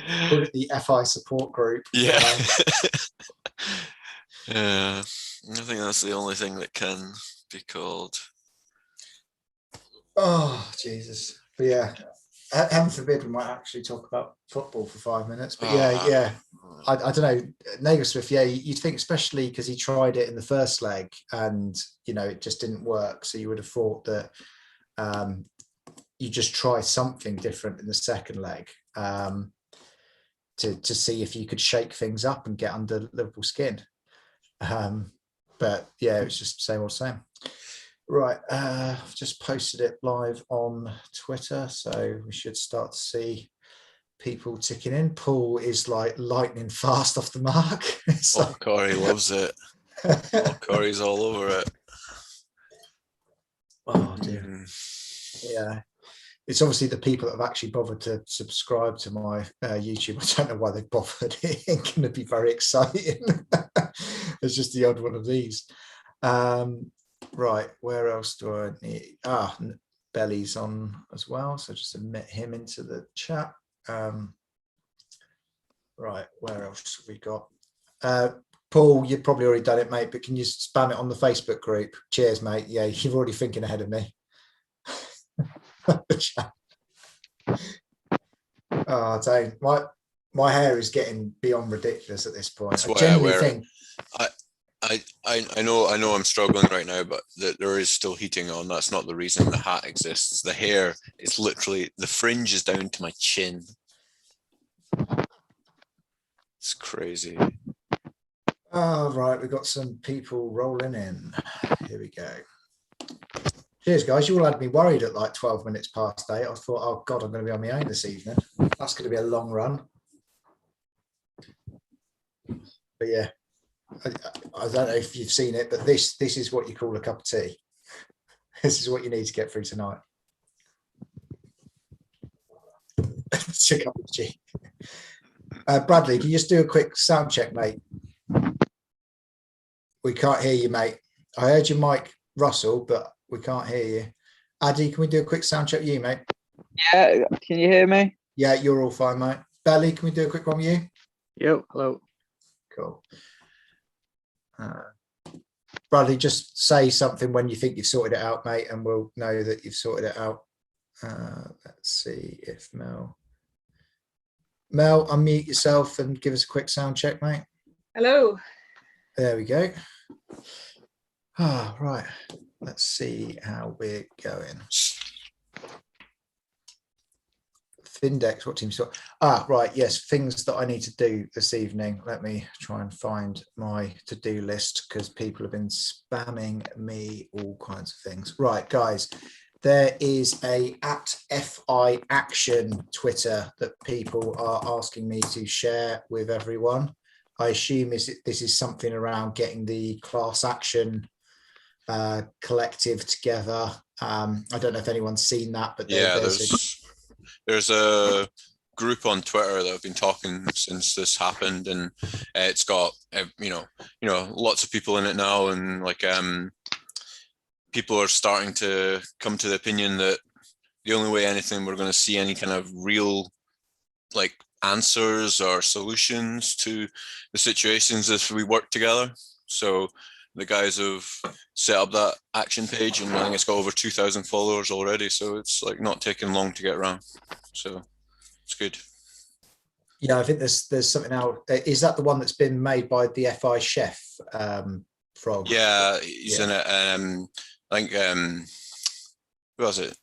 Call it the FI support group. Yeah. Yeah, I think that's the only thing that can be called. Oh, Jesus. But yeah, heaven forbid we might actually talk about football for 5 minutes. But yeah. I don't know. Naglesmith, yeah, you'd think, especially because he tried it in the first leg and, it just didn't work. So you would have thought that you just try something different in the second leg to see if you could shake things up and get under Liverpool's skin. But yeah, it was just same old same. Right, I've just posted it live on Twitter, so we should start to see people ticking in. Paul is like lightning fast off the mark. Oh, Corey loves it. Corey's all over it. Oh dear. Yeah, it's obviously the people that have actually bothered to subscribe to my YouTube. I don't know why they've bothered. It ain't going to be very exciting. It's just the odd one of these. Right, where else do I need? Belly's on as well, so just admit him into the chat. Right, where else have we got? Paul, you've probably already done it, mate, but can you spam it on the Facebook group? Cheers, mate. Yeah, you're already thinking ahead of me. Oh, don't. My hair is getting beyond ridiculous at this point. That's why I wear it. I know I'm struggling right now, but there is still heating on. That's not the reason the hat exists. The hair is literally, the fringe is down to my chin. It's crazy. Oh, right, we've got some people rolling in. Here we go. Cheers, guys. You all had me worried at like 12 minutes past 8. I thought, oh, God, I'm going to be on my own this evening. That's going to be a long run. But yeah, I don't know if you've seen it, but this is what you call a cup of tea. This is what you need to get through tonight. It's a cup of tea. Bradley, can you just do a quick sound check, mate? We can't hear you, mate. I heard your mic rustle, but we can't hear you. Addy, can we do a quick sound check with you, mate? Yeah, can you hear me? Yeah, you're all fine, mate. Belly, can we do a quick one with you? Yep, hello. Cool. Bradley, just say something when you think you've sorted it out, mate, and we'll know that you've sorted it out. Let's see if Mel, unmute yourself and give us a quick sound check, mate. Hello. There we go. Right. Let's see how we're going. Findex, what team saw? Right, yes, things that I need to do this evening. Let me try and find my to-do list because people have been spamming me all kinds of things. Right, guys, there is a @FI Action Twitter that people are asking me to share with everyone. I assume this is something around getting the class action collective together. I don't know if anyone's seen that, but yeah, there's a group on Twitter that have been talking since this happened, and it's got lots of people in it now, and like people are starting to come to the opinion that the only way we're going to see any kind of real like answers or solutions to the situations if we work together. So the guys have set up that action page, and I think it's got over 2,000 followers already. So it's like not taking long to get around. So it's good. Yeah, I think there's something out. Is that the one that's been made by the FI chef, Frog? Yeah, he's in it. I think who was it?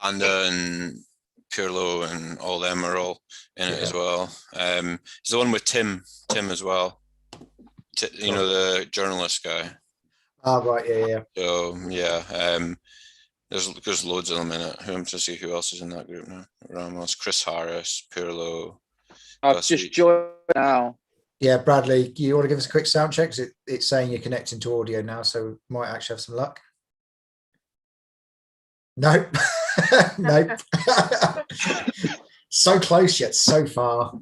Panda and Pirlo and all them are all in it as well. It's the one with Tim as well. The journalist guy. Right, yeah. So yeah, there's loads of them in it. I'm to see who else is in that group now. Ramos, Chris Harris, Pirlo. I've just joined now. Yeah, Bradley, you want to give us a quick sound check? Because it's saying you're connecting to audio now, so we might actually have some luck. Nope. Nope. So close yet so far.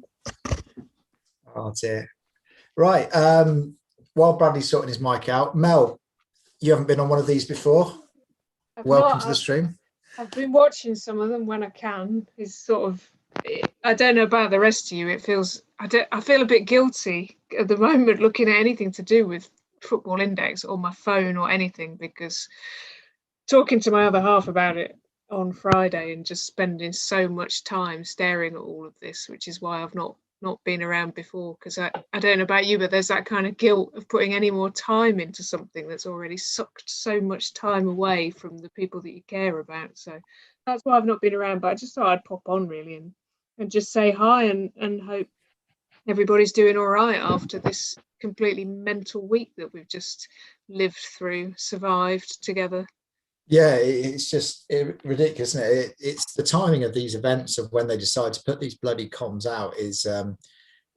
Oh dear. Right. While Bradley's sorting his mic out, Mel, you haven't been on one of these before. Welcome to the stream. I've been watching some of them when I can. It's sort of I don't know about the rest of you. It feels I feel a bit guilty at the moment looking at anything to do with Football Index or my phone or anything, because talking to my other half about it on Friday and just spending so much time staring at all of this, which is why I've not been around before, because I don't know about you, but there's that kind of guilt of putting any more time into something that's already sucked so much time away from the people that you care about. So that's why I've not been around, but I just thought I'd pop on really and just say hi and hope everybody's doing all right after this completely mental week that we've just lived through, survived together. Yeah, it's just ridiculous, isn't it? It's the timing of these events of when they decide to put these bloody comms out is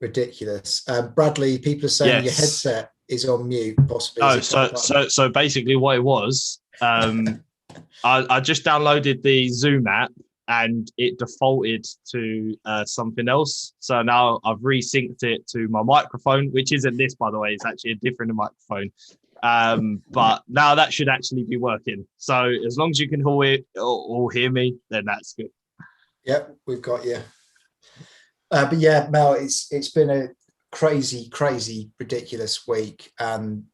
ridiculous. Bradley, people are saying your headset is on mute, possibly. Oh, so basically what it was, I just downloaded the Zoom app and it defaulted to something else. So now I've resynced it to my microphone, which isn't this, by the way. It's actually a different microphone. But now that should actually be working. So as long as you can all hear me, then that's good. Yep, we've got you. But yeah, Mel, it's been a crazy, ridiculous week. And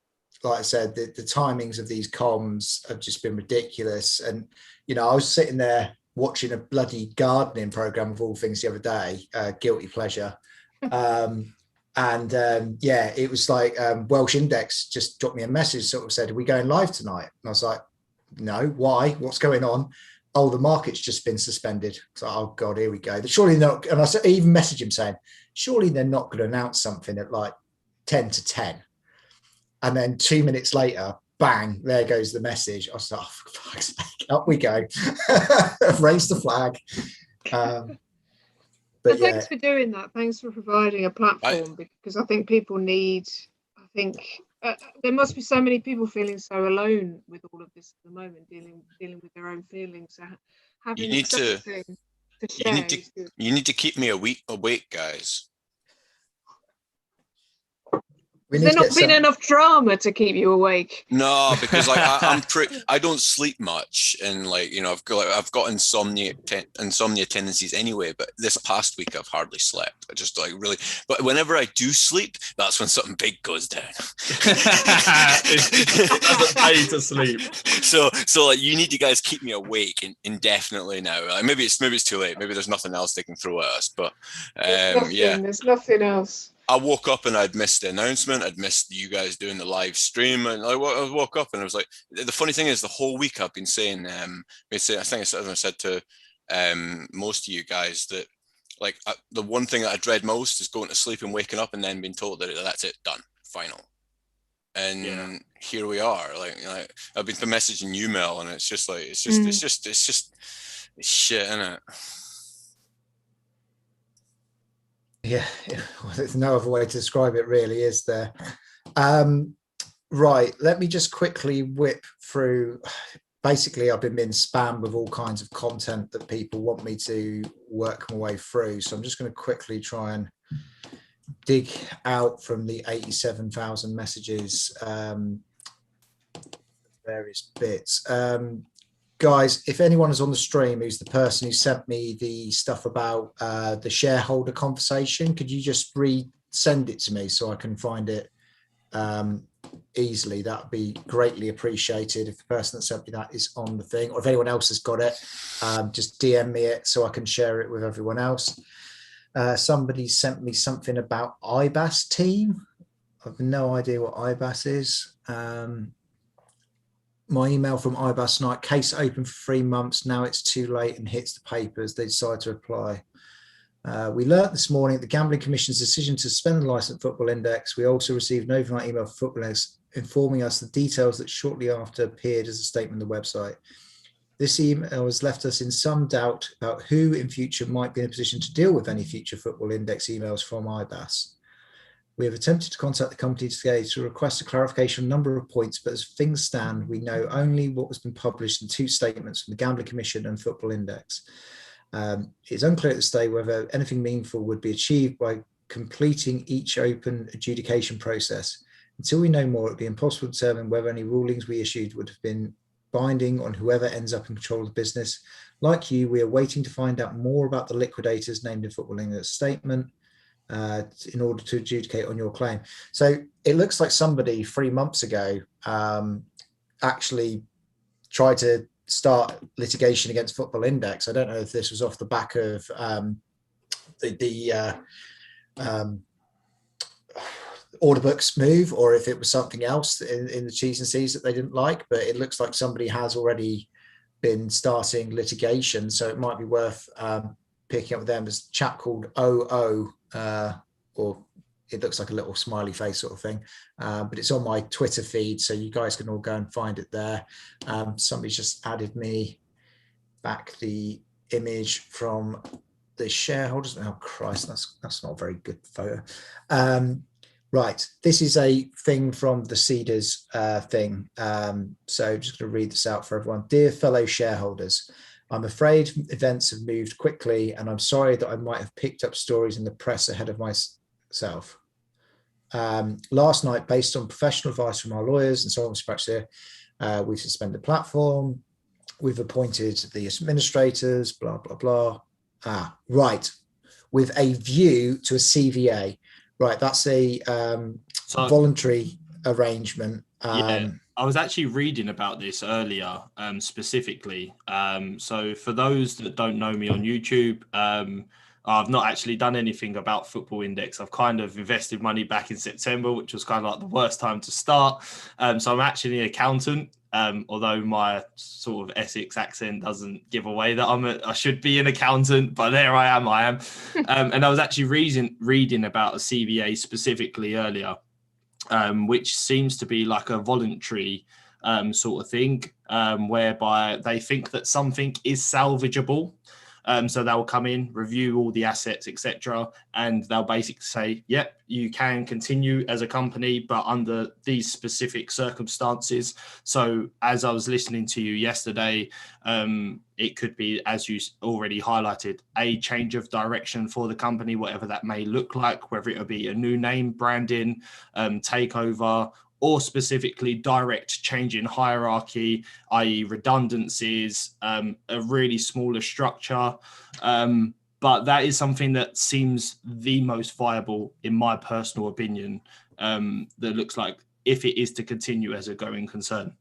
like I said, the timings of these comms have just been ridiculous. And, I was sitting there watching a bloody gardening program of all things the other day, guilty pleasure. It was like Welsh Index just dropped me a message, sort of said, "Are we going live tonight?" And I was like, "No, why? What's going on?" "Oh, the market's just been suspended." So, oh God, here we go. Surely not. And I even messaged him saying, "Surely they're not going to announce something at like 10 to 10." And then 2 minutes later, bang, there goes the message. I was like, "Oh, for fuck's sake, up we go." Raise the flag. But thanks for doing that. Thanks for providing a platform, because I think people need. I think there must be so many people feeling so alone with all of this at the moment, dealing with their own feelings. So having something to share. You need to keep me awake, guys. There's not been enough drama to keep you awake. No, because like I don't sleep much, and like I've got insomnia tendencies anyway. But this past week I've hardly slept. I just like really. But whenever I do sleep, that's when something big goes down. It doesn't pay to sleep. So like you need to guys keep me awake indefinitely now. Like, maybe it's too late. Maybe there's nothing else they can throw at us. But there's nothing else. I woke up and I'd missed the announcement. I'd missed you guys doing the live stream, and I woke up and I was like, the funny thing is, the whole week I've been saying, I think I said to most of you guys that like the one thing that I dread most is going to sleep and waking up and then being told that that's it, done, final. And here we are. Like I've been messaging you, Mel, and it's just like it's just shit, isn't it? Yeah, well, there's no other way to describe it, really, is there? Right, let me just quickly whip through. Basically, I've been spammed with all kinds of content that people want me to work my way through. So I'm just going to quickly try and dig out from the 87,000 messages, various bits. Guys, if anyone is on the stream who's the person who sent me the stuff about the shareholder conversation, could you just resend it to me so I can find it easily? That would be greatly appreciated if the person that sent me that is on the thing, or if anyone else has got it, just DM me it so I can share it with everyone else. Somebody sent me something about IBAS team. I have no idea what IBAS is. My email from IBAS night, case open for 3 months. Now it's too late and hits the papers. They decide to apply. We learnt this morning the Gambling Commission's decision to suspend the licensed Football Index. We also received an overnight email from Football Index informing us the details that shortly after appeared as a statement on the website. This email has left us in some doubt about who in future might be in a position to deal with any future Football Index emails from IBAS. We have attempted to contact the company today to request a clarification on a number of points, but as things stand, we know only what has been published in 2 statements from the Gambling Commission and Football Index. It's unclear at this stage whether anything meaningful would be achieved by completing each open adjudication process. Until we know more, it would be impossible to determine whether any rulings we issued would have been binding on whoever ends up in control of the business. Like you, we are waiting to find out more about the liquidators named in Football England's statement in order to adjudicate on your claim. So it looks like somebody 3 months ago actually tried to start litigation against Football Index. I don't know if this was off the back of the order books move, or if it was something else in the T's and C's that they didn't like, but it looks like somebody has already been starting litigation, so it might be worth picking up with them. There's a chap called OO, or it looks like a little smiley face sort of thing, but it's on my Twitter feed, so you guys can all go and find it there. Somebody's just added me back the image from the shareholders. Oh Christ, that's not a very good photo. Right, this is a thing from the Cedars thing. So I'm just going to read this out for everyone. Dear fellow shareholders, I'm afraid events have moved quickly, and I'm sorry that I might have picked up stories in the press ahead of myself. Last night, based on professional advice from our lawyers and so on, we've suspended the platform. We've appointed the administrators, blah, blah, blah. Right, with a view to a CVA. Right, that's a voluntary arrangement. Yeah, I was actually reading about this earlier, specifically. So for those that don't know me on YouTube, I've not actually done anything about Football Index. I've kind of invested money back in September, which was kind of like the worst time to start. So I'm actually an accountant, although my sort of Essex accent doesn't give away that I should be an accountant, but there I am. And I was actually reading about a CVA specifically earlier, which seems to be like a voluntary sort of thing, whereby they think that something is salvageable. So they'll come in, review all the assets, etc., and they'll basically say, yep, you can continue as a company, but under these specific circumstances. So as I was listening to you yesterday, it could be, as you already highlighted, a change of direction for the company, whatever that may look like, whether it'll be a new name, branding, takeover, or specifically direct change in hierarchy, i.e. redundancies, a really smaller structure. But that is something that seems the most viable, in my personal opinion, that looks like if it is to continue as a going concern.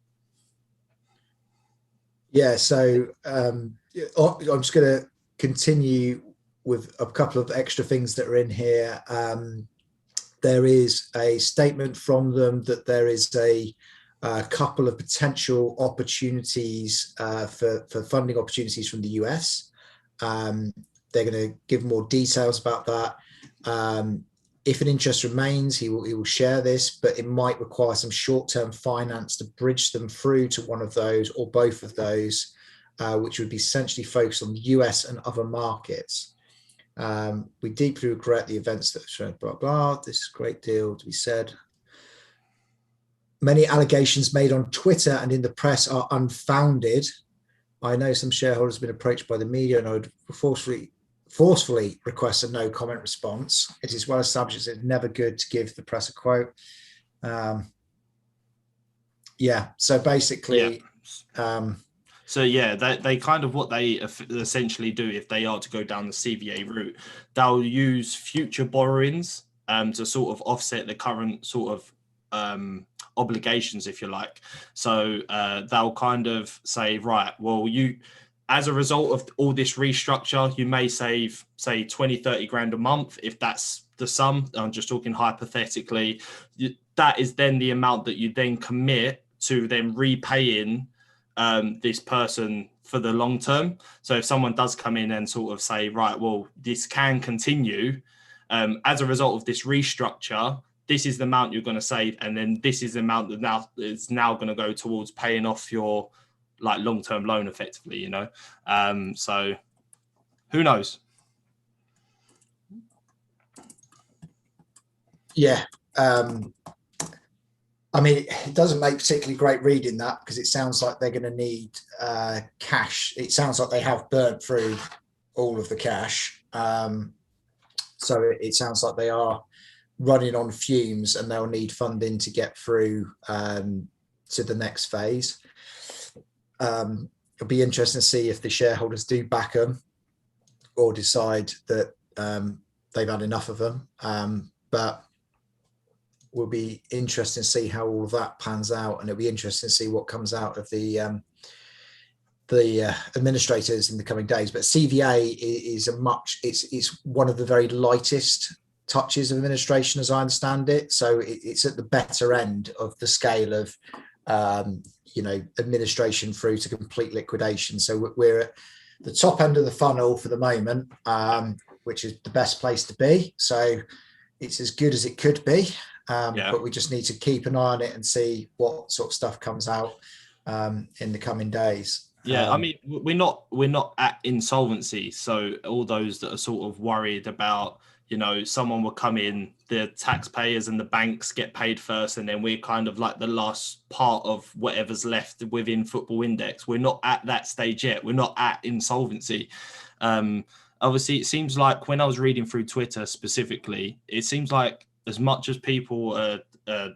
Yeah, so I'm just going to continue with a couple of extra things that are in here. There is a statement from them that there is a couple of potential opportunities for funding opportunities from the US. They're going to give more details about that. If an interest remains, he will share this, but it might require some short-term finance to bridge them through to one of those or both of those, which would be essentially focused on the US and other markets. We deeply regret the events that have shown, blah, blah. This is a great deal to be said. Many allegations made on Twitter and in the press are unfounded. I know some shareholders have been approached by the media, and I would forcefully request a no comment response. It is well established that it's never good to give the press a quote. Yeah, so basically... Yeah. So yeah, they kind of what they essentially do if they are to go down the CVA route, they'll use future borrowings to sort of offset the current sort of obligations, if you like. So they'll kind of say, right, well, you, as a result of all this restructure, you may save, say, 20, 30 grand a month. If that's the sum, I'm just talking hypothetically, that is then the amount that you then commit to then repaying this person for the long term. So if someone does come in and sort of say, right, well, this can continue as a result of this restructure, this is the amount you're going to save, and then this is the amount that now is now going to go towards paying off your like long-term loan, effectively, you know. So who knows? Yeah. I mean, it doesn't make particularly great reading that, because it sounds like they're going to need cash. It sounds like they have burnt through all of the cash. So it sounds like they are running on fumes, and they'll need funding to get through to the next phase. it'll be interesting to see if the shareholders do back them or decide that they've had enough of them. But will be interesting to see how all of that pans out, and it'll be interesting to see what comes out of the administrators in the coming days. But CVA is it's one of the very lightest touches of administration, as I understand it. So it's at the better end of the scale of administration through to complete liquidation. So we're at the top end of the funnel for the moment, which is the best place to be. So it's as good as it could be. But we just need to keep an eye on it and see what sort of stuff comes out in the coming days. I mean, we're not at insolvency. So all those that are sort of worried about, someone will come in, the taxpayers and the banks get paid first, and then we're kind of like the last part of whatever's left within Football Index. We're not at that stage yet. We're not at insolvency. Obviously, it seems like when I was reading through Twitter specifically, it seems like as much as people are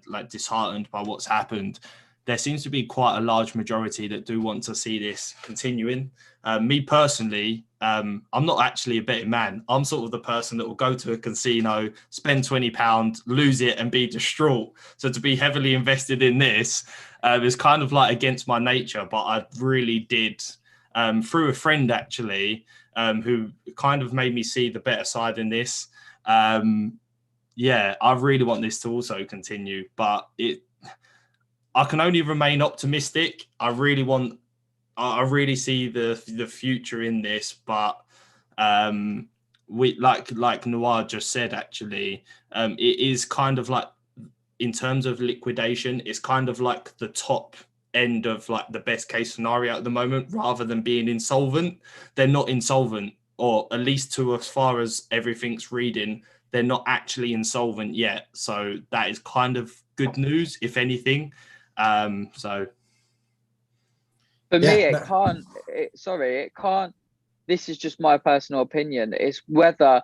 like disheartened by what's happened, there seems to be quite a large majority that do want to see this continuing. Me personally, I'm not actually a betting man. I'm sort of the person that will go to a casino, spend £20, lose it and be distraught. So to be heavily invested in this is kind of like against my nature, but I really did through a friend actually who kind of made me see the better side in this. I really want this to also continue, but I can only remain optimistic. I really see the future in this, but we like Noir just said, actually, it is kind of like, in terms of liquidation, it's kind of like the top end of like the best case scenario at the moment, rather than being insolvent. They're not insolvent, or at least to as far as everything's reading, they're not actually insolvent yet. So that is kind of good news, if anything. For me, it can't. This is just my personal opinion. It's whether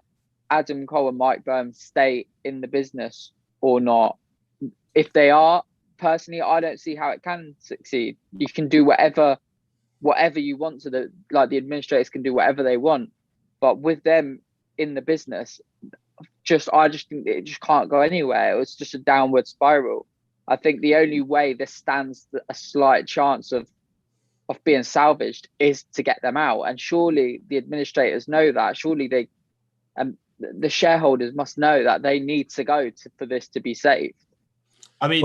Adam Cole and Mike Burns stay in the business or not. If they are, personally, I don't see how it can succeed. You can do whatever you want to the administrators can do whatever they want, but with them in the business, I just think it just can't go anywhere. It's just a downward spiral. I think the only way this stands a slight chance of being salvaged is to get them out. And surely the administrators know that. Surely the shareholders must know that they need to go for this to be safe. I mean,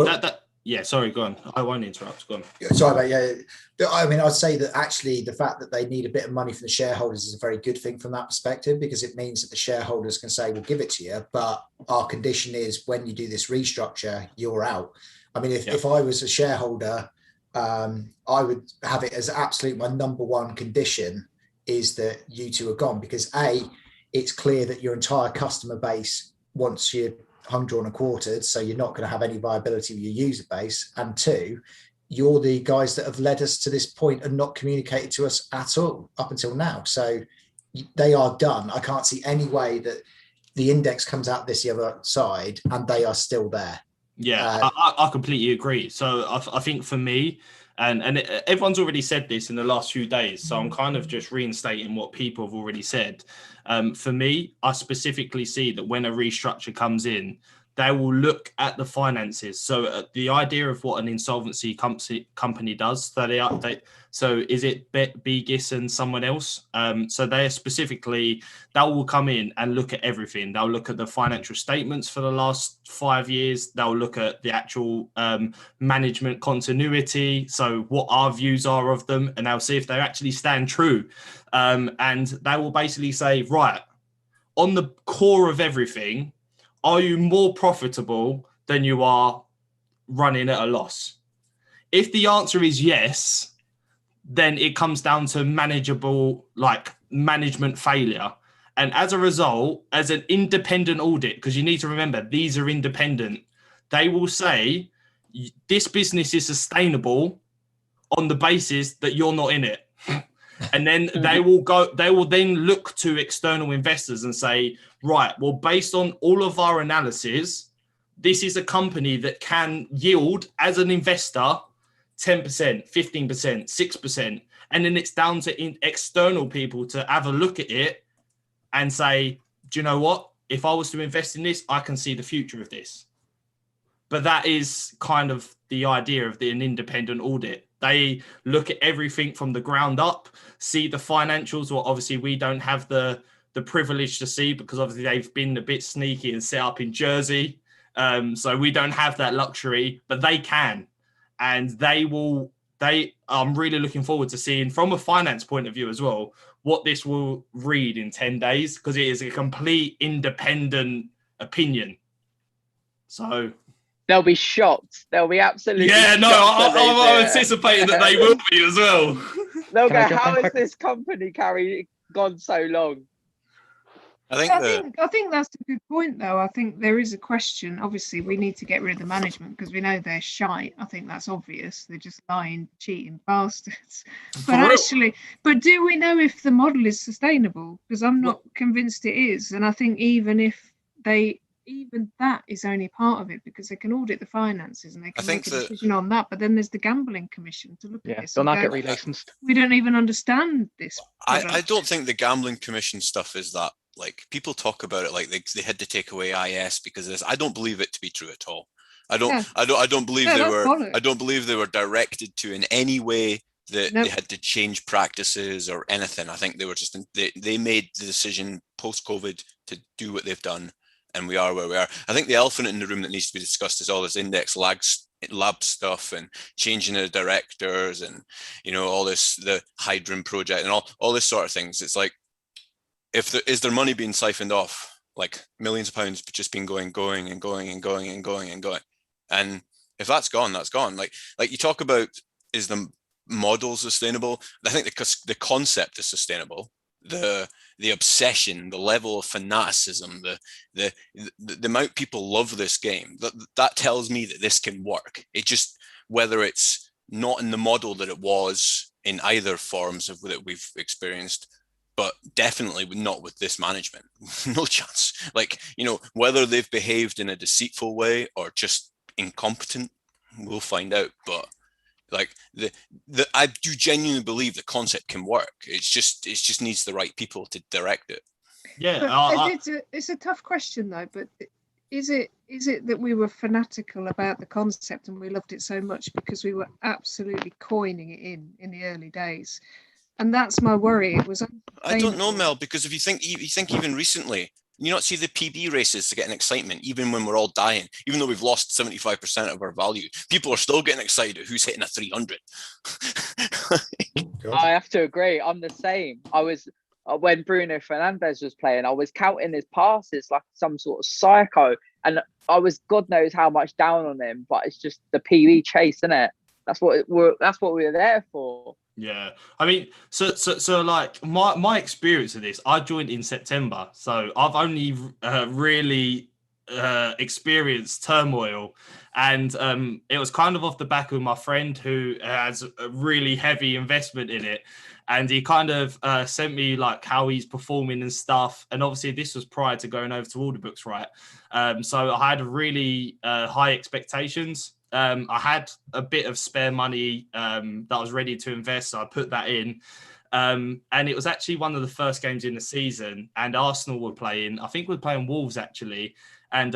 sorry, go on. I won't interrupt. Go on. Sorry, I mean, I'd say that actually the fact that they need a bit of money from the shareholders is a very good thing from that perspective, because it means that the shareholders can say, we'll give it to you, but our condition is when you do this restructure, you're out. I mean, if I was a shareholder, I would have it as absolute my number one condition is that you two are gone, because A, it's clear that your entire customer base wants you hung, drawn and quartered, so you're not going to have any viability with your user base, and two, you're the guys that have led us to this point and not communicated to us at all up until now. So they are done. I can't see any way that the index comes out this the other side and they are still there. I completely agree. So I think for me, and everyone's already said this in the last few days, so I'm kind of just reinstating what people have already said. For me, I specifically see that when a restructure comes in, they will look at the finances. So the idea of what an insolvency company does, so is it Begis and someone else? So they're specifically, they will come in and look at everything. They'll look at the financial statements for the last 5 years. They'll look at the actual management continuity. So what our views are of them, and they'll see if they actually stand true. And they will basically say, right, on the core of everything, are you more profitable than you are running at a loss? If the answer is yes, then it comes down to manageable, like management failure. And as a result, as an independent audit, because you need to remember, these are independent, they will say, this business is sustainable on the basis that you're not in it. And then they will then look to external investors and say, right, well, based on all of our analysis, this is a company that can yield as an investor 10%, 15%, 6%. And then it's down to external people to have a look at it and say, do you know what? If I was to invest in this, I can see the future of this. But that is kind of the idea of an independent audit. They look at everything from the ground up, see the financials. Well, obviously, we don't have the privilege to see because obviously they've been a bit sneaky and set up in Jersey. So we don't have that luxury, but they can. And I'm really looking forward to seeing from a finance point of view as well, what this will read in 10 days, because it is a complete independent opinion. So they'll be shocked. They'll be absolutely I'm anticipating that they will be as well. They'll go, how has this company gone so long? I think that's a good point, though. I think there is a question. Obviously, we need to get rid of the management because we know they're shite. I think that's obvious. They're just lying, cheating bastards. But do we know if the model is sustainable? Because I'm not convinced it is. And I think even that is only part of it, because they can audit the finances and they can make a decision on that. But then there's the gambling commission to look at this. They'll not get relicensed. We don't even understand this. I don't think the gambling commission stuff is that. Like, people talk about it like they had to take away IS because of this. I don't believe it to be true at all. I don't believe they were directed to in any way that they had to change practices or anything. I think they were just they made the decision post-COVID to do what they've done, and we are where we are. I think the elephant in the room that needs to be discussed is all this index lab stuff and changing the directors and, you know, all this, the Hydrogen project and all this sort of things. It's like, is there money being siphoned off, like millions of pounds just been going. And if that's gone, that's gone. Like you talk about, is the model sustainable? I think the concept is sustainable. The obsession, the level of fanaticism, the amount people love this game, that tells me that this can work. It just, whether it's not in the model that it was in either forms of that we've experienced, but definitely not with this management. No chance. Like, you know, whether they've behaved in a deceitful way or just incompetent, we'll find out. But like I do genuinely believe the concept can work. It just needs the right people to direct it. Yeah, it's a tough question though. But is it that we were fanatical about the concept and we loved it so much because we were absolutely coining it in the early days? And that's my worry. It was. I don't know, Mel, because if you think even recently, you not see the PB races getting excitement, even when we're all dying, even though we've lost 75% of our value, people are still getting excited at who's hitting a 300. I have to agree. I'm the same. I was when Bruno Fernandes was playing, I was counting his passes like some sort of psycho, and I was God knows how much down on him. But it's just the PB chase, isn't it? That's what we were there for. Yeah, I mean, so like my experience of this, I joined in September, so I've only really experienced turmoil, and it was kind of off the back of my friend who has a really heavy investment in it, and he kind of sent me like how he's performing and stuff, and obviously this was prior to going over to Order Books, right? So I had really high expectations. I had a bit of spare money that I was ready to invest, so I put that in. And it was actually one of the first games in the season, and Arsenal were playing. I think we were playing Wolves actually, and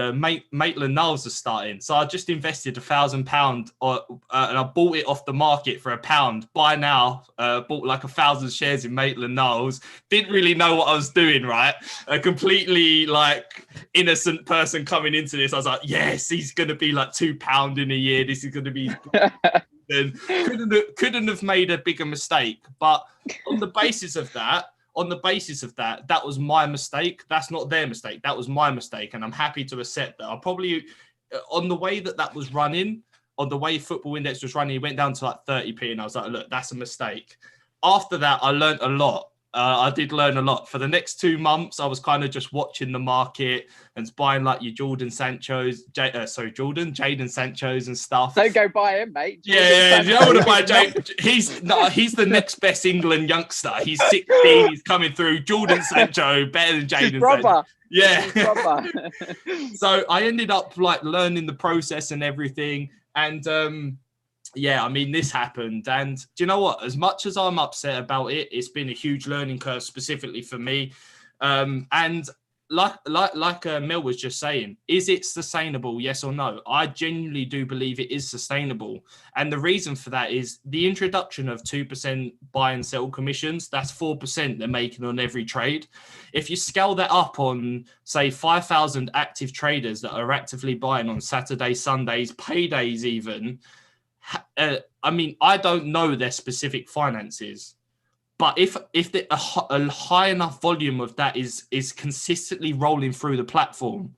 Maitland-Niles was starting. So I just invested £1,000, and I bought it off the market for £1. Buy now, bought like 1,000 shares in Maitland-Niles. Didn't really know what I was doing, right? A completely like innocent person coming into this. I was like, yes, he's going to be like £2 in a year. This is going to be... Then couldn't have made a bigger mistake. But on the basis of that, that was my mistake. That's not their mistake. That was my mistake. And I'm happy to accept that. I probably, on the way that was running, on the way Football Index was running, it went down to like 30p. And I was like, look, that's a mistake. After that, I learned a lot. I did learn a lot. For the next 2 months, I was kind of just watching the market and buying like your Jadon Sancho's and stuff. Don't go buy him, mate. Yeah, you don't want to buy Jadon. He's the next best England youngster. He's 16. He's coming through. Jadon Sancho, better than Jadon Sancho. Yeah. So I ended up like learning the process and everything. And yeah, I mean, this happened. And do you know what? As much as I'm upset about it, it's been a huge learning curve specifically for me. And like Mel was just saying, is it sustainable? Yes or no? I genuinely do believe it is sustainable. And the reason for that is the introduction of 2% buy and sell commissions. That's 4% they're making on every trade. If you scale that up on, say, 5,000 active traders that are actively buying on Saturdays, Sundays, paydays even, I mean, I don't know their specific finances. But if a high enough volume of that is consistently rolling through the platform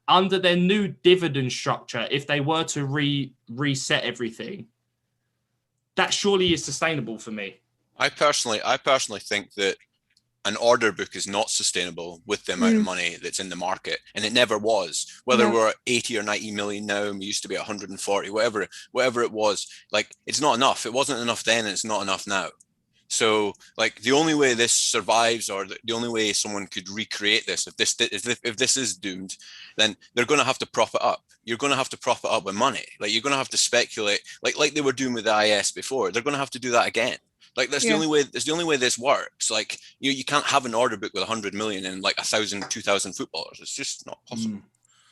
under their new dividend structure, if they were to reset everything, that surely is sustainable for me. I personally think that an order book is not sustainable with the amount of money that's in the market, and it never was. Whether we're at 80 or 90 million now, and we used to be 140, whatever it was, like, it's not enough. It wasn't enough then, and it's not enough now. So, like, the only way this survives, or the only way someone could recreate this, if this is doomed, then they're going to have to prop it up. You're going to have to prop it up with money. Like, you're going to have to speculate, like they were doing with the IS before. They're going to have to do that again. Like, that's the only way. That's the only way this works. Like, you can't have an order book with 100 million and like 1,000, 2,000 footballers. It's just not possible.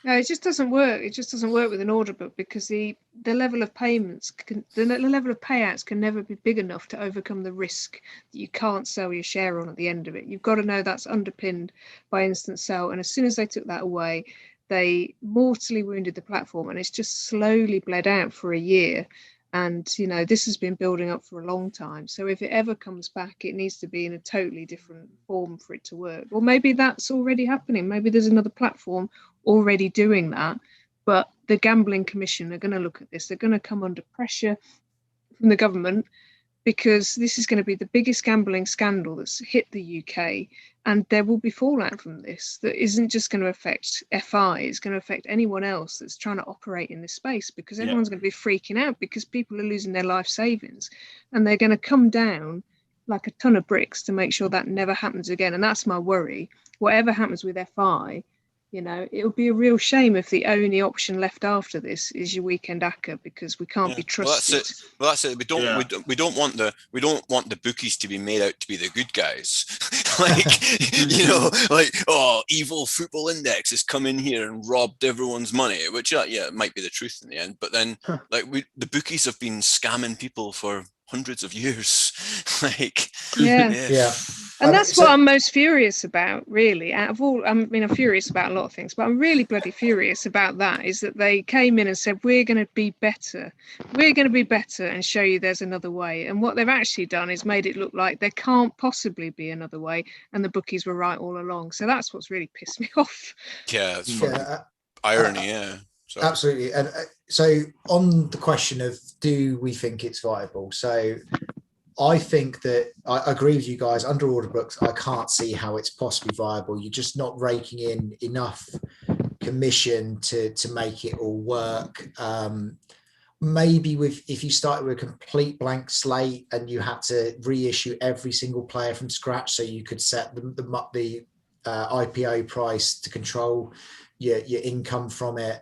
No, it just doesn't work. It just doesn't work with an order book, because the level of payments, the level of payouts can never be big enough to overcome the risk that you can't sell your share on at the end of it. You've got to know that's underpinned by instant sell. And as soon as they took that away, they mortally wounded the platform, and it's just slowly bled out for a year. And, you know, this has been building up for a long time. So if it ever comes back, it needs to be in a totally different form for it to work. Or maybe that's already happening. Maybe there's another platform already doing that. But the Gambling Commission are going to look at this. They're going to come under pressure from the government, because this is going to be the biggest gambling scandal that's hit the UK. And there will be fallout from this that isn't just going to affect FI, it's going to affect anyone else that's trying to operate in this space, because everyone's going to be freaking out, because people are losing their life savings, and they're going to come down like a ton of bricks to make sure that never happens again. And that's my worry. Whatever happens with FI, you know, it'll be a real shame if the only option left after this is your weekend ACCA, because we can't be trusted. Well, that's it. We don't want the bookies to be made out to be the good guys. Like, you know, like, oh, evil football index has come in here and robbed everyone's money, which it might be the truth in the end. But then, like, the bookies have been scamming people for hundreds of years. Like, yeah. And that's what I'm most furious about, really. Out of all, I mean, I'm furious about a lot of things, but I'm really bloody furious about that, is that they came in and said, we're going to be better. We're going to be better and show you there's another way. And what they've actually done is made it look like there can't possibly be another way. And the bookies were right all along. So that's what's really pissed me off. Yeah, it's irony, So. Absolutely. And so on the question of, do we think it's viable? So I think that I agree with you guys. Under order books, I can't see how it's possibly viable. You're just not raking in enough commission to make it all work. Maybe if you started with a complete blank slate and you had to reissue every single player from scratch, so you could set the IPO price to control your income from it.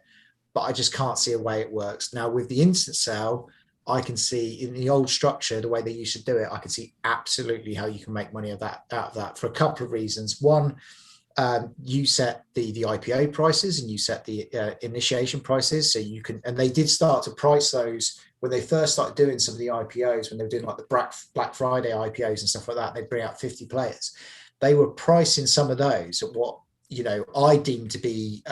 But I just can't see a way it works. Now, with the instant sale, I can see in the old structure, the way they used to do it, I can see absolutely how you can make money out of that for a couple of reasons. One, you set the IPO prices and you set the initiation prices. So you can, and they did start to price those when they first started doing some of the IPOs, when they were doing like the Black Friday IPOs and stuff like that, they'd bring out 50 players. They were pricing some of those at what, you know, I deem to be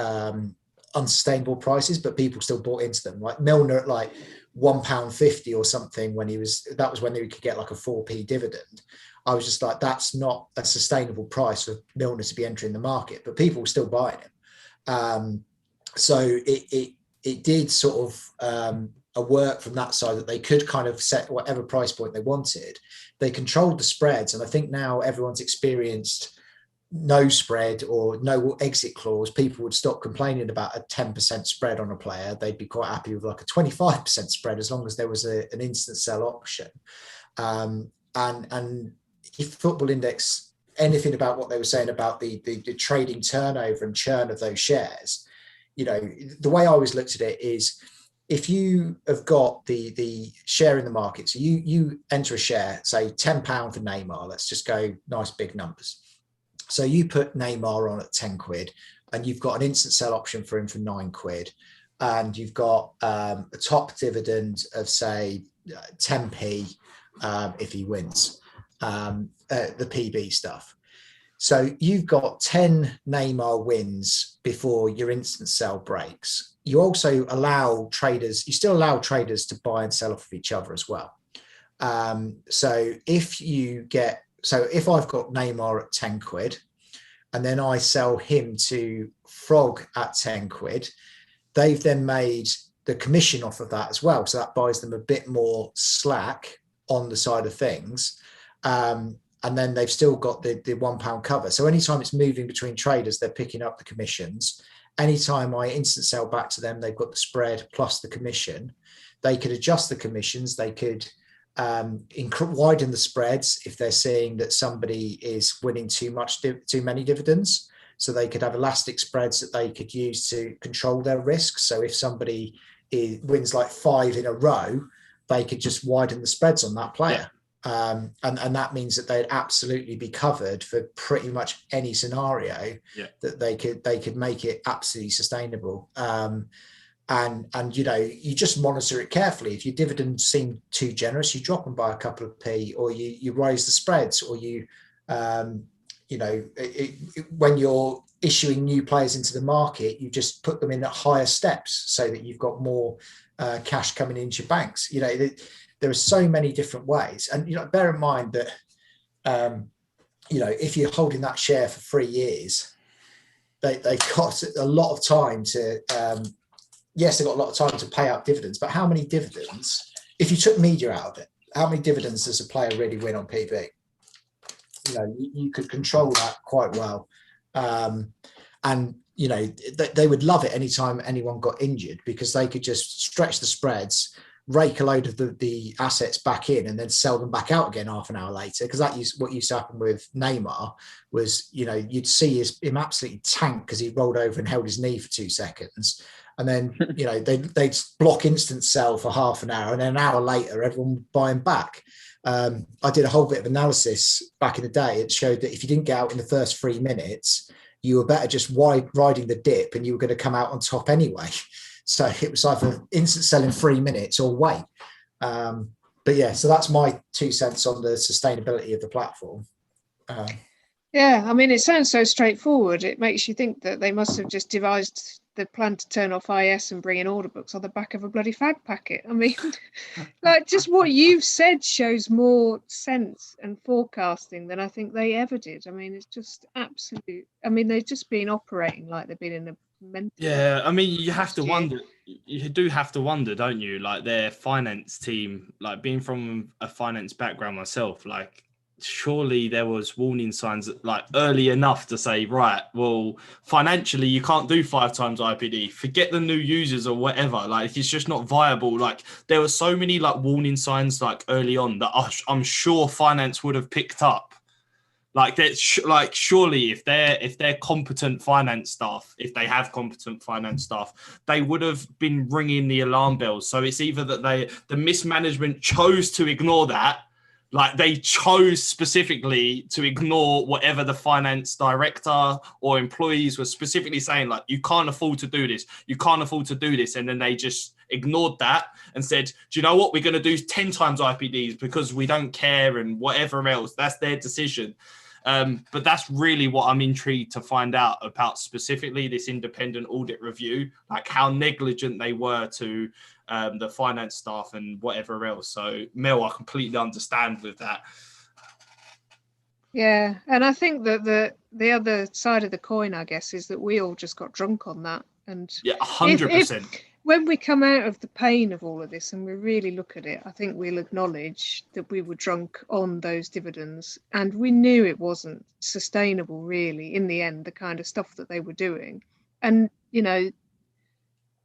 unsustainable prices, but people still bought into them. Like Milner at like £1.50 or something, that was when they could get like a 4p dividend. I was just like, that's not a sustainable price for Milner to be entering the market, but people were still buying him. So it did sort of a work from that side, that they could kind of set whatever price point they wanted. They controlled the spreads, and I think now everyone's experienced no spread or no exit clause. People would stop complaining about a 10% spread on a player. They'd be quite happy with like a 25% spread, as long as there was an instant sell option. And if Football Index, anything about what they were saying about the trading turnover and churn of those shares, you know, the way I always looked at it is, if you have got the share in the market, so you enter a share, say £10 for Neymar, let's just go nice big numbers. So you put Neymar on at 10 quid, and you've got an instant sell option for him for 9 quid, and you've got a top dividend of say 10p if he wins the PB stuff. So you've got 10 Neymar wins before your instant sell breaks. You also allow traders, you still allow traders to buy and sell off of each other as well. So if I've got Neymar at 10 quid, and then I sell him to Frog at 10 quid, they've then made the commission off of that as well. So that buys them a bit more slack on the side of things. And then they've still got the £1 cover. So anytime it's moving between traders, they're picking up the commissions. Anytime I instant sell back to them, they've got the spread plus the commission. They could adjust the commissions. They could widen the spreads if they're seeing that somebody is winning too many dividends. So they could have elastic spreads that they could use to control their risk. So if somebody wins like 5 in a row, they could just widen the spreads on that player. Yeah. And that means that they'd absolutely be covered for pretty much any scenario that they could make it absolutely sustainable. And you just monitor it carefully. If your dividends seem too generous, you drop them by a couple of p, or you raise the spreads, or when you're issuing new players into the market, you just put them in at higher steps so that you've got more cash coming into your banks. There are so many different ways, and bear in mind that if you're holding that share for 3 years, they've got a lot of time to they've got a lot of time to pay out dividends. But how many dividends, if you took media out of it, how many dividends does a player really win on PB? You could control that quite well, and they would love it anytime anyone got injured, because they could just stretch the spreads, rake a load of the assets back in, and then sell them back out again half an hour later. Because what used to happen with Neymar was, you'd see him absolutely tank because he rolled over and held his knee for 2 seconds. And then, they'd block instant sell for half an hour, and then an hour later, everyone would buy him back. I did a whole bit of analysis back in the day. It showed that if you didn't get out in the first 3 minutes, you were better just riding the dip, and you were going to come out on top anyway. So it was either instant sell in 3 minutes or wait. But yeah, so that's my 2 cents on the sustainability of the platform. Yeah, I mean, it sounds so straightforward. It makes you think that they must have just devised the plan to turn off IS and bring in order books on the back of a bloody fag packet. I mean, like, just what you've said shows more sense and forecasting than I think they ever did. I mean, it's just absolute. I mean, they've just been operating like they've been in a mental. Yeah, I mean, you have to wonder. You do have to wonder, don't you? Like, their finance team, like, being from a finance background myself, like, surely there was warning signs like early enough to say, right, well, financially you can't do 5 times IPD, forget the new users or whatever, like it's just not viable. Like, there were so many like warning signs like early on that I'm sure finance would have picked up. Like, that surely if they're competent finance staff, if they have competent finance staff, they would have been ringing the alarm bells. So it's either that the mismanagement chose to ignore that. Like, they chose specifically to ignore whatever the finance director or employees were specifically saying, like, you can't afford to do this. You can't afford to do this. And then they just ignored that and said, do you know what? We're going to do 10 times IPDs because we don't care and whatever else. That's their decision. But that's really what I'm intrigued to find out about, specifically this independent audit review, like how negligent they were to the finance staff and whatever else. So, Mel, I completely understand with that. Yeah, and I think that the other side of the coin, I guess, is that we all just got drunk on that. And yeah, 100%. When we come out of the pain of all of this and we really look at it, I think we'll acknowledge that we were drunk on those dividends, and we knew it wasn't sustainable, really, in the end, the kind of stuff that they were doing. And,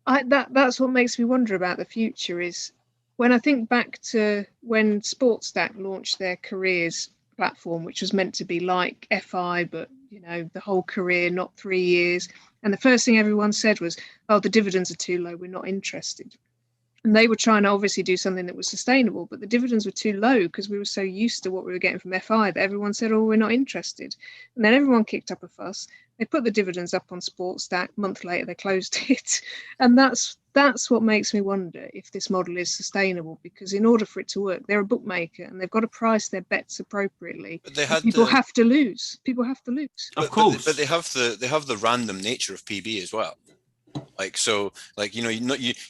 that's what makes me wonder about the future, is when I think back to when SportsStack launched their careers platform, which was meant to be like FI, but, the whole career, not 3 years. And the first thing everyone said was, oh, the dividends are too low, we're not interested. And they were trying to obviously do something that was sustainable, but the dividends were too low because we were so used to what we were getting from FI that everyone said, oh, we're not interested. And then everyone kicked up a fuss. They put the dividends up on SportsStat. A month later, they closed it. And that's what makes me wonder if this model is sustainable, because in order for it to work, they're a bookmaker and they've got to price their bets appropriately. But they had people have to lose. People have to lose. Of course. But they have the random nature of PB as well. Like, so, like, you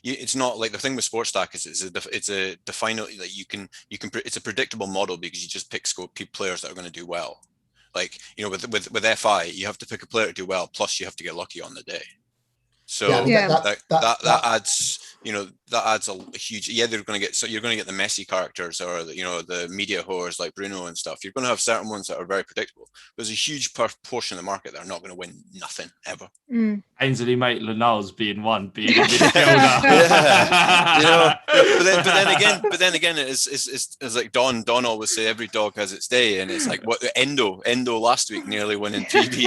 it's not like the thing with sports stack is it's a definable, like you can it's a predictable model because you just pick players that are going to do well. Like, with FI, you have to pick a player to do well, plus you have to get lucky on the day. So that adds, that adds a huge. Yeah, they're going to get. So you're going to get the messy characters or the media whores like Bruno and stuff. You're going to have certain ones that are very predictable. There's a huge portion of the market that are not going to win nothing ever. Ainsley Maitland-Niles being a midfielder. Yeah. But then again, it's like Don always say, every dog has its day, and it's like what Endo last week nearly winning PB.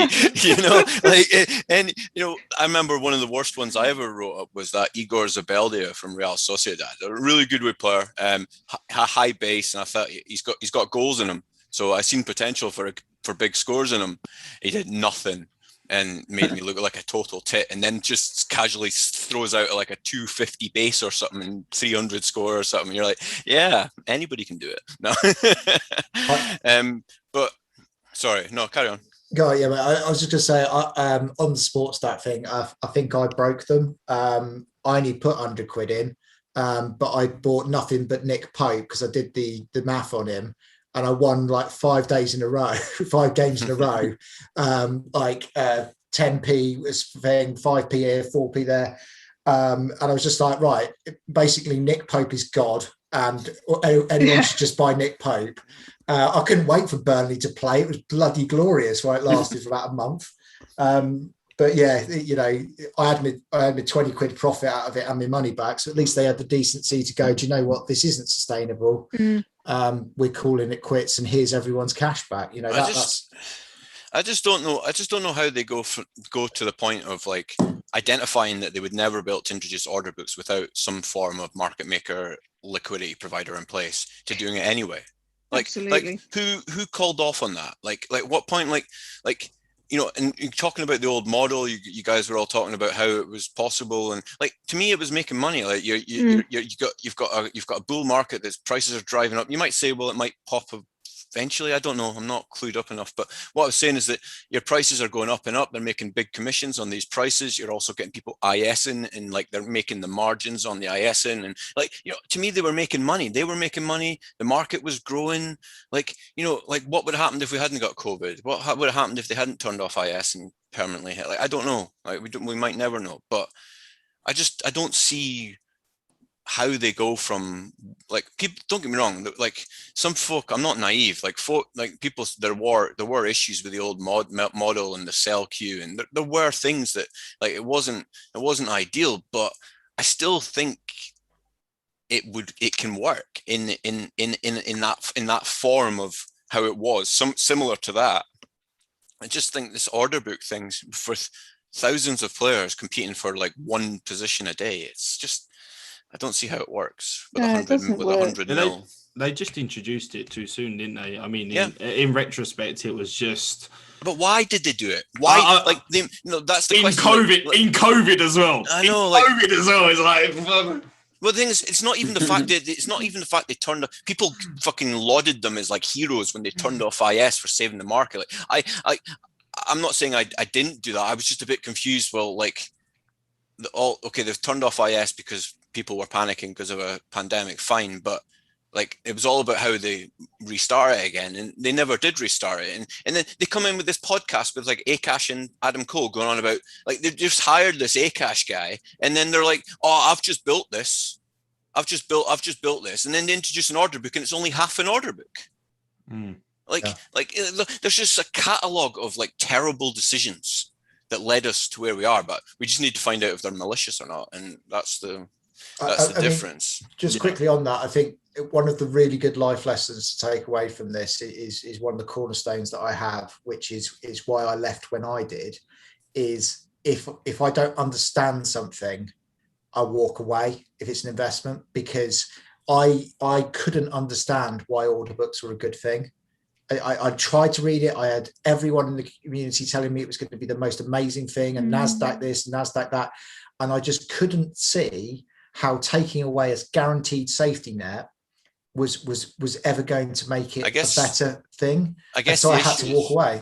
I remember one of the worst ones I ever wrote up was that Igor Zabeldia from Real Sociedad, a really good wood player, high base, and I thought he's got goals in him, so I seen potential for big scores in him. He did nothing and made me look like a total tit, and then just casually throws out like a 250 base or something and 300 score or something. You're like, yeah, anybody can do it. No. But sorry, no, carry on. Go, yeah, but I was just going to say, on the sports stat thing, I think I broke them. I only put £100 in, but I bought nothing but Nick Pope because I did the math on him, and I won like 5 days in a row, 5 games in a row. 10p was thing, 5p here, 4p there. And I was just like, right, basically Nick Pope is God, and anyone should just buy Nick Pope. I couldn't wait for Burnley to play. It was bloody glorious while it lasted for about a month. But yeah, I had my £20 profit out of it and my money back. So at least they had the decency to go, do you know what? This isn't sustainable. We're calling it quits, and here's everyone's cash back. I just don't know. I just don't know how they go to the point of like identifying that they would never be able to introduce order books without some form of market maker liquidity provider in place to doing it anyway. Absolutely. Like who called off on that? Like what point? And you're talking about the old model. You guys were all talking about how it was possible, and like to me, it was making money. Like you've got a bull market that's prices are driving up. You might say, well, it might pop eventually. I don't know. I'm not clued up enough. But what I was saying is that your prices are going up and up. They're making big commissions on these prices. You're also getting people ISing, and like they're making the margins on the ISing. And like, to me, they were making money. They were making money. The market was growing. Like, like what would have happened if we hadn't got COVID? What would have happened if they hadn't turned off ISing permanently? Like, I don't know. Like we might never know. But I don't see how they go from, like, people, don't get me wrong, like some folk, I'm not naive, like folk, like people, there were issues with the old model and the sell queue, and there were things that, like, it wasn't ideal, but I still think it can work in that form of how it was, similar to that. I just think this order book things for thousands of players competing for like one position a day, it's just, I don't see how it works with 100 mil. They just introduced it too soon, didn't they? I mean, in retrospect, it was just. But why did they do it? Why? That's the question. In COVID as well. I know. COVID as well. It's like. Well, the thing is, it's not even the fact that they turned off. People fucking lauded them as like heroes when they turned off IS for saving the market. Like, I'm not saying I didn't do that. I was just a bit confused. Well, like, they've turned off IS because people were panicking because of a pandemic, fine, but like it was all about how they restart it again, and they never did restart it. And then they come in with this podcast with like Akash and Adam Cole going on about, like, they've just hired this Akash guy, and then they're like, oh, I've just built this, and then they introduce an order book and it's only half an order book. There's just a catalogue of like terrible decisions that led us to where we are, but we just need to find out if they're malicious or not, and that's the difference. Just quickly on that, I think one of the really good life lessons to take away from this is one of the cornerstones that I have, which is why I left when I did, is if I don't understand something, I walk away if it's an investment, because I couldn't understand why order books were a good thing. I tried to read it. I had everyone in the community telling me it was going to be the most amazing thing, and NASDAQ this and NASDAQ that. And I just couldn't see how taking away a guaranteed safety net was ever going to make it a better thing. I guess so I had to walk away.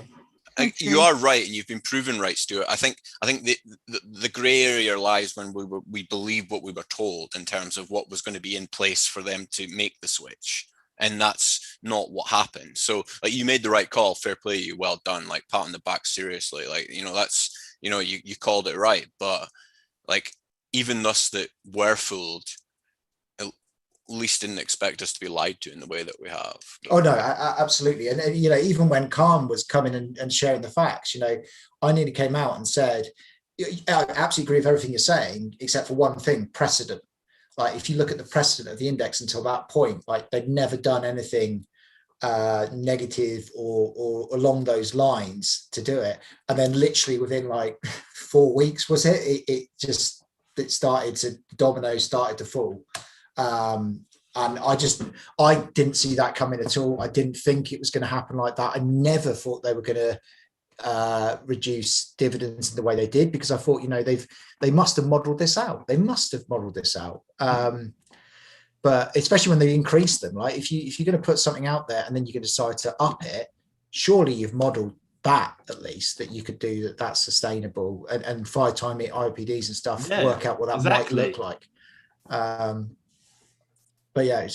You are right, and you've been proven right, Stuart. I think the grey area lies when we believed what we were told in terms of what was going to be in place for them to make the switch, and that's not what happened. So, like, you made the right call. Fair play, you. Well done. Like, pat on the back, seriously. Like, that's you called it right. But like, even us that were fooled, at least didn't expect us to be lied to in the way that we have. Oh no, absolutely. And even when Khan was coming and sharing the facts, I nearly came out and said, I absolutely agree with everything you're saying, except for one thing: precedent. Like, if you look at the precedent of the index until that point, like, they'd never done anything negative or along those lines to do it. And then literally within like 4 weeks, was it started to, dominoes started to fall. And I didn't see that coming at all. I didn't think it was going to happen like that. I never thought they were going to reduce dividends in the way they did, because I thought, they must have modeled this out. But especially when they increase them, right? If you're going to put something out there and then you can decide to up it, surely you've modeled that, at least, that you could do that's sustainable, and 5-time IPDs and stuff, work out what that might look like. But yeah, I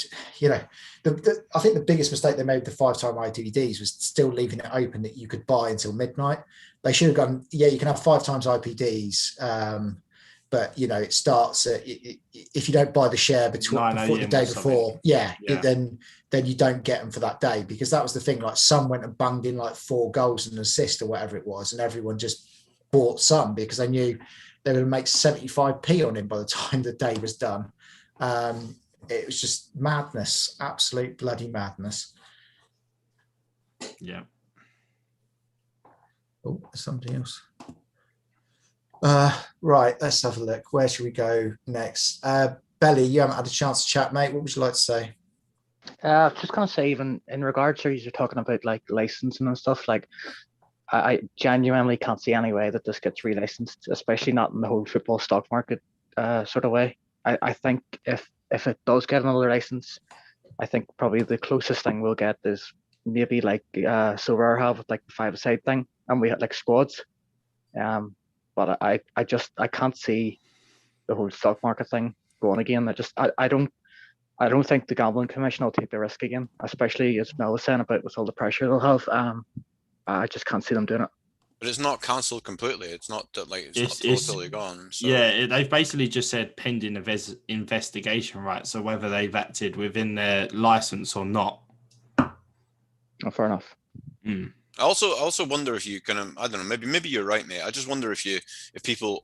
think the biggest mistake they made with the 5-time IPDs was still leaving it open that you could buy until midnight. They should have gone, you can have 5 times IPDs, but it starts at, if you don't buy the share before the day before, then you don't get them for that day, because that was the thing. Like, some went and bunged in like 4 goals and an assist or whatever it was, and everyone just bought some because they knew they were going to make 75p on him by the time the day was done. It was just madness, absolute bloody madness. Yeah. Oh, there's somebody else. Right, let's have a look. Where should we go next? Belly, you haven't had a chance to chat, mate. What would you like to say? I was just going to say, even in regards to you're talking about like licensing and stuff, like I genuinely can't see any way that this gets relicensed, especially not in the whole football stock market sort of way. I think if it does get another license, I think probably the closest thing we'll get is maybe like so Rare have with like the 5-a-side thing, and we had like squads. But I can't see the whole stock market thing going again. I don't think the Gambling Commission will take the risk again, especially as Mel was saying about with all the pressure they'll have. I just can't see them doing it. But it's not cancelled completely. It's not like it's not totally gone. So. Yeah, they've basically just said pending investigation, right? So whether they've acted within their license or not. Oh, fair enough. I also wonder if you kind of, I don't know, maybe you're right, mate. I just wonder if people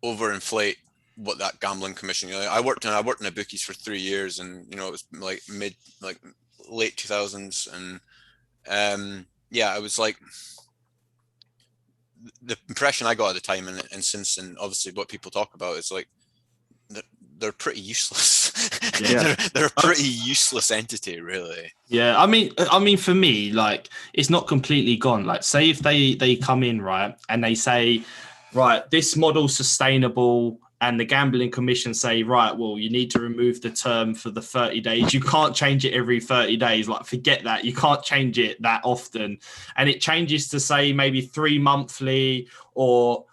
overinflate what that Gambling Commission. I worked in a bookies for 3 years, and it was like late 2000s, and I was like, the impression I got at the time, and since, and obviously what people talk about is like they're pretty useless. Yeah. they're a pretty useless entity, really. Yeah, I mean, for me, like, it's not completely gone. Like, say if they come in, right, and they say, right, this model's sustainable, and the Gambling Commission say, right, well, you need to remove the term for the 30 days. You can't change it every 30 days. Like, forget that. You can't change it that often. And it changes to, say, maybe 3 monthly or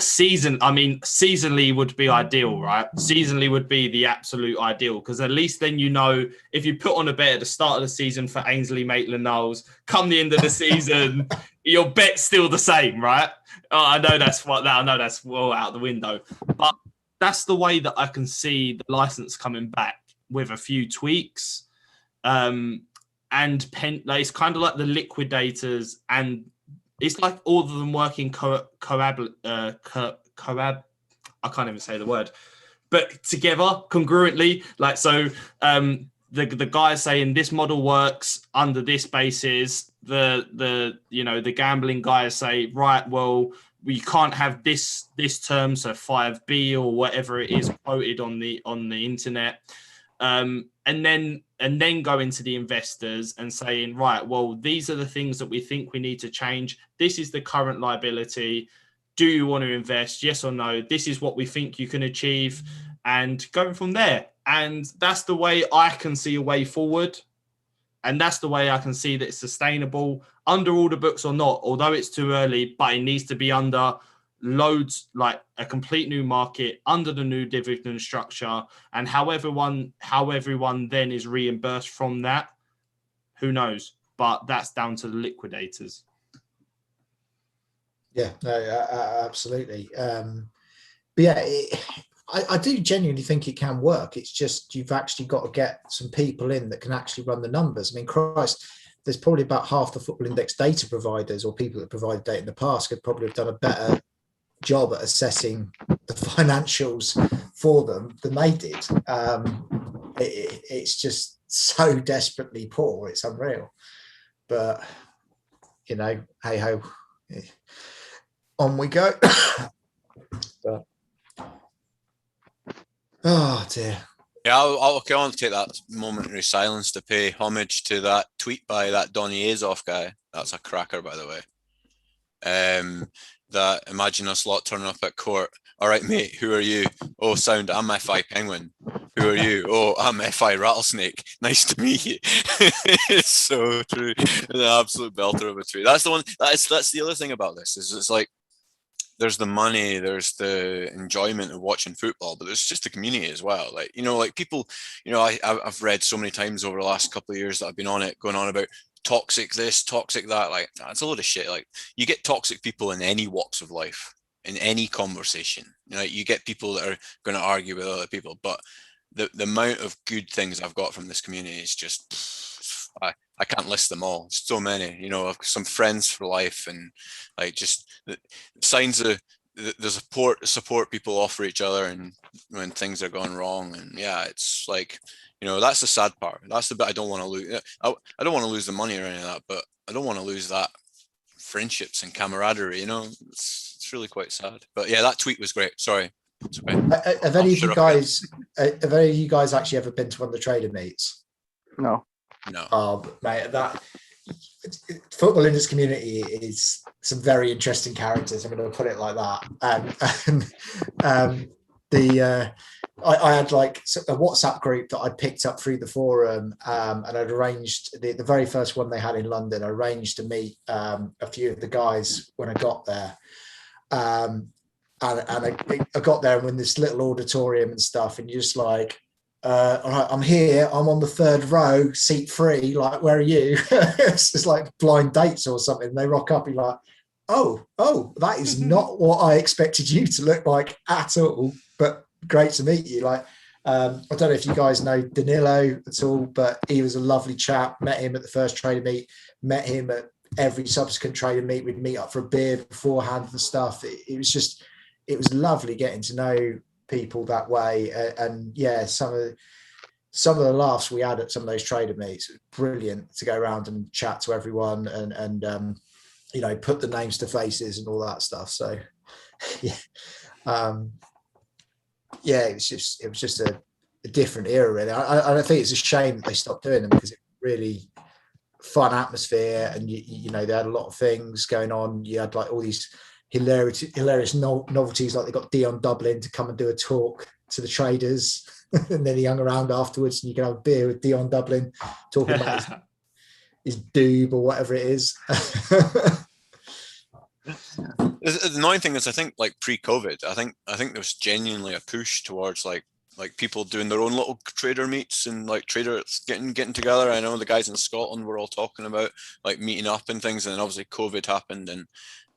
season. I mean, seasonally would be ideal, right? Seasonally would be the absolute ideal, because at least then if you put on a bet at the start of the season for Ainsley Maitland-Knowles, come the end of the season, your bet's still the same, right? I know that's well out the window, but that's the way that I can see the license coming back, with a few tweaks. And it's kind of like the liquidators, and it's like all of them working I can't even say the word, but together congruently. Like, so the guys saying this model works under this basis, the gambling guys say, right, well, you can't have this term, so 5B or whatever it is quoted on the internet, and then going to the investors and saying, right, well, these are the things that we think we need to change. This is the current liability. Do you want to invest? Yes or no? This is what we think you can achieve, and going from there. And that's the way I can see a way forward. And that's the way I can see that it's sustainable under all the books or not, although it's too early, but it needs to be under loads, like a complete new market under the new dividend structure. And how everyone then is reimbursed from that, who knows? But that's down to the liquidators. Yeah, no, absolutely. But yeah, I do genuinely think it can work. It's just you've actually got to get some people in that can actually run the numbers. I mean, Christ, there's probably about half the Football Index data providers or people that provided data in the past could probably have done a better job at assessing the financials for them than they did. It's just so desperately poor. It's unreal. But, you know, hey ho, on we go. But, oh dear. Yeah, I'll want to take that momentary silence to pay homage to that tweet by that Donny Azoff guy. That's a cracker, by the way. That imagine us lot turning up at court. All right, mate, who are you? Oh, sound, I'm FI Penguin. Who are you? Oh, I'm FI Rattlesnake. Nice to meet you. It's so true. An absolute belter of a tweet. That's the one. That's the other thing about this is it's like there's the money, there's the enjoyment of watching football, but there's just the community as well. Like, you know, like people, you know, I've read so many times over the last couple of years that I've been on it, going on about toxic this, toxic that. Like, that's a load of shit. Like, you get toxic people in any walks of life, in any conversation. You know, you get people that are going to argue with other people, but the amount of good things I've got from this community is just, I can't list them all. So many, you know, I've got some friends for life, and like just the signs of the support people offer each other, and when things are going wrong. And yeah, it's like, you know, that's the sad part. That's the bit I don't want to lose. I don't want to lose the money or any of that, but I don't want to lose that friendships and camaraderie. You know, it's really quite sad. But yeah, that tweet was great. Sorry. It's okay. Have any of you guys actually ever been to one of the trader meets? No. No. Mate, that football in this community is some very interesting characters. I'm going to put it like that. I had like a WhatsApp group that I picked up through the forum, and I'd arranged the very first one they had in London. I arranged to meet a few of the guys when I got there. And I got there in this little auditorium and stuff, and you're just like, all right, I'm here, I'm on the third row, seat 3, like, where are you? It's like blind dates or something. They rock up, you're like, oh, that is not what I expected you to look like at all, but great to meet you. Like, I don't know if you guys know Danilo at all, but he was a lovely chap. Met him at the first trader meet, met him at every subsequent trader meet. We'd meet up for a beer beforehand and stuff. It was lovely getting to know people that way. And yeah, some of the laughs we had at some of those trader meets, it was brilliant to go around and chat to everyone and you know, put the names to faces and all that stuff. So yeah. It was just a different era, really. I think it's a shame that they stopped doing them, because it really fun atmosphere, and you know, they had a lot of things going on. You had like all these hilarious novelties, like they got Dion Dublin to come and do a talk to the traders, and then he hung around afterwards, and you can have a beer with Dion Dublin talking about his doob or whatever it is. The annoying thing is, I think like pre-COVID, I think there was genuinely a push towards like people doing their own little trader meets and like traders getting together. I know the guys in Scotland were all talking about like meeting up and things, and then obviously COVID happened and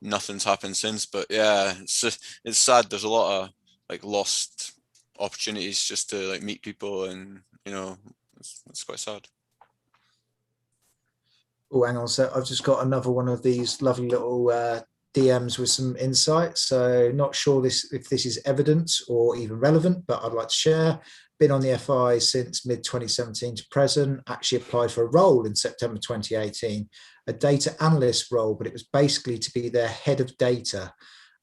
nothing's happened since. But yeah, it's sad. There's a lot of like lost opportunities just to like meet people, and you know, it's quite sad. Oh, hang on. So I've just got another one of these lovely little DMs with some insight. So not sure if this is evidence or even relevant, but I'd like to share. Been on the FI since mid-2017 to present. Actually applied for a role in September 2018, a data analyst role, but it was basically to be their head of data.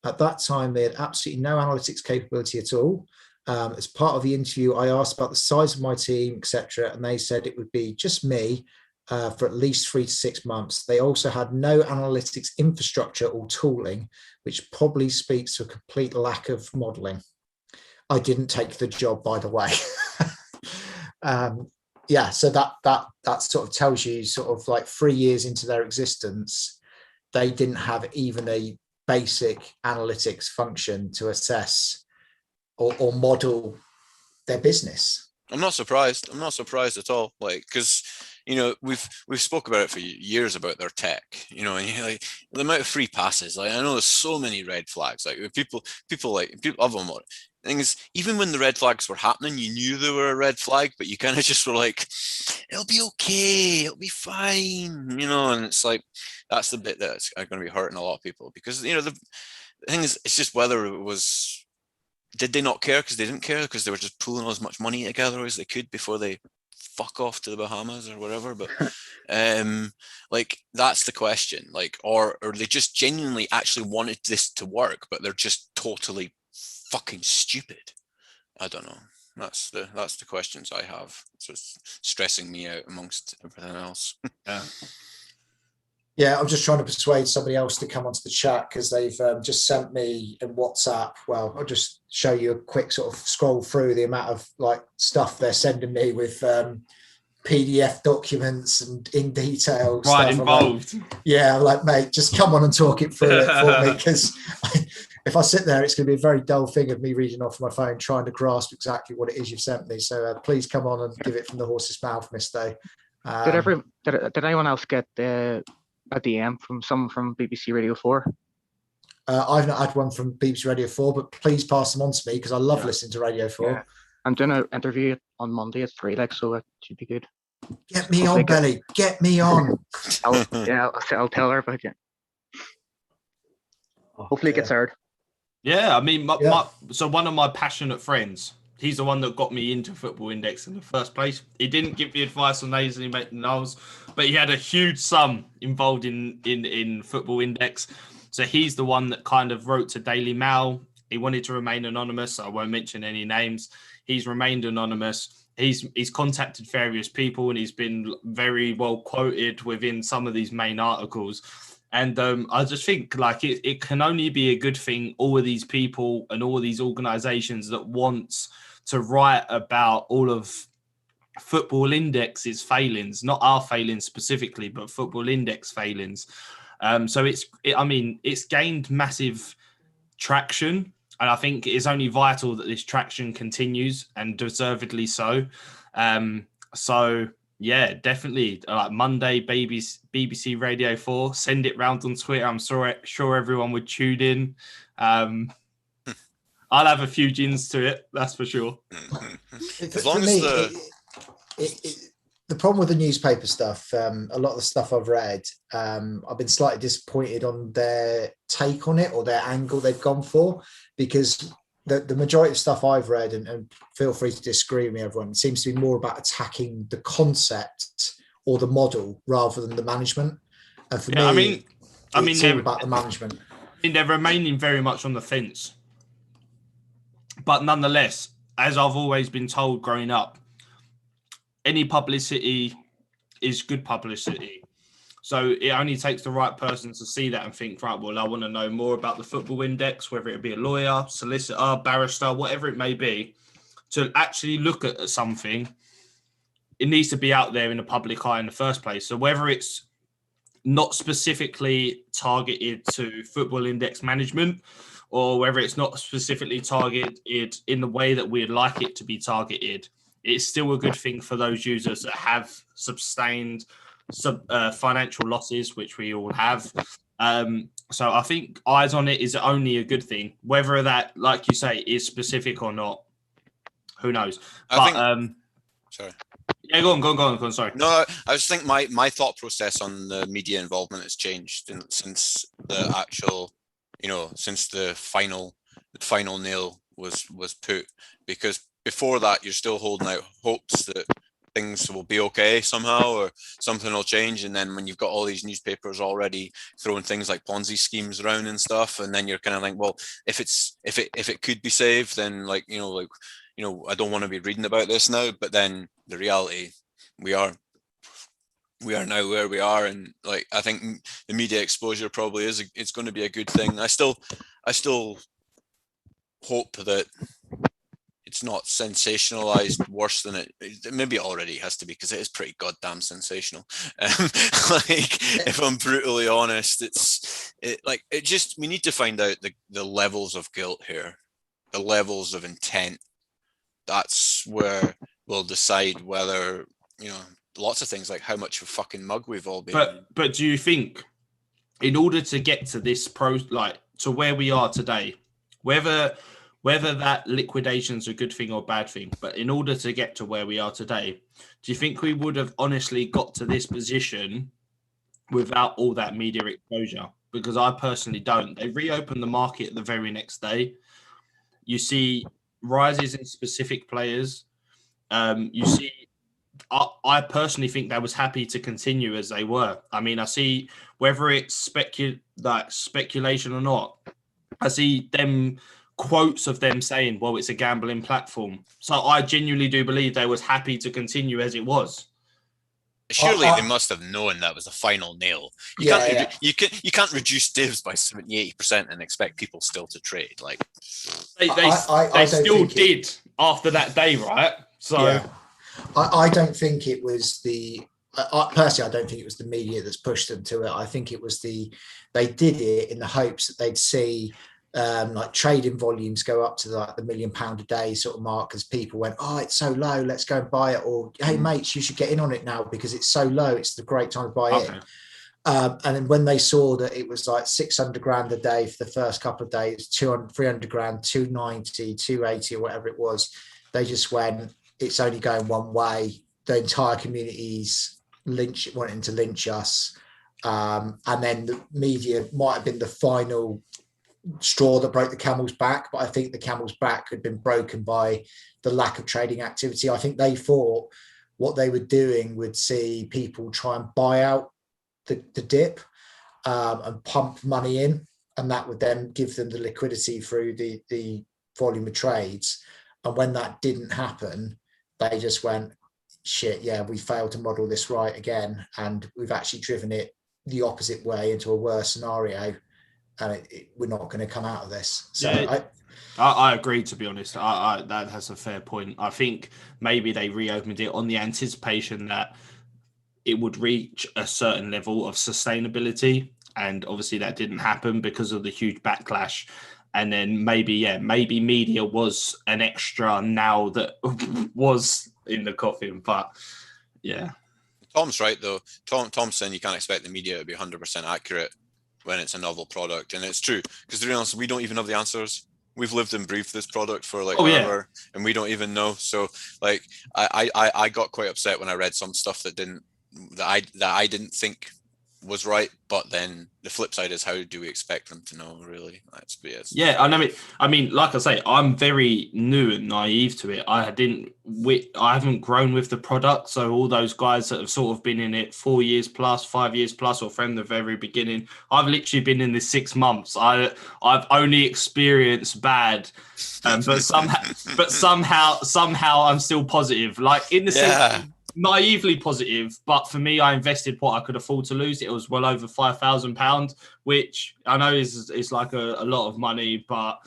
At that time, they had absolutely no analytics capability at all. As part of the interview, I asked about the size of my team, etc., and they said it would be just me for at least 3 to 6 months. They also had no analytics infrastructure or tooling, which probably speaks to a complete lack of modeling. I didn't take the job, by the way. Yeah, so that sort of tells you, sort of like 3 years into their existence, they didn't have even a basic analytics function to assess or model their business. I'm not surprised. I'm not surprised at all. Like, because we've spoke about it for years about their tech. And like the amount of free passes. Like, I know there's so many red flags. Like people love them. The thing is, even when the red flags were happening, you knew they were a red flag, but you kind of just were like, it'll be okay, it'll be fine, and it's like, that's the bit that's going to be hurting a lot of people, because, the thing is, it's just whether it was, did they not care because they didn't care, because they were just pulling as much money together as they could before they fuck off to the Bahamas or whatever. But like, that's the question. Like, or they just genuinely actually wanted this to work, but they're just totally fucking stupid. I don't know. That's the questions I have. So it's stressing me out amongst everything else. Yeah, I'm just trying to persuade somebody else to come onto the chat, because they've just sent me in WhatsApp. Well, I'll just show you a quick sort of scroll through the amount of like stuff they're sending me with PDF documents and in detail Right, stuff. involved. I'm like, mate, just come on and talk it through it for me, because if I sit there, it's going to be a very dull thing of me reading off my phone, trying to grasp exactly what it is you've sent me. So please come on and give it from the horse's mouth, Miss Day. Did anyone else get a DM from someone from BBC Radio 4? I've not had one from BBC Radio 4, but please pass them on to me, because I love listening to Radio 4. Yeah. I'm doing an interview on Monday at 3, so it should be good. Get me on, Belly. Get me on. I'll tell her about it. Hopefully it gets heard. Yeah, I mean, so one of my passionate friends, he's the one that got me into Football Index in the first place. He didn't give me advice on nails and he made nails, but he had a huge sum involved in Football Index. So he's the one that kind of wrote to Daily Mail. He wanted to remain anonymous, so I won't mention any names. He's remained anonymous. He's contacted various people, and he's been very well quoted within some of these main articles. And I just think like it can only be a good thing, all of these people and all of these organizations that want to write about all of Football Index's failings, not our failings specifically, but Football Index failings. So it's gained massive traction, and I think it's only vital that this traction continues, and deservedly so. So yeah, definitely. Like Monday, BBC Radio 4. Send it round on Twitter. I'm sure everyone would tune in. I'll have a few gins to it, that's for sure. As long as the problem with the newspaper stuff, a lot of the stuff I've read, I've been slightly disappointed on their take on it, or their angle they've gone for, because the majority of stuff I've read, and feel free to disagree with me, everyone, seems to be more about attacking the concept or the model rather than the management. And for me, it's all about the management. I mean, they're remaining very much on the fence. But nonetheless, as I've always been told growing up, any publicity is good publicity. So it only takes the right person to see that and think, right, well, I want to know more about the Football Index, whether it be a lawyer, solicitor, barrister, whatever it may be, to actually look at something. It needs to be out there in the public eye in the first place. So whether it's not specifically targeted to Football Index management, or whether it's not specifically targeted in the way that we'd like it to be targeted, it's still a good thing for those users that have sustained financial losses, which we all have. So I think eyes on it is only a good thing. Whether that, like you say, is specific or not, who knows? Sorry. Yeah, go on. Sorry. No, I just think my thought process on the media involvement has changed since the actual, since the final nail was put. Because before that, you're still holding out hopes that things will be okay somehow, or something will change. And then when you've got all these newspapers already throwing things like Ponzi schemes around and stuff, and then you're kind of like, well, if it could be saved, then I don't want to be reading about this now. But then the reality, we are now where we are, and like I think the media exposure probably it's going to be a good thing. I still hope that it's not sensationalized worse than it maybe it already has to be, because it is pretty goddamn sensational. If I'm brutally honest, we need to find out the levels of guilt here, the levels of intent. That's where we'll decide whether, lots of things like how much of a fucking mug we've all been. But do you think, in order to get to this to where we are today, whether that liquidation's a good thing or bad thing, but in order to get to where we are today, do you think we would have honestly got to this position without all that media exposure? Because I personally don't. They reopened the market the very next day. You see rises in specific players. You see, I personally think they was happy to continue as they were. I mean, I see whether it's speculation or not, I see them quotes of them saying, well, it's a gambling platform. So I genuinely do believe they was happy to continue as it was. Surely they must have known that was the final nail. You can't reduce divs by 70-80% and expect people still to trade. Like they still did after that day, right? So yeah. I don't think it was personally, I don't think it was the media that's pushed them to it. I think it was they did it in the hopes that they'd see like trading volumes go up to like the £1 million a day sort of mark, as people went, oh, it's so low, let's go and buy it, or hey mates, you should get in on it now because it's so low, it's the great time to buy it. And then when they saw that it was like 600 grand a day for the first couple of days, 200, 300 grand, 290, 280 or whatever it was, they just went, it's only going one way. The entire community's wanting to lynch us. And then the media might have been the final straw that broke the camel's back, but I think the camel's back had been broken by the lack of trading activity. I think they thought what they were doing would see people try and buy out the dip and pump money in, and that would then give them the liquidity through the volume of trades. And when that didn't happen, they just went, shit, yeah, we failed to model this right again, and we've actually driven it the opposite way into a worse scenario, and we're not going to come out of this. So yeah, I agree, to be honest. That has a fair point. I think maybe they reopened it on the anticipation that it would reach a certain level of sustainability, and obviously that didn't happen because of the huge backlash. And then maybe media was an extra now that was in the coffin. But yeah, Tom's right though. Tom's saying you can't expect the media to be 100% accurate when it's a novel product, and it's true, because to be honest, we don't even have the answers. We've lived and breathed this product for like forever, and we don't even know. So like I got quite upset when I read some stuff that I didn't think was right, but then the flip side is, how do we expect them to know, really? Yeah, I mean, like I say, I'm very new and naive to it. I haven't grown with the product, so all those guys that have sort of been in it 4 years plus, 5 years plus, or from the very beginning, I've literally been in this 6 months. I've only experienced bad, but somehow I'm still positive. Like in the sense, naively positive, but for me, I invested what I could afford to lose. It was well over £5,000, which I know is like a lot of money, but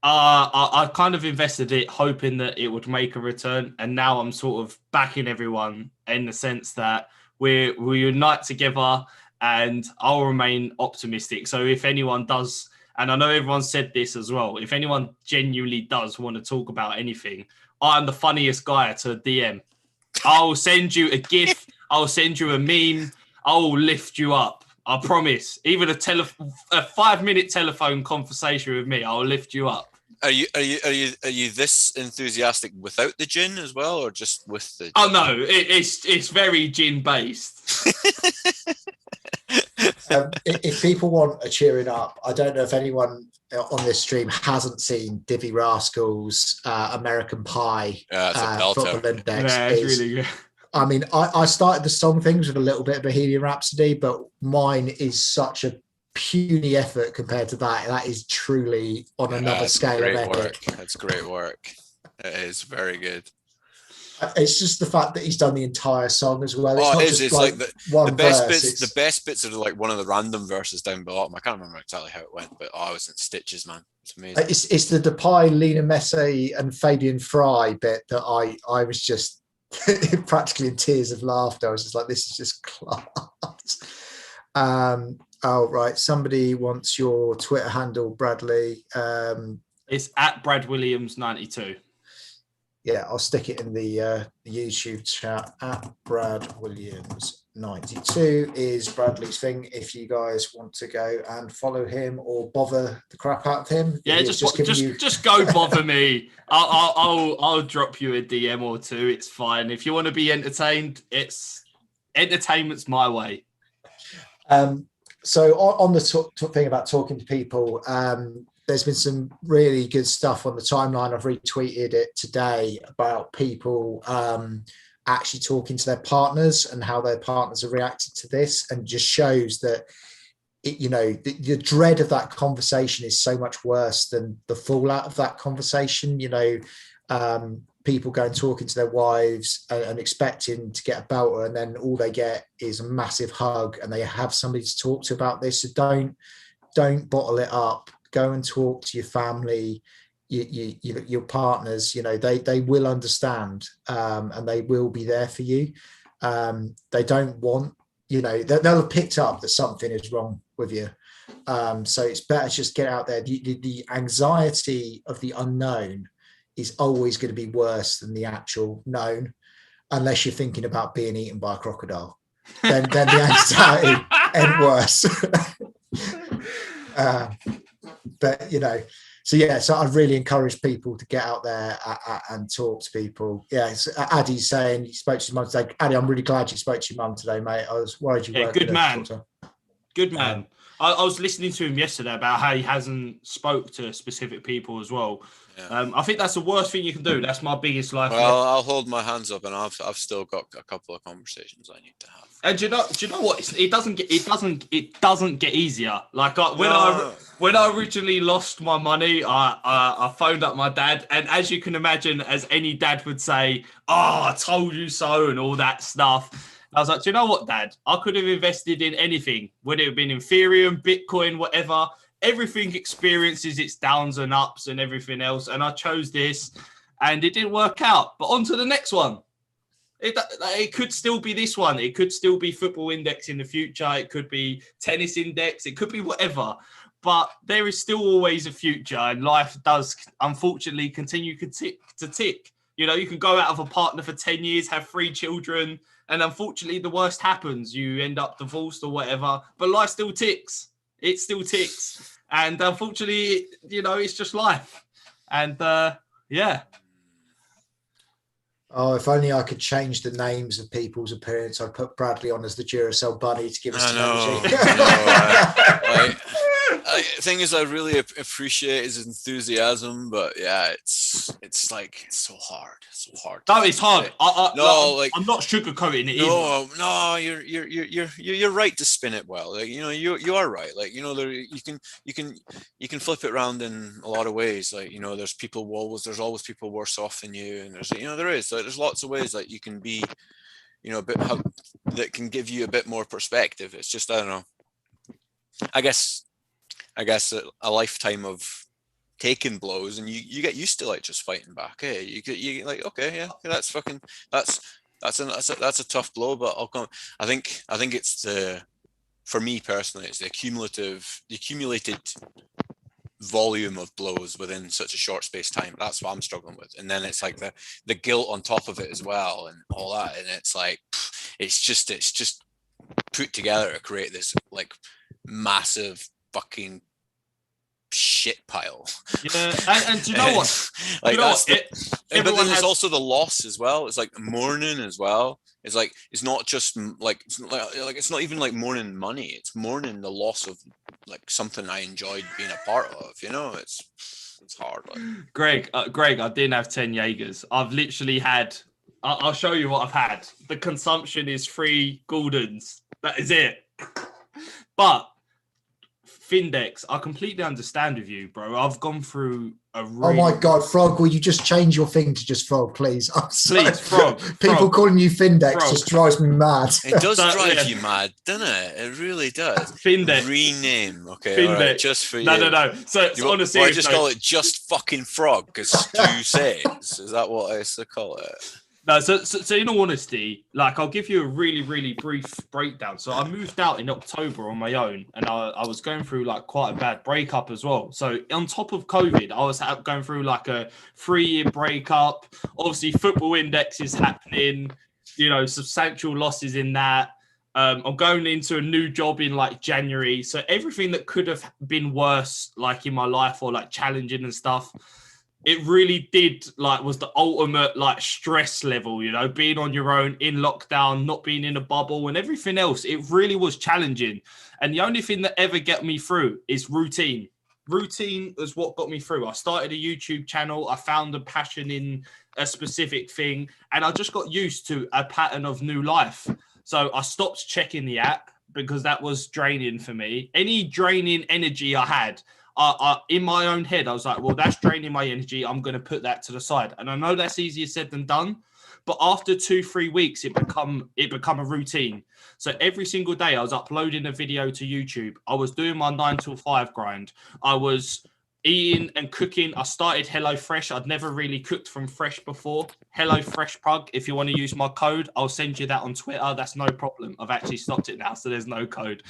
I kind of invested it hoping that it would make a return, and now I'm sort of backing everyone in the sense that we unite together, and I'll remain optimistic. So if anyone does, and I know everyone said this as well, if anyone genuinely does want to talk about anything, I'm the funniest guy to DM. I'll send you a GIF. I'll send you a meme. I'll lift you up. I promise. Even a 5-minute telephone conversation with me, I'll lift you up. Are you this enthusiastic without the gin as well, or just with the gin? Oh no, it's very gin based. If people want a cheering up, I don't know if anyone on this stream hasn't seen Divi Rascal's American Pie Yeah, it's a belter. Football Index. Yeah, it's really good. I mean, I started the song things with a little bit of Bohemian Rhapsody, but mine is such a puny effort compared to that. That is truly on another scale of epic. That's great work. It is very good. It's just the fact that he's done the entire song as well. It's Oh, not it is. just It's like the best verse, bits. The best bits are like one of the random verses down below. I can't remember exactly how it went, but I was in stitches, man. It's amazing. It's the Depay, Lena Messi, and Fabian Fry bit that I was just practically in tears of laughter. I was just like, this is just class. Oh, right. Somebody wants your Twitter handle, Bradley. It's at Brad Williams 92. Yeah, I'll stick it in the YouTube chat. At Brad Williams 92 is Bradley's thing. If you guys want to go and follow him or bother the crap out of him, yeah, just go bother me. I'll drop you a DM or two. It's fine. If you want to be entertained, entertainment's my way. So on the thing about talking to people, there's been some really good stuff on the timeline. I've retweeted it today about people actually talking to their partners and how their partners have reacted to this, and just shows that the dread of that conversation is so much worse than the fallout of that conversation. People going talking to their wives and expecting to get a belter, and then all they get is a massive hug, and they have somebody to talk to about this. So don't bottle it up. Go and talk to your family, your partners. They will understand, and they will be there for you. They don't want, they'll have picked up that something is wrong with you. So it's better to just get out there. The anxiety of the unknown is always going to be worse than the actual known, unless you're thinking about being eaten by a crocodile. Then the anxiety ain't worse. So I'd really encourage people to get out there and talk to people. Yeah, Addy's saying he spoke to his mum today. Addy, I'm really glad you spoke to your mum today, mate. I was worried you weren't. Good man. Good man. I was listening to him yesterday about how he hasn't spoke to specific people as well. Yeah. I think that's the worst thing you can do. That's my biggest life. Well, I'll hold my hands up, and I've still got a couple of conversations I need to have. And do you know what? It doesn't get easier. Like when I originally lost my money, I phoned up my dad, and as you can imagine, as any dad would say, "Oh, I told you so," and all that stuff. I was like, do you know what, Dad? I could have invested in anything, whether it have been Ethereum, Bitcoin, whatever. Everything experiences its downs and ups and everything else. And I chose this, and it didn't work out. But on to the next one. It could still be this one. It could still be Football Index in the future. It could be Tennis Index. It could be whatever. But there is still always a future, and life does, unfortunately, continue to tick. You can go out of a partner for 10 years, have 3 children, and unfortunately, the worst happens. You end up divorced or whatever, but life still ticks. It still ticks. And unfortunately, it's just life. And yeah. Oh, if only I could change the names of people's appearance. I'd put Bradley on as the Duracell bunny to give us some energy. The thing is, I really appreciate his enthusiasm, but yeah, it's so hard. It's so hard. No, it's hard. I'm not sugarcoating it. No, you're right to spin it well. Like, you are right. Like, you can flip it around in a lot of ways. Like, there's always people worse off than you, and there's lots of ways that you can be, that can give you a bit more perspective. It's just, I don't know. I guess a lifetime of taking blows, and you get used to just fighting back. Hey, you like, okay, yeah, that's a tough blow, but I'll come. I think it's for me personally, it's the accumulated volume of blows within such a short space time. That's what I'm struggling with, and then it's like the guilt on top of it as well, and all that, and it's like it's just put together to create this like massive fucking shit pile. Yeah, and do you know what? But then there's also the loss as well. It's like mourning as well. It's like it's not just like it's not even like mourning money. It's mourning the loss of like something I enjoyed being a part of. You know, it's hard. Like. Greg, I didn't have 10 Jaegers. I've literally had. I'll show you what I've had. The consumption is 3 Gordons. That is it. But Findex, I completely understand with you, bro. I've gone through a really... Oh my God, Frog, will you just change your thing to just Frog, please? Please, Frog. People Frog. calling you Findex Frog. just drives me mad. It does drive you mad, doesn't it? It really does. Findex. Rename, okay? Findex. All right, just for you. No. So it's on a serious I just call it just fucking Frog because Stu says. Is that what I used to call it? No, so in all honesty, like I'll give you a really, really brief breakdown. So I moved out in October on my own, and I was going through like quite a bad breakup as well. So on top of COVID, I was going through like a 3-year breakup. Obviously, football index is happening. You know, substantial losses in that. I'm going into a new job in like January. So everything that could have been worse, like in my life or like challenging and stuff. It really did was the ultimate stress level, you know, being on your own in lockdown, not being in a bubble and everything else. It really was challenging. And the only thing that ever got me through is routine. Routine is what got me through. I started a YouTube channel. I found a passion in a specific thing and I just got used to a pattern of new life. So I stopped checking the app because that was draining for me. Any draining energy I had, in my own head, I was like, well, that's draining my energy. I'm going to put that to the side. And I know that's easier said than done. But after 2-3 weeks, it become a routine. So every single day I was uploading a video to YouTube. I was doing my 9 till 5 grind. I was eating and cooking. I started HelloFresh. I'd never really cooked from fresh before. HelloFresh plug. If you want to use my code, I'll send you that on Twitter. That's no problem. I've actually stopped it now, so there's no code.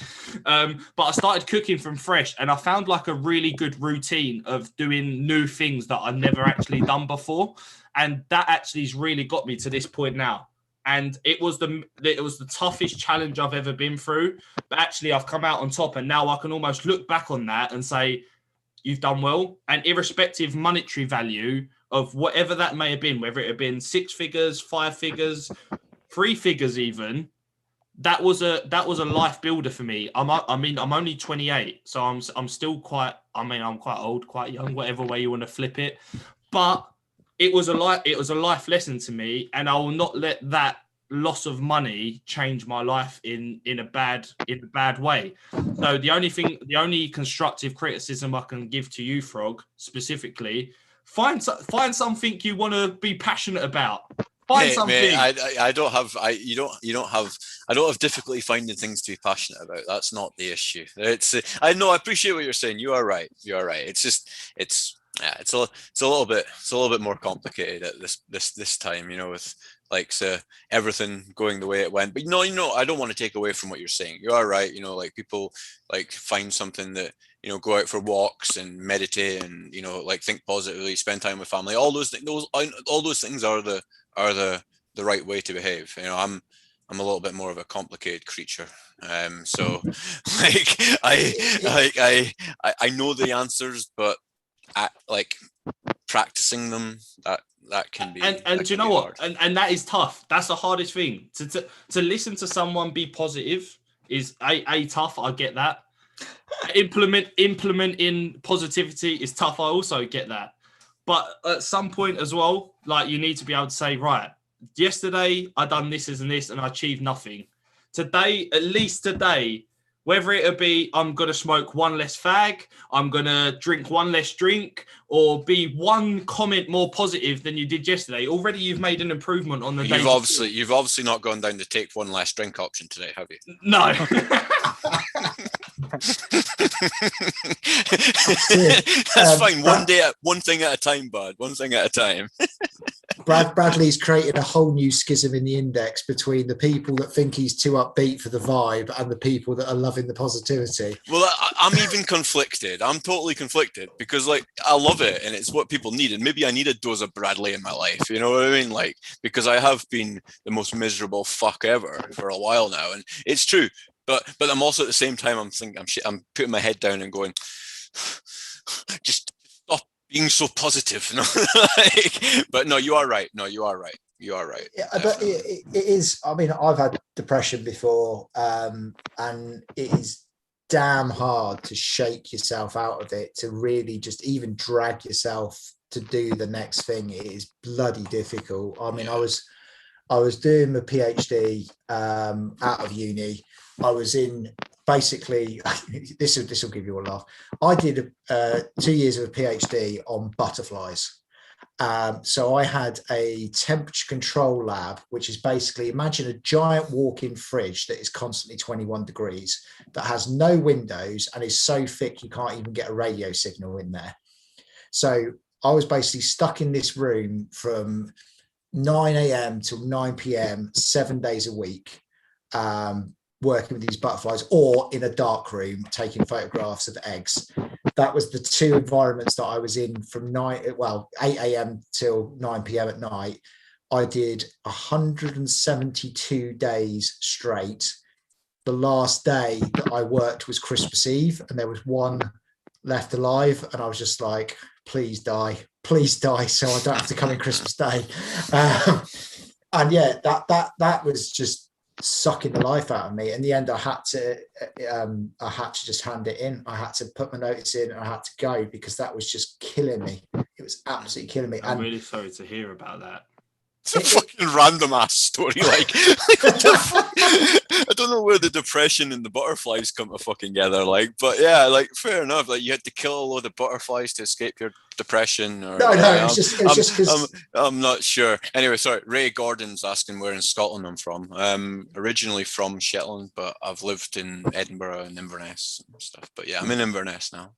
But I started cooking from fresh and I found like a really good routine of doing new things that I've never actually done before. And that actually has really got me to this point now. And it was the toughest challenge I've ever been through. But actually I've come out on top and now I can almost look back on that and say, you've done well. And irrespective monetary value of whatever that may have been, whether it had been 6 figures, 5 figures, 3 figures even, that was a life builder for me. I'm only 28, so I'm still quite, I'm quite old, quite young, whatever way you want to flip it. But it was a life lesson to me, and I will not let that loss of money change my life in a bad way. So the only constructive criticism I can give to you, Frog, specifically, find something you want to be passionate about. Find something. Mate, I don't have difficulty finding things to be passionate about. That's not the issue. I appreciate what you're saying. You are right. It's a little bit more complicated at this time, you know, with everything going the way it went. But I don't want to take away from what you're saying. You are right. You know, like people find something that, you know, go out for walks and meditate and, you know, think positively, spend time with family. All those things are the right way to behave. You know, I'm a little bit more of a complicated creature. So I know the answers, but practicing them, that can be, and do you know what, and that is tough. That's the hardest thing to listen to someone be positive is a tough. I get that. Implementing positivity is tough. I also get that, but at some point as well, you need to be able to say, right, yesterday I done this and this and I achieved nothing. Today, at least today, whether it'll be I'm going to smoke one less fag, I'm going to drink one less drink, or be one comment more positive than you did yesterday, already you've made an improvement on the day. You've obviously not gone down the take one less drink option today, have you? No. That's fine. One thing at a time, bud. One thing at a time. Bradley's created a whole new schism in the index between the people that think he's too upbeat for the vibe and the people that are loving the positivity. Well, I'm even conflicted. I'm totally conflicted because I love it and it's what people need. And maybe I need a dose of Bradley in my life. You know what I mean? Because I have been the most miserable fuck ever for a while now. And it's true. But I'm also at the same time, I'm putting my head down and going, just stop being so positive. But no, you are right. You are right. Yeah, but it is. I mean, I've had depression before, and it is damn hard to shake yourself out of it, to really just even drag yourself to do the next thing. It is bloody difficult. I mean, I was doing my PhD out of uni. I was in basically this will give you a laugh. I did 2 years of a PhD on butterflies. So I had a temperature control lab, which is basically, imagine a giant walk-in fridge that is constantly 21 degrees, that has no windows and is so thick you can't even get a radio signal in there. So I was basically stuck in this room from 9 a.m. till 9 p.m. 7 days a week, working with these butterflies, or in a dark room taking photographs of eggs. That was the two environments that I was in from 8 a.m. till 9 p.m. at night. I did 172 days straight. The last day that I worked was Christmas Eve, and there was one left alive, and I was just like, please die, so I don't have to come in Christmas Day. And yeah, that was just sucking the life out of me. In the end, I had to just hand it in. I had to put my notice in, and I had to go, because that was just killing me. It was absolutely killing me. I'm really sorry to hear about that. It's a fucking random ass story. Like what the fuck? I don't know where the depression and the butterflies come to fucking together. Like, but yeah, like fair enough. Like you had to kill a load of butterflies to escape your depression. Or, no, it was just because I'm not sure. Anyway, sorry. Ray Gordon's asking where in Scotland I'm from. Originally from Shetland, but I've lived in Edinburgh and Inverness and stuff. But yeah, I'm in Inverness now.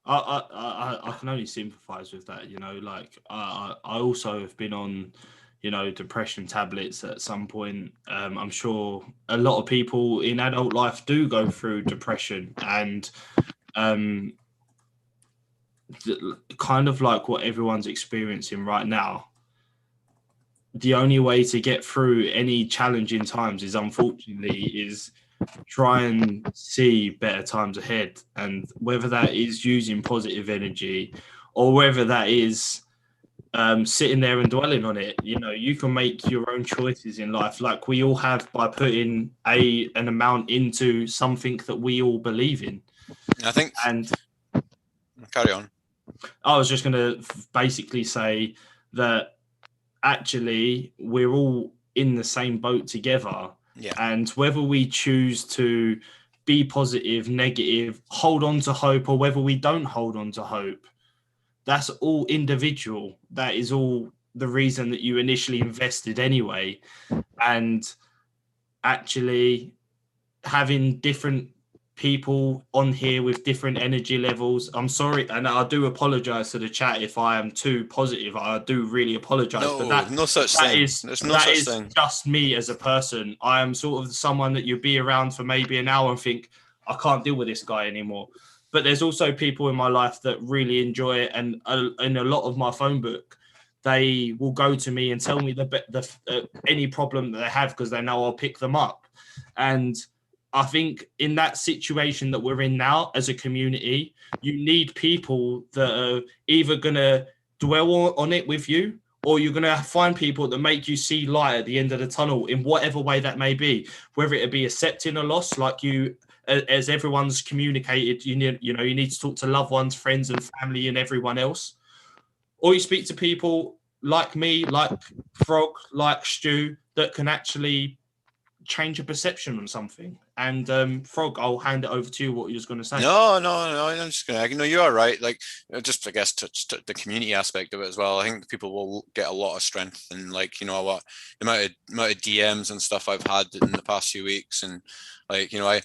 I can only sympathise with that. You know, like I also have been on, you know, depression tablets at some point. I'm sure a lot of people in adult life do go through depression, and kind of like what everyone's experiencing right now. The only way to get through any challenging times is try and see better times ahead, and whether that is using positive energy or whether that is sitting there and dwelling on it. You know, you can make your own choices in life, like we all have, by putting an amount into something that we all believe in. I think. And carry on. I was just going to basically say that actually we're all in the same boat together. Yeah. And whether we choose to be positive, negative, hold on to hope, or whether we don't hold on to hope, that's all individual. That is all the reason that you initially invested anyway. And actually having different people on here with different energy levels. I'm sorry, and I do apologize to the chat if I am too positive. I do really apologize. No, but that, no such that thing. Is, There's no that such is thing. Just me as a person. I am sort of someone that you'd be around for maybe an hour and think, I can't deal with this guy anymore. But there's also people in my life that really enjoy it, and in a lot of my phone book, they will go to me and tell me any problem that they have, because they know I'll pick them up. And I think in that situation that we're in now as a community, you need people that are either going to dwell on it with you, or you're going to find people that make you see light at the end of the tunnel in whatever way that may be, whether it be accepting a loss, like you, as everyone's communicated, you need to talk to loved ones, friends and family and everyone else. Or you speak to people like me, like Frog, like Stu, that can actually change your perception on something. And Frog, I'll hand it over to you, what you was going to say. No, I'm just going to, you are right. Like, just, I guess, touch the community aspect of it as well. I think people will get a lot of strength, and like, you know what, the amount of DMs and stuff I've had in the past few weeks, and like, you know,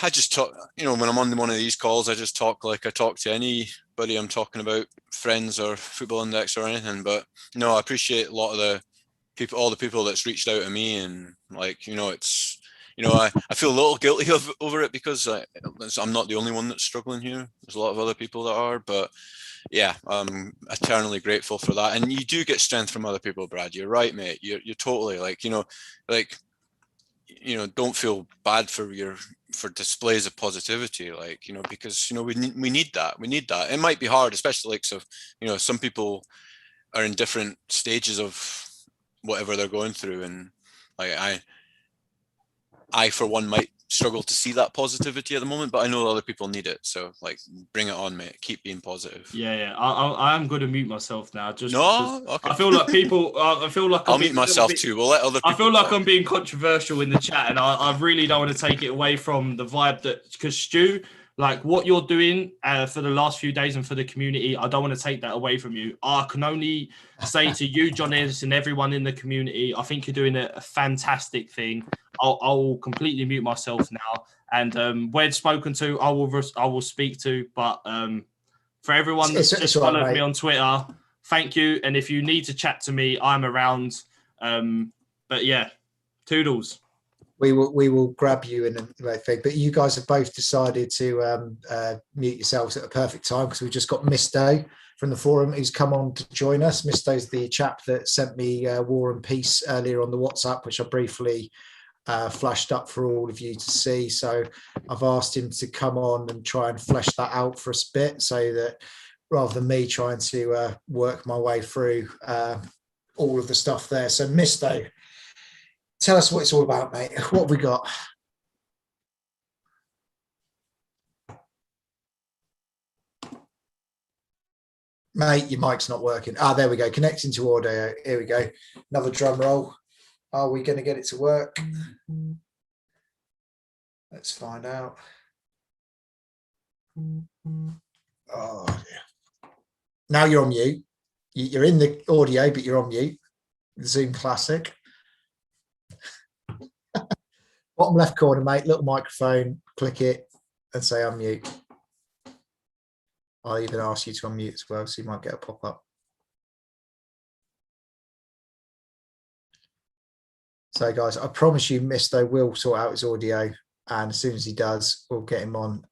I just talk, you know, when I'm on one of these calls, I just talk like I talk to anybody I'm talking about, friends or Football Index or anything. But no, I appreciate a lot of all the people that's reached out to me, and like, you know, it's, you know, I feel a little guilty over it, because I'm not the only one that's struggling here. There's a lot of other people that are, but yeah, I'm eternally grateful for that. And you do get strength from other people, Brad. You're right, mate. You're totally, like, you know, don't feel bad for displays of positivity, like, you know, because, you know, we need that. It might be hard, especially like, so, you know, some people are in different stages of whatever they're going through. And like I for one might struggle to see that positivity at the moment, but I know other people need it. So like, bring it on, mate. Keep being positive. Yeah. I am going to mute myself now. Just no, okay. I feel like people. I feel like I'll mute myself too. We'll let other people. I feel like talk. I'm being controversial in the chat, and I really don't want to take it away from the vibe that, because Stu, like what you're doing for the last few days and for the community, I don't want to take that away from you. I can only say to you, John Ennis, and everyone in the community, I think you're doing a fantastic thing. I'll completely mute myself now, and when spoken to, I will speak to. But for everyone that's just followed me on Twitter, thank you. And if you need to chat to me, I'm around. But yeah, toodles. We will grab you in a thing. But you guys have both decided to mute yourselves at a perfect time, because we've just got Misto from the forum who's come on to join us. Misto's the chap that sent me War and Peace earlier on the WhatsApp, which I briefly flashed up for all of you to see. So I've asked him to come on and try and flesh that out for us a bit, so that rather than me trying to work my way through all of the stuff there. So Misto, tell us what it's all about, mate. What have we got? Mate, your mic's not working. There we go. Connecting to audio. Here we go. Another drum roll. Are we going to get it to work? Let's find out. Oh, dear. Now you're on mute. You're in the audio, but you're on mute. Zoom Classic. Bottom left corner, mate, little microphone, click it and say unmute. I'll even ask you to unmute as well, so you might get a pop-up. So guys, I promise you Misto will sort out his audio, and as soon as he does, we'll get him on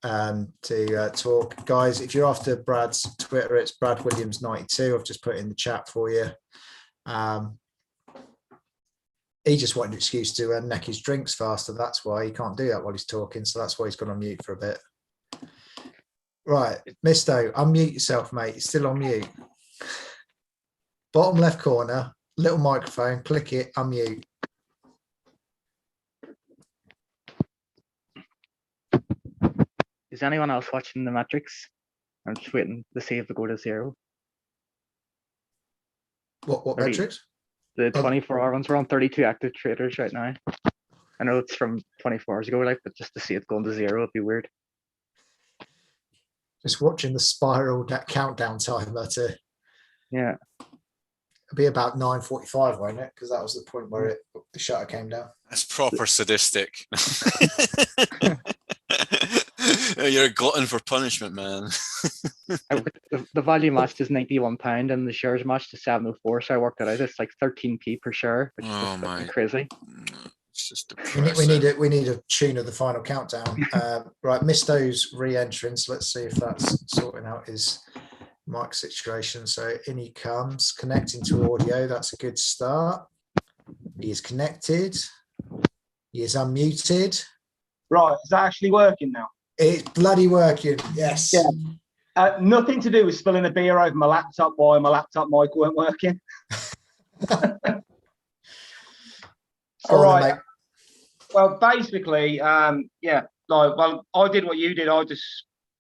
to talk. Guys, if you're after Brad's Twitter, it's Brad Williams 92. I've just put it in the chat for you. He just wanted an excuse to neck his drinks faster. That's why he can't do that while he's talking. So that's why he's gone on mute for a bit. Right, Misto, unmute yourself, mate. You're still on mute. Bottom left corner, little microphone, click it, unmute. Is anyone else watching the metrics? I'm just waiting to see if they go to zero. What metrics? The 24-hour ones. We're on 32 active traders right now. I know it's from 24 hours ago, like, but just to see it going to zero would be weird. Just watching the spiral, that countdown timer to. Yeah. It'll be about 9:45, won't it? Because that was the point where the shutter came down. That's proper sadistic. You're a glutton for punishment, man. The value matched is £91 and the shares matched is 704. So I worked it out. It's like 13p per share, which is just crazy. It's just depressing. We need a tune of the final countdown. Right, Misto's re-entrance. Let's see if that's sorting out his mic situation. So in he comes, connecting to audio. That's a good start. He is connected. He is unmuted. Right, is that actually working now? It's bloody working, yes. Yeah. Nothing to do with spilling a beer over my laptop while my laptop mic weren't working. All right. Well, basically, I did what you did.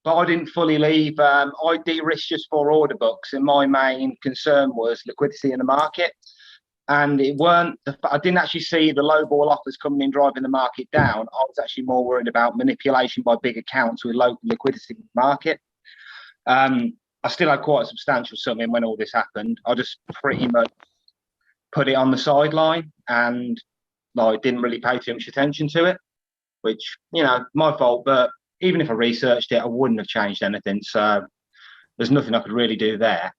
But I didn't fully leave. I de-risked just for order books, and my main concern was liquidity in the market. And I didn't actually see the low ball offers coming in driving the market down. I was actually more worried about manipulation by big accounts with local liquidity in the market. I still had quite a substantial sum in when all this happened. I just pretty much put it on the sideline and didn't really pay too much attention to it, which, my fault. But even if I researched it, I wouldn't have changed anything. So there's nothing I could really do there.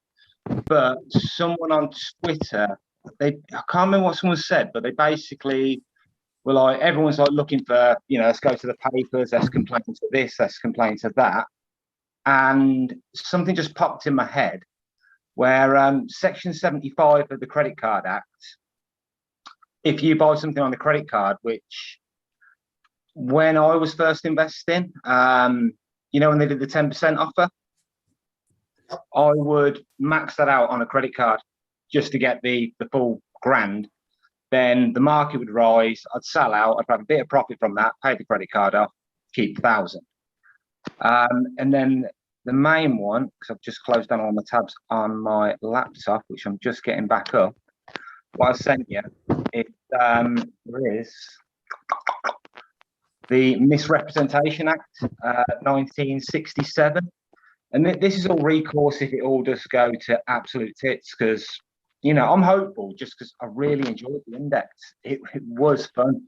But someone on Twitter, I can't remember what someone said, but they basically were like, everyone's looking for, let's go to the papers, let's complain to this, let's complain to that. And something just popped in my head where Section 75 of the Credit Card Act, if you buy something on the credit card, which when I was first investing, when they did the 10% offer, I would max that out on a credit card just to get the full grand. then the market would rise, I'd sell out, I'd have a bit of profit from that, pay the credit card off, keep 1,000. And then the main one, because I've just closed down all my tabs on my laptop, which I'm just getting back up. What I sent you, there is the Misrepresentation Act, 1967. And this is all recourse if it all does go to absolute tits, because, you know, I'm hopeful just because I really enjoyed the index. It was fun.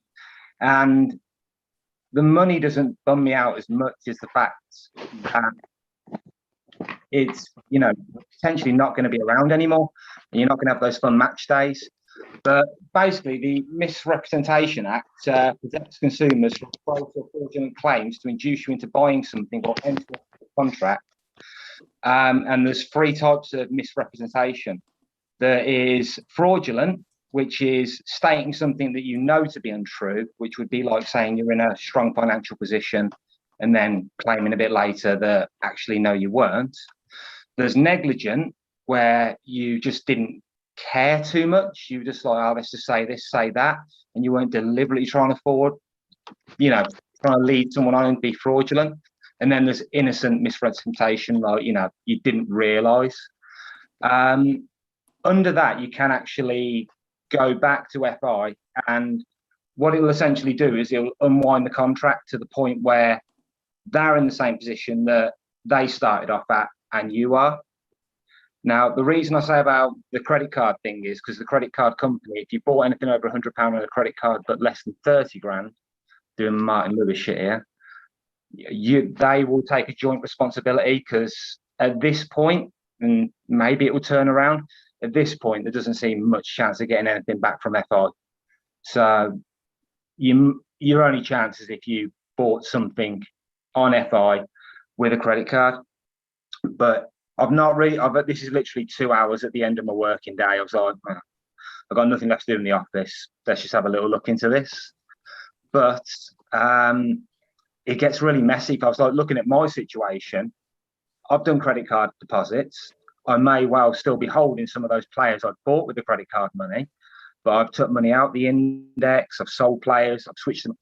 And the money doesn't bum me out as much as the fact that it's, you know, potentially not going to be around anymore. And you're not going to have those fun match days. But basically, the Misrepresentation Act protects consumers from false or fraudulent claims to induce you into buying something or enter a contract. And there's 3 types of misrepresentation. There is fraudulent, which is stating something that you know to be untrue, which would be like saying you're in a strong financial position and then claiming a bit later that actually no, you weren't. There's negligent, where you just didn't care too much. You were just like, oh, let's just say this, say that, and you weren't deliberately trying to forward, you know, trying to lead someone on and be fraudulent. And then there's innocent misrepresentation, like, you know, you didn't realise. Under that, you can actually go back to FI, and what it will essentially do is it will unwind the contract to the point where they're in the same position that they started off at and you are. Now, the reason I say about the credit card thing is because the credit card company, if you bought anything over £100 on a credit card but less than 30 grand, doing Martin Lewis shit here, they will take a joint responsibility, because at this point, and maybe it will turn around, at this point there doesn't seem much chance of getting anything back from FI. So your only chance is if you bought something on FI with a credit card. But this is literally 2 hours at the end of my working day. I was like, I've got nothing left to do in the office, let's just have a little look into this. But it gets really messy. I was like, looking at my situation, I've done credit card deposits. I may well still be holding some of those players I've bought with the credit card money, but I've took money out the index, I've sold players, I've switched them.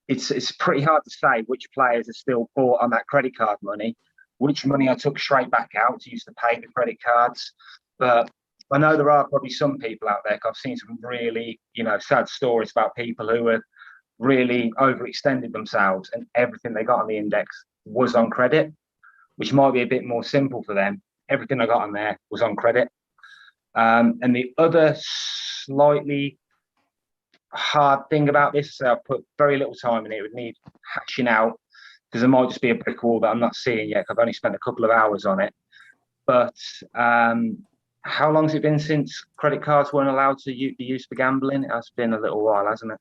It's pretty hard to say which players are still bought on that credit card money, which money I took straight back out to use to pay the credit cards. But I know there are probably some people out there, 'cause I've seen some really, you know, sad stories about people who have really overextended themselves and everything they got on the index was on credit, which might be a bit more simple for them. Everything I got on there was on credit. And the other slightly hard thing about this, so I've put very little time in it, would need hashing out, because there might just be a brick wall that I'm not seeing yet. I've only spent a couple of hours on it. But how long has it been since credit cards weren't allowed to be used for gambling? It has been a little while, hasn't it?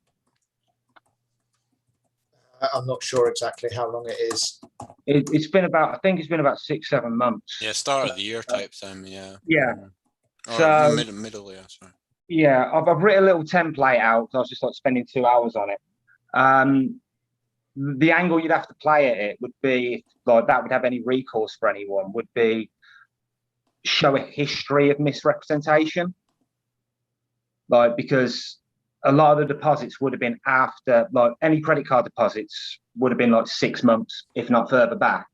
I'm not sure exactly how long it is. It's been about, I think it's been about 6-7 months. Yeah, start of the year type thing. Yeah. Yeah. Or So middle, yeah. Sorry. Yeah, I've written a little template out. I was just like spending 2 hours on it. The angle you'd have to play at it would be, like, that would have any recourse for anyone, would be show a history of misrepresentation. Like, because a lot of the deposits would have been after, like, any credit card deposits would have been like 6 months, if not further back.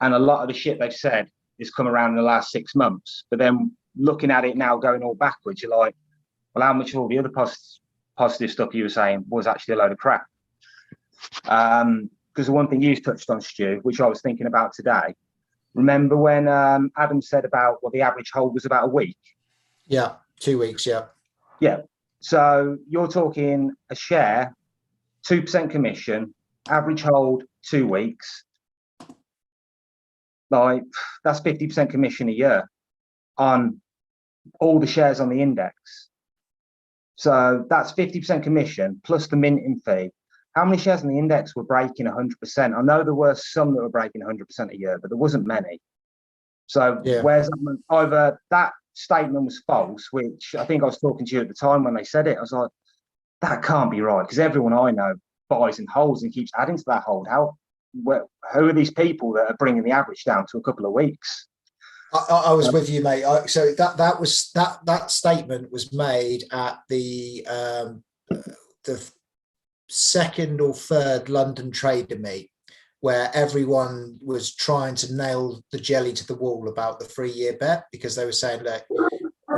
And a lot of the shit they've said has come around in the last 6 months. But then looking at it now, going all backwards, you're like, well, how much of all the other positive stuff you were saying was actually a load of crap? Because the one thing you touched on, Stu, which I was thinking about today, remember when Adam said about, well, the average hold was about a week? Yeah, 2 weeks, yeah. Yeah. So you're talking a share, 2% commission, average hold 2 weeks. Like, that's 50% commission a year on all the shares on the index. So that's 50% commission plus the minting fee. How many shares on the index were breaking 100%? I know there were some that were breaking 100% a year, but there wasn't many. So yeah. Where's that? Either that statement was false, which I think I was talking to you at the time when they said it. I was like, that can't be right, because everyone I know buys and holds and keeps adding to that hold. Who are these people that are bringing the average down to a couple of weeks? I was with you, mate. So that statement was made at the second or third London trader meet, where everyone was trying to nail the jelly to the wall about the 3-year bet, because they were saying, look,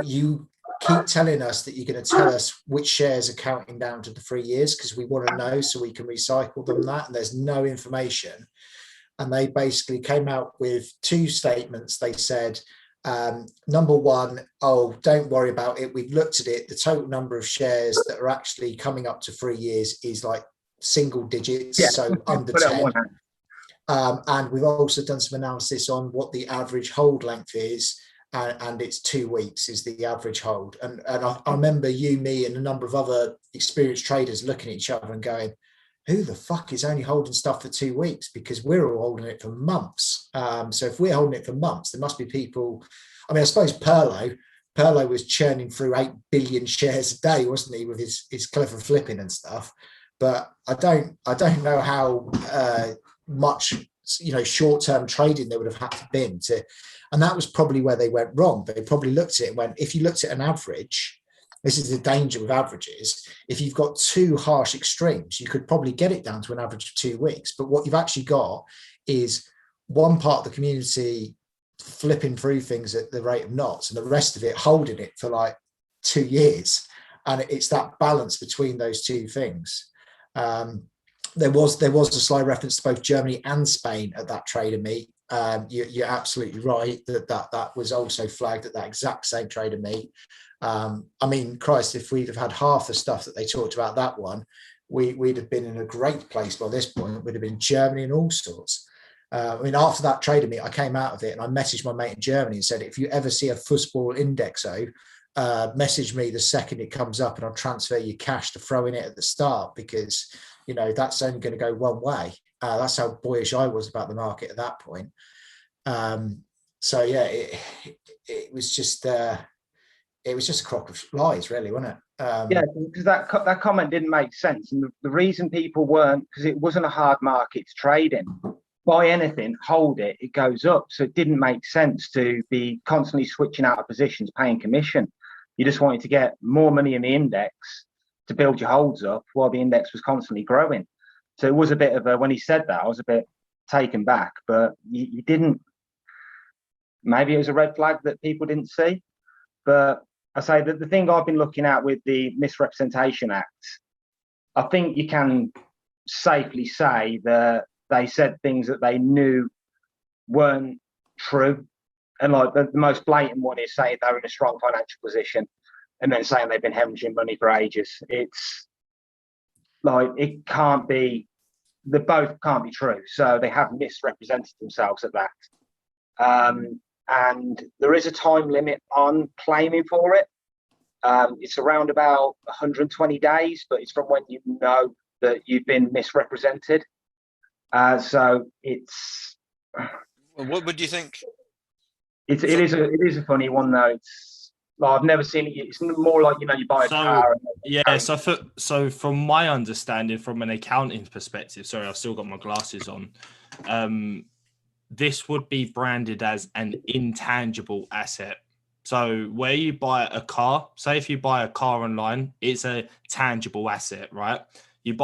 you keep telling us that you're going to tell us which shares are counting down to the 3 years, because we want to know so we can recycle them that, and there's no information. And they basically came out with 2 statements. They said, number one, oh, don't worry about it, we've looked at it, the total number of shares that are actually coming up to 3 years is like single digits, so under 10. And we've also done some analysis on what the average hold length is, and it's 2 weeks is the average hold. And I remember you, me, and a number of other experienced traders looking at each other and going, who the fuck is only holding stuff for 2 weeks? Because we're all holding it for months. So if we're holding it for months, there must be people. I mean, I suppose Perlo was churning through 8 billion shares a day, wasn't he, with his clever flipping and stuff. But I don't know how much, short-term trading there would have had to been to, and that was probably where they went wrong. They probably looked at it and went, if you looked at an average, this is the danger with averages. If you've got too harsh extremes, you could probably get it down to an average of 2 weeks. But what you've actually got is one part of the community flipping through things at the rate of knots, and the rest of it holding it for like 2 years. And it's that balance between those two things. There was a slight reference to both Germany and Spain at that trader meet. You're absolutely right that was also flagged at that exact same trader meet. I mean, Christ, if we'd have had half the stuff that they talked about that one, we'd have been in a great place by this point. We'd have been in Germany and all sorts. I mean, after that trader meet, I came out of it and I messaged my mate in Germany and said, if you ever see a football indexo, message me the second it comes up and I'll transfer you cash to throw in it at the start, because that's only going to go one way. That's how boyish I was about the market at that point. So yeah, it was just a crock of lies, really, wasn't it? Yeah, because that comment didn't make sense, and the reason people weren't, because it wasn't a hard market to trade in. Buy anything, hold it, it goes up. So it didn't make sense to be constantly switching out of positions, paying commission. You just wanted to get more money in the index to build your holds up while the index was constantly growing. So it was a bit of when he said that, I was a bit taken back, but you didn't, maybe it was a red flag that people didn't see. But I say that the thing I've been looking at with the Misrepresentation Act, I think you can safely say that they said things that they knew weren't true. And like the most blatant one is saying they're in a strong financial position and then saying they've been hemorrhaging money for ages. It's like, it can't be, they both can't be true. So they have misrepresented themselves at that. And there is a time limit on claiming for it. It's around about 120 days, but it's from when you know that you've been misrepresented. So it's. What would you think? It is a funny one though. It's like, I've never seen it. It's more like, you buy a car. So from my understanding, from an accounting perspective, sorry, I've still got my glasses on. This would be branded as an intangible asset. So where you buy a car, say if you buy a car online, it's a tangible asset, right? You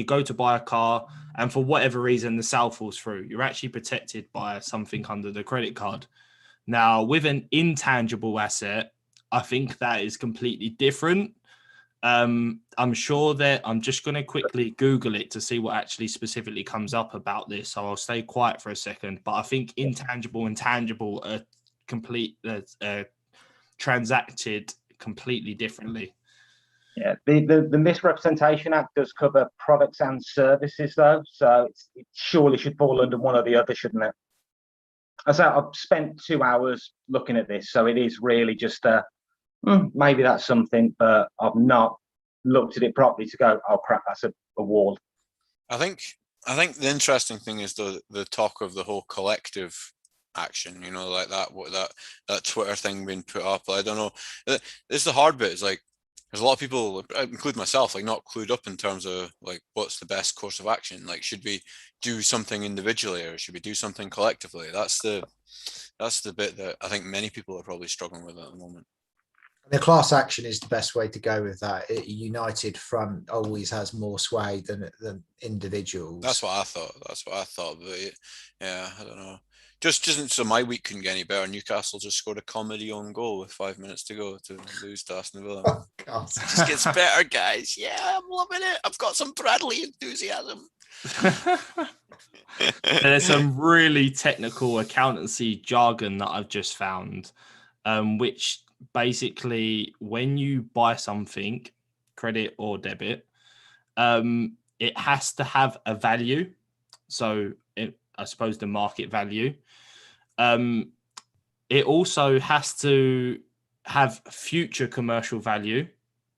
go to buy a car, and for whatever reason the sale falls through, you're actually protected by something under the credit card. Now, with an intangible asset, I think that is completely different. I'm sure that I'm just going to quickly Google it to see what actually specifically comes up about this. So I'll stay quiet for a second. But I think intangible and tangible are transacted completely differently. Yeah, the Misrepresentation Act does cover products and services, though. So it surely should fall under one or the other, shouldn't it? I've spent 2 hours looking at this, so it is really just maybe that's something, but I've not looked at it properly to go, oh crap, that's a wall. I think the interesting thing is the talk of the whole collective action, like that Twitter thing being put up. I don't know. This is the hard bit. It's like, there's a lot of people, including myself, like not clued up in terms of like what's the best course of action. Like, should we do something individually or should we do something collectively? That's the bit that I think many people are probably struggling with at the moment. The class action is the best way to go with that. A united front always has more sway than individuals. That's what I thought. But yeah, I don't know. Just so my week couldn't get any better. Newcastle just scored a comedy on goal with 5 minutes to go to lose to Aston Villa. Oh, God. It just gets better, guys. Yeah, I'm loving it. I've got some Bradley enthusiasm. There's some really technical accountancy jargon that I've just found, which basically, when you buy something, credit or debit, it has to have a value. So I suppose the market value. It also has to have future commercial value.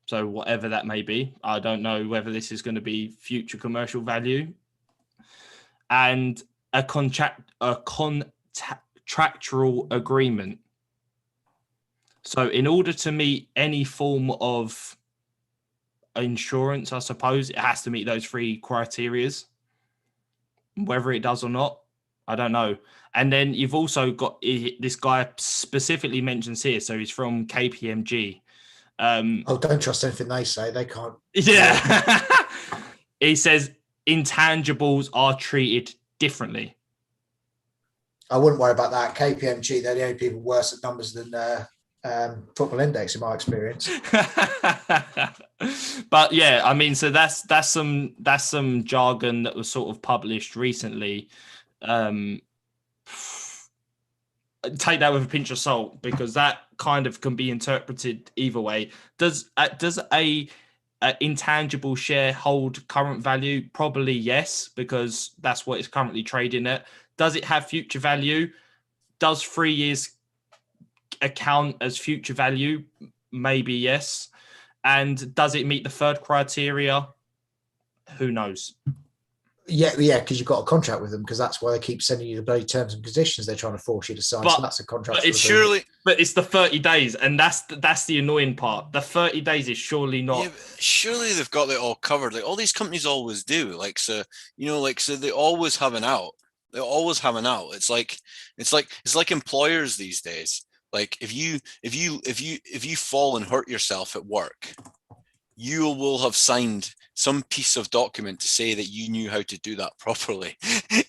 So whatever that may be, I don't know whether this is going to be future commercial value, and a contractual agreement. So in order to meet any form of insurance, I suppose it has to meet those 3 criterias. Whether it does or not, I don't know. And then you've also got this guy specifically mentions here. So he's from KPMG. Don't trust anything they say. They can't. Yeah. He says intangibles are treated differently. I wouldn't worry about that. KPMG, they're the only people worse at numbers than Football Index, in my experience. But yeah, I mean, so that's some jargon that was sort of published recently. Take that with a pinch of salt, because that kind of can be interpreted either way. Does a intangible share hold current value? Probably yes, because that's what it's currently trading at. Does it have future value? Does 3 years account as future value? Maybe yes. And does it meet the 3rd criteria? Who knows? Yeah, because you've got a contract with them, because that's why they keep sending you the bloody terms and conditions they're trying to force you to sign. So that's a contract. But it's the 30 days, and that's the annoying part. The 30 days is surely not. Yeah, surely they've got it all covered. Like all these companies always do. Like, so they always have an out. They always have an out. It's like employers these days. Like if you fall and hurt yourself at work, you will have signed some piece of document to say that you knew how to do that properly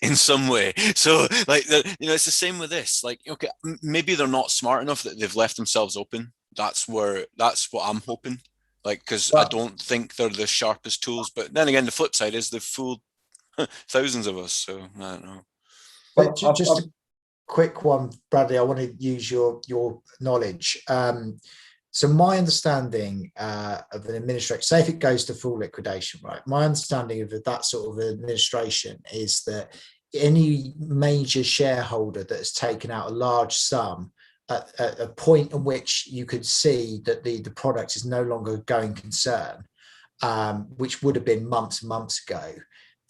in some way. So like, it's the same with this. Like, okay, maybe they're not smart enough that they've left themselves open. That's what I'm hoping. Like, because I don't think they're the sharpest tools. But then again, the flip side is they've fooled thousands of us. So I don't know. But just a quick one, Bradley. I want to use your knowledge. So my understanding of an administration, say if it goes to full liquidation, right? My understanding of that sort of administration is that any major shareholder that has taken out a large sum at a point in which you could see that the product is no longer a going concern, which would have been months and months ago,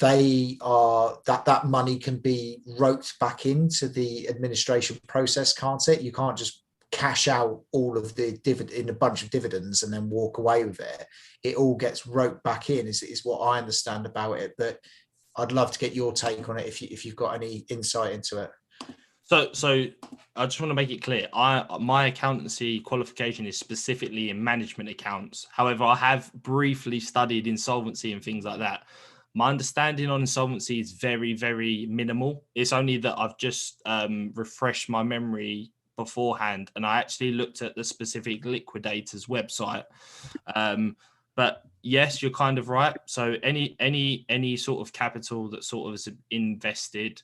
that money can be roped back into the administration process, can't it? You can't just cash out all of the in a bunch of dividends and then walk away with it. It all gets roped back in, is what I understand about it. But I'd love to get your take on it if you've got any insight into it. So I just want to make it clear. My accountancy qualification is specifically in management accounts. However, I have briefly studied insolvency and things like that. My understanding on insolvency is very, very minimal. It's only that I've just refreshed my memory beforehand, and I actually looked at the specific liquidator's website. But yes, you're kind of right. So any sort of capital that sort of is invested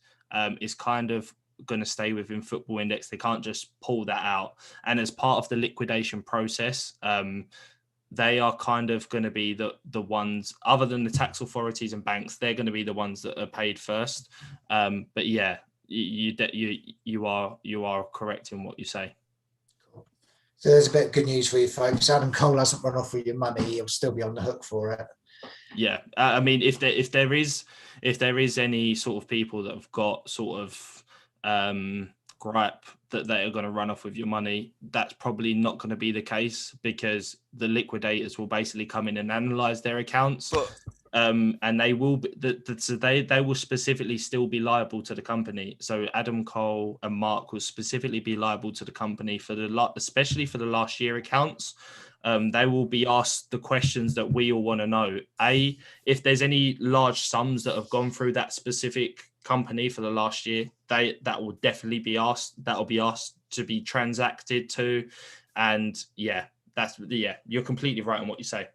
is kind of going to stay within Football Index. They can't just pull that out. And as part of the liquidation process, they are kind of going to be the ones, other than the tax authorities and banks, they're going to be the ones that are paid first. But yeah, you are correct in what you say. Cool. So there's a bit of good news for you folks. Adam Cole hasn't run off with your money. He'll still be on the hook for it. Yeah, I mean, if there is any sort of people that have got sort of gripe that they are going to run off with your money, that's probably not going to be the case, because the liquidators will basically come in and analyze their accounts. And they will they will specifically still be liable to the company. So Adam Cole and Mark will specifically be liable to the company for especially for the last year accounts. They will be asked the questions that we all want to know. If there's any large sums that have gone through that specific company for the last year, that will definitely be asked. That will be asked to be transacted to. And you're completely right on what you say.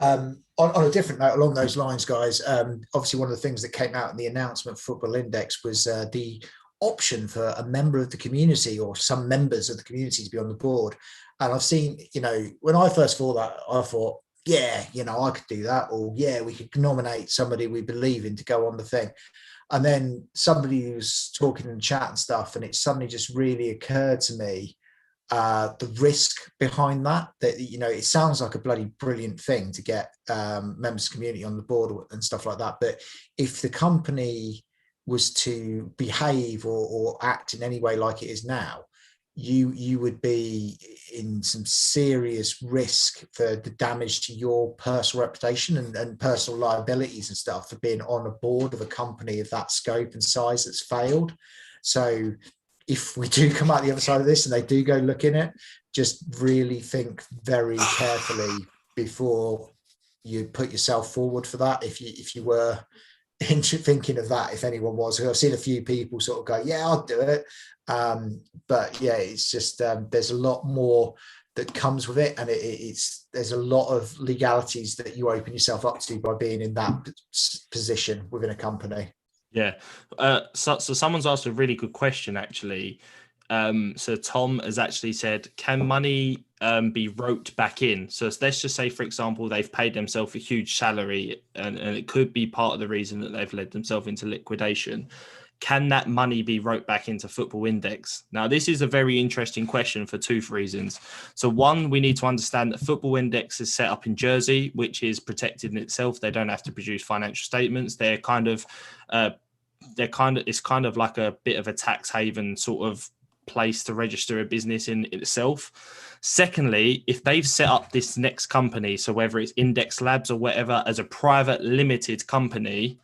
On a different note, along those lines, guys, obviously one of the things that came out in the announcement for Football Index was the option for a member of the community or some members of the community to be on the board. And I've seen, when I first saw that, I thought, yeah, I could do that, or yeah, we could nominate somebody we believe in to go on the thing. And then somebody was talking in chat and stuff, and it suddenly just really occurred to me the risk behind that it sounds like a bloody brilliant thing to get members of the community on the board and stuff like that, but if the company was to behave or act in any way like it is now, you would be in some serious risk for the damage to your personal reputation and personal liabilities and stuff for being on a board of a company of that scope and size that's failed. So if we do come out the other side of this and they do go look in it, just really think very carefully before you put yourself forward for that. If you were thinking of that, if anyone was, I've seen a few people sort of go, yeah, I'll do it. But yeah, it's just there's a lot more that comes with it, and there's a lot of legalities that you open yourself up to by being in that position within a company. Yeah. So someone's asked a really good question, actually. So Tom has actually said, can money be roped back in? So let's just say, for example, they've paid themselves a huge salary, and it could be part of the reason that they've led themselves into liquidation. Can that money be roped back into Football Index? Now, this is a very interesting question for two reasons. So one, we need to understand that Football Index is set up in Jersey, which is protected in itself. They don't have to produce financial statements. It's kind of like a bit of a tax haven sort of place to register a business in itself. Secondly, if they've set up this next company, so whether it's Index Labs or whatever, as a private limited company,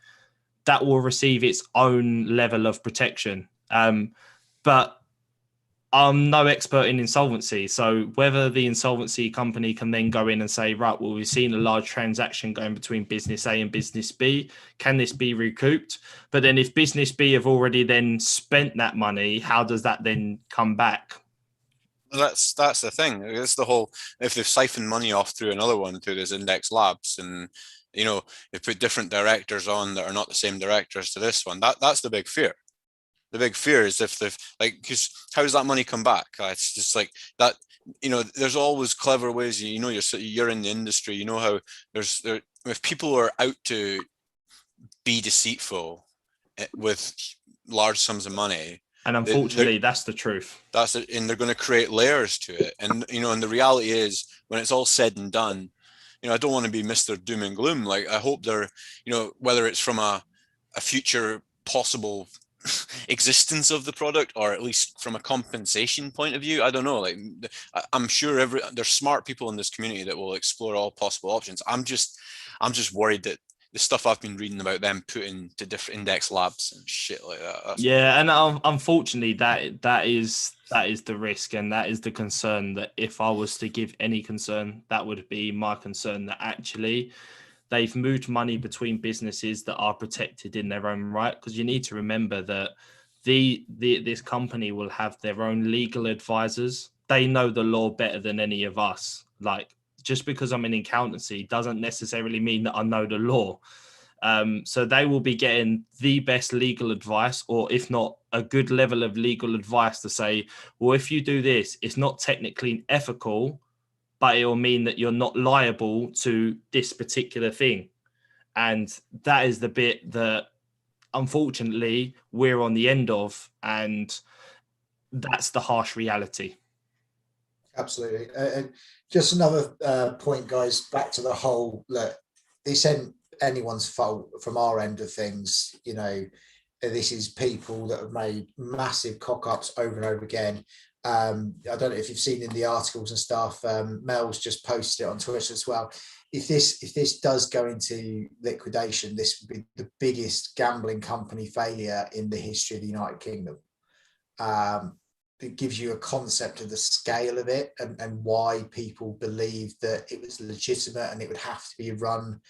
that will receive its own level of protection. But I'm no expert in insolvency. So whether the insolvency company can then go in and say, right, well, we've seen a large transaction going between business A and business B. Can this be recouped? But then if business B have already then spent that money, how does that then come back? That's the thing. It's the whole, if they've siphoned money off through another one, through this Index Labs, and they put different directors on that are not the same directors to this one. That's the big fear. The big fear is if they've because how does that money come back? It's just like that. There's always clever ways. You're in the industry. How if people are out to be deceitful with large sums of money. And unfortunately, that's the truth. That's it, and they're going to create layers to it. And and the reality is, when it's all said and done, I don't want to be Mr. Doom and Gloom. Like, I hope they're, whether it's from a future possible existence of the product, or at least from a compensation point of view, I don't know. Like, I'm sure there's smart people in this community that will explore all possible options. I'm just worried that the stuff I've been reading about them putting to different Index Labs and shit like that. And unfortunately, that is the risk, and that is the concern. That if I was to give any concern, that would be my concern, that actually they've moved money between businesses that are protected in their own right. Because you need to remember that this company will have their own legal advisors. They know the law better than any of us. Like, just because I'm in accountancy doesn't necessarily mean that I know the law. So they will be getting the best legal advice, or if not, a good level of legal advice to say, well, if you do this, it's not technically ethical, but it will mean that you're not liable to this particular thing. And that is the bit that, unfortunately, we're on the end of. And that's the harsh reality. Absolutely. And just another point, guys, back to the whole, look, this ain't anyone's fault from our end of things. This is people that have made massive cock-ups over and over again. I don't know if you've seen in the articles and stuff, Mel's just posted it on Twitter as well. If this does go into liquidation, this would be the biggest gambling company failure in the history of the United Kingdom. It gives you a concept of the scale of it and why people believe that it was legitimate and it would have to be run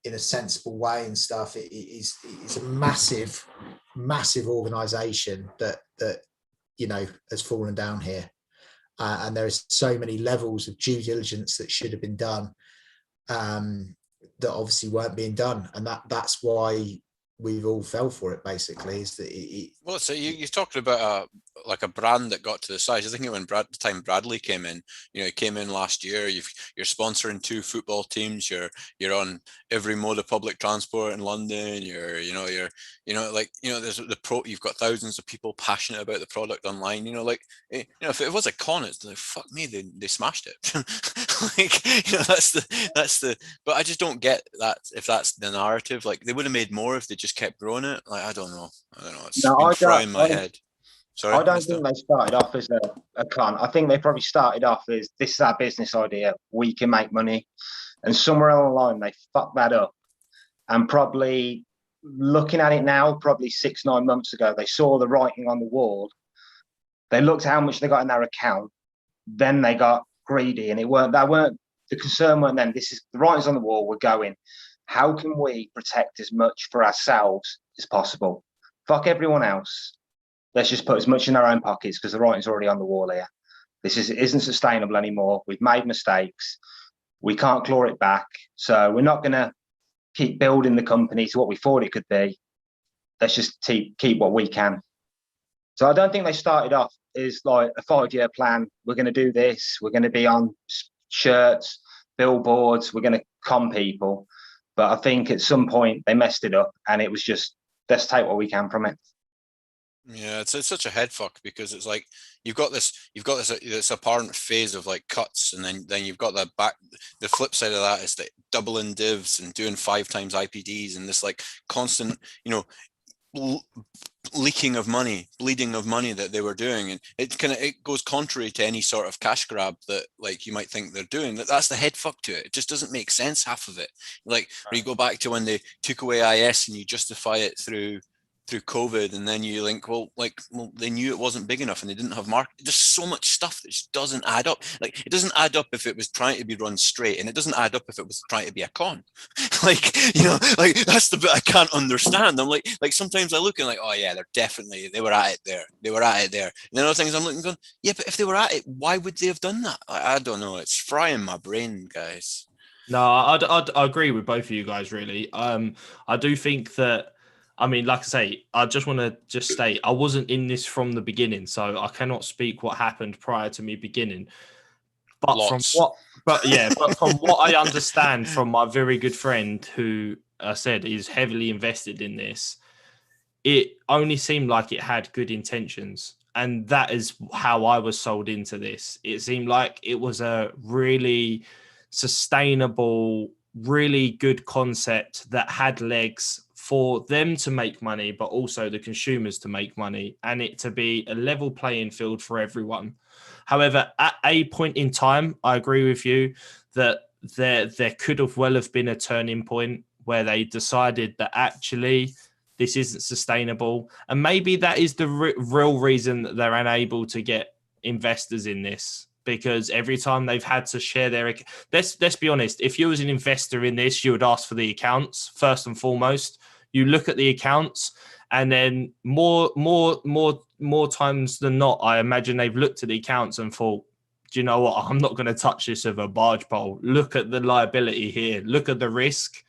in a sensible way and stuff. It's a massive organization that has fallen down here, and there's so many levels of due diligence that should have been done that obviously weren't being done, and that's why we've all fell for it. Basically, is that well, so you talked about a brand that got to the size. I think when the time Bradley came in, he came in last year. You're sponsoring 2 football teams. You're on every mode of public transport in London. There's the pro. You've got thousands of people passionate about the product online. If it was a con, it's like, fuck me, they smashed it. That's the. But I just don't get that, if that's the narrative. Like, they would have made more if they just kept growing it. Like, I don't know. It's been frying my head. Sorry, I don't think they started off as a con. I think they probably started off as, this is our business idea, we can make money. And somewhere along the line, they fucked that up. And probably looking at it now, probably 6-9 months ago, they saw the writing on the wall. They looked how much they got in their account. Then they got greedy, and the concern weren't then, this is the writing's on the wall, we're going. How can we protect as much for ourselves as possible? Fuck everyone else. Let's just put as much in our own pockets, because the writing's already on the wall here. This isn't sustainable anymore. We've made mistakes. We can't claw it back. So we're not going to keep building the company to what we thought it could be. Let's just keep what we can. So I don't think they started off as like a 5-year plan. We're going to do this. We're going to be on shirts, billboards. We're going to con people. But I think at some point they messed it up, and it was just, let's take what we can from it. Yeah, it's such a head fuck, because it's like you've got this apparent phase of like cuts, and then you've got the flip side of that is that doubling divs and doing 5 times IPDs, and this like constant leaking of money, bleeding of money that they were doing, and it goes contrary to any sort of cash grab that like you might think they're doing. That's the head fuck to it. It just doesn't make sense, half of it. Like, when you go back to when they took away IS and you justify it through COVID, and then you think, well, they knew it wasn't big enough and they didn't have market. There's so much stuff that just doesn't add up. Like, it doesn't add up if it was trying to be run straight, and it doesn't add up if it was trying to be a con. That's the bit I can't understand. I'm like sometimes I look and like, oh yeah, they were at it there. And then other things I'm looking going, yeah, but if they were at it, why would they have done that? I don't know. It's frying my brain, guys. No, I agree with both of you guys, really. I do think that, I mean, like I say, I just want to state, I wasn't in this from the beginning, so I cannot speak what happened prior to me beginning. But Lots. but from what I understand from my very good friend, who I said is heavily invested in this, it only seemed like it had good intentions. And that is how I was sold into this. It seemed like it was a really sustainable, really good concept that had legs for them to make money, but also the consumers to make money, and it to be a level playing field for everyone. However, at a point in time, I agree with you that there could have well have been a turning point where they decided that actually this isn't sustainable. And maybe that is the real reason that they're unable to get investors in this, because every time they've had to share their, let's be honest, if you was an investor in this, you would ask for the accounts first and foremost. You look at the accounts, and then more times than not, I imagine they've looked at the accounts and thought, do you know what? I'm not going to touch this with a barge pole. Look at the liability here. Look at the risk.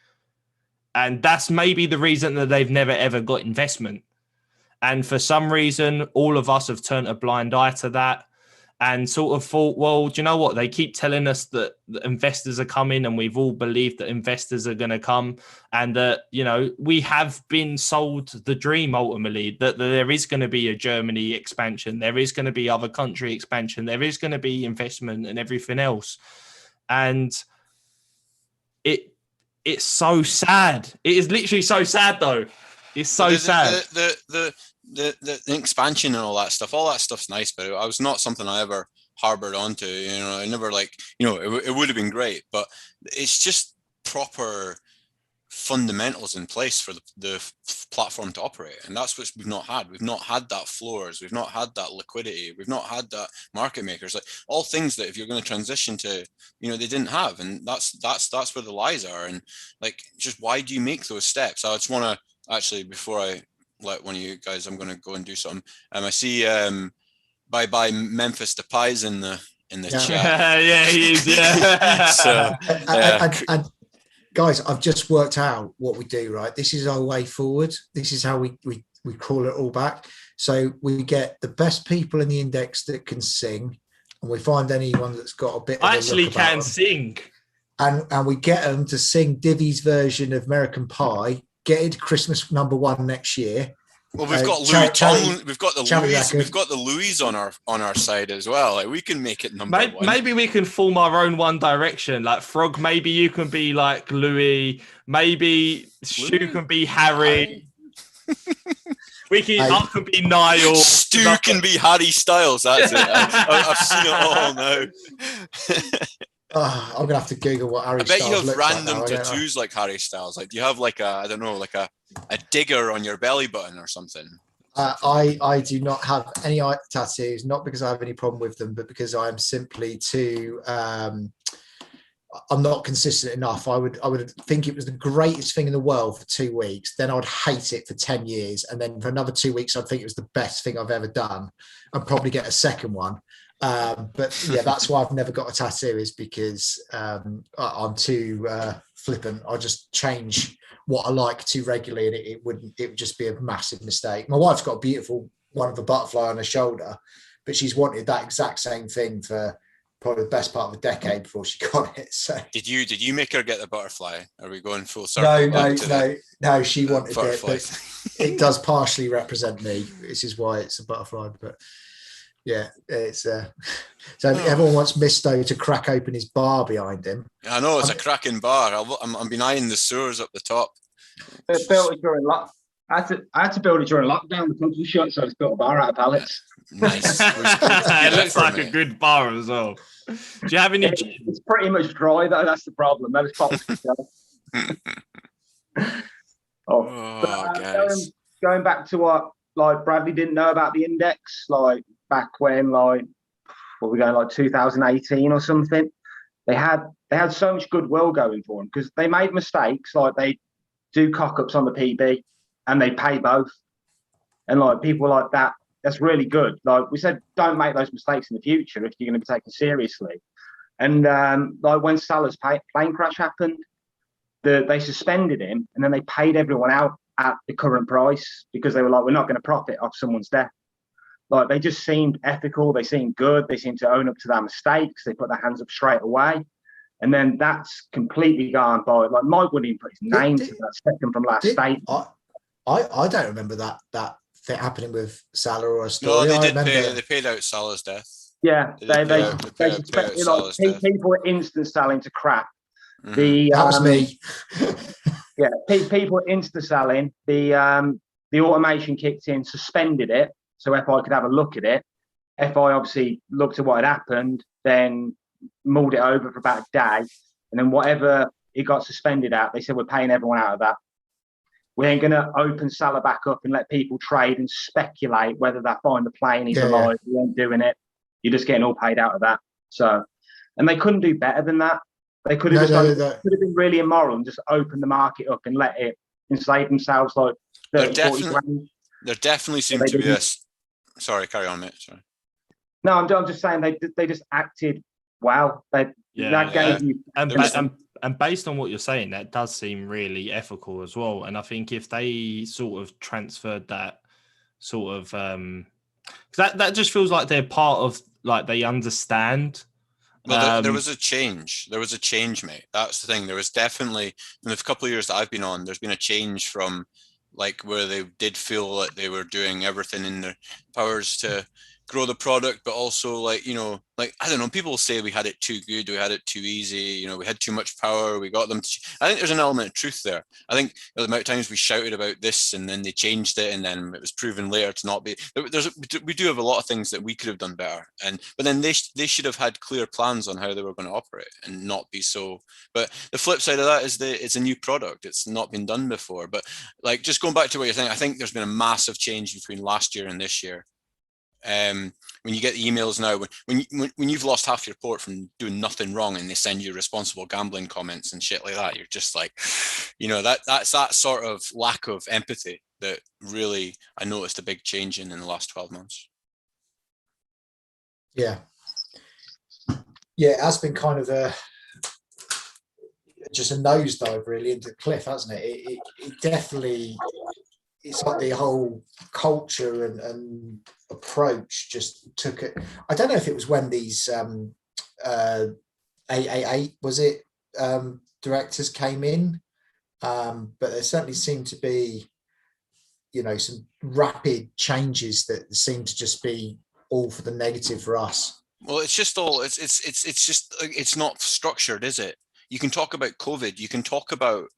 And that's maybe the reason that they've never, ever got investment. And for some reason, all of us have turned a blind eye to that and sort of thought, well, do you know what? They keep telling us that the investors are coming, and we've all believed that investors are going to come, and that, we have been sold the dream ultimately that there is going to be a Germany expansion. There is going to be other country expansion. There is going to be investment and everything else. And it's so sad. It is literally so sad though, It's so the, sad. the expansion and all that stuff's nice, but it was not something I ever harbored onto. I never it would have been great, but it's just proper fundamentals in place for the platform to operate, and that's what we've not had. We've not had that floors, we've not had that liquidity, we've not had that market makers, like all things that if you're going to transition to, they didn't have, and that's where the lies are. And like, just why do you make those steps? I just want to actually, before I let one of you guys, I'm going to go and do something. I see bye bye Memphis Depay's in the chat. Yeah, he is. Yeah. So and guys, I've just worked out what we do, right? This is our way forward. This is how we crawl it all back. So we get the best people in the index that can sing, and we find anyone that's got a bit of I a actually look about can them. sing. And we get them to sing Divi's version of American Pie, get it Christmas #1 next year. Well, we've got Louis Tomlin, we've got the Louis, record. we've got the Louis on our side as well. Like, we can make it #1. Maybe we can form our own One Direction. Like Frog, maybe you can be like Louis. Maybe Stu can be Harry. I can be Niall. Stu can be Harry Styles. That's it. I've seen it all now. I'm gonna have to Google what Harry I bet Styles you have looks random like now. tattoos like Harry Styles. Like, do you have like a digger on your belly button or something? I do not have any tattoos, not because I have any problem with them, but because I am simply too. I'm not consistent enough. I would think it was the greatest thing in the world for 2 weeks, then I would hate it for 10 years, and then for another 2 weeks I'd think it was the best thing I've ever done, and probably get a second one. But yeah, that's why I've never got a tattoo, is because I'm too flippant. I just change what I like too regularly, and it would just be a massive mistake. My wife's got a beautiful one of a butterfly on her shoulder, but she's wanted that exact same thing for probably the best part of a decade before she got it. So did you make her get the butterfly? Are we going full circle? No, she wanted butterfly. it, but it does partially represent me. This is why it's a butterfly, but yeah, it's so everyone wants Misto to crack open his bar behind him. I know it's a cracking bar. I've been eyeing the sewers up the top. Built it during I had to build it during lockdown. The country shut, so I just built a bar out of pallets. Nice. It looks like a good bar as well. Do you have any? It's pretty much dry though. That's the problem. That is probably. Guys. Going back to what like Bradley didn't know about the index, like back when what we going, like 2018 or something. They had so much goodwill going for them because they made mistakes, like they do cock ups on the PB and they pay both, and like people like that. That's really good. Like we said, don't make those mistakes in the future if you're going to be taken seriously. And like when Salah's plane crash happened, they suspended him and then they paid everyone out at the current price because they were like, we're not going to profit off someone's death. Like they just seemed ethical. They seemed good. They seemed to own up to their mistakes. They put their hands up straight away. And then that's completely gone by. Like Mike wouldn't even put his name to that second from last statement. I don't remember that thing happening with Salah or a story. No, they paid out Salah's death. Yeah, they suspected like people were instant selling to crap. That was me. Yeah, people were instant selling. The automation kicked in, suspended it, so FI could have a look at it. FI obviously looked at what had happened, then mulled it over for about a day, and then whatever it got suspended at, they said we're paying everyone out of that. We ain't going to open Salah back up and let people trade and speculate whether they find the plane he's alive. We ain't doing it. You're just getting all paid out of that. So, and they couldn't do better than that. They could have could have been really immoral and just opened the market up and let it enslave themselves like 40 grand. There definitely seemed to be a... Sorry, carry on, mate. Sorry. No, I'm just saying they just acted well. And based on what you're saying, that does seem really ethical as well. And I think if they sort of transferred that sort of, that just feels like they're part of, like they understand. Well, there was a change. There was a change, mate. That's the thing. There was definitely, in the couple of years that I've been on, there's been a change from like where they did feel like they were doing everything in their powers to grow the product, but also like, you know, like, I don't know, people say we had it too good, we had it too easy, you know, we had too much power, we got them I think there's an element of truth there. I think the amount of times we shouted about this and then they changed it and then it was proven later to not be, we do have a lot of things that we could have done better, but then they should have had clear plans on how they were going to operate and not be so. But the flip side of that is it's a new product, it's not been done before. But like, just going back to what you're saying, I think there's been a massive change between last year and this year. When you get the emails now, when you've lost half your report from doing nothing wrong and they send you responsible gambling comments and shit like that, you're just like, you know, that's that sort of lack of empathy that really I noticed a big change in the last 12 months. Yeah, it has been kind of just a nosedive really into the cliff, hasn't it? It definitely, it's like the whole culture and approach just took it. I don't know if it was when these 888 was it directors came in, but there certainly seemed to be, you know, some rapid changes that seem to just be all for the negative for us. Well, it's just all it's not structured, is it? You can talk about COVID, you can talk about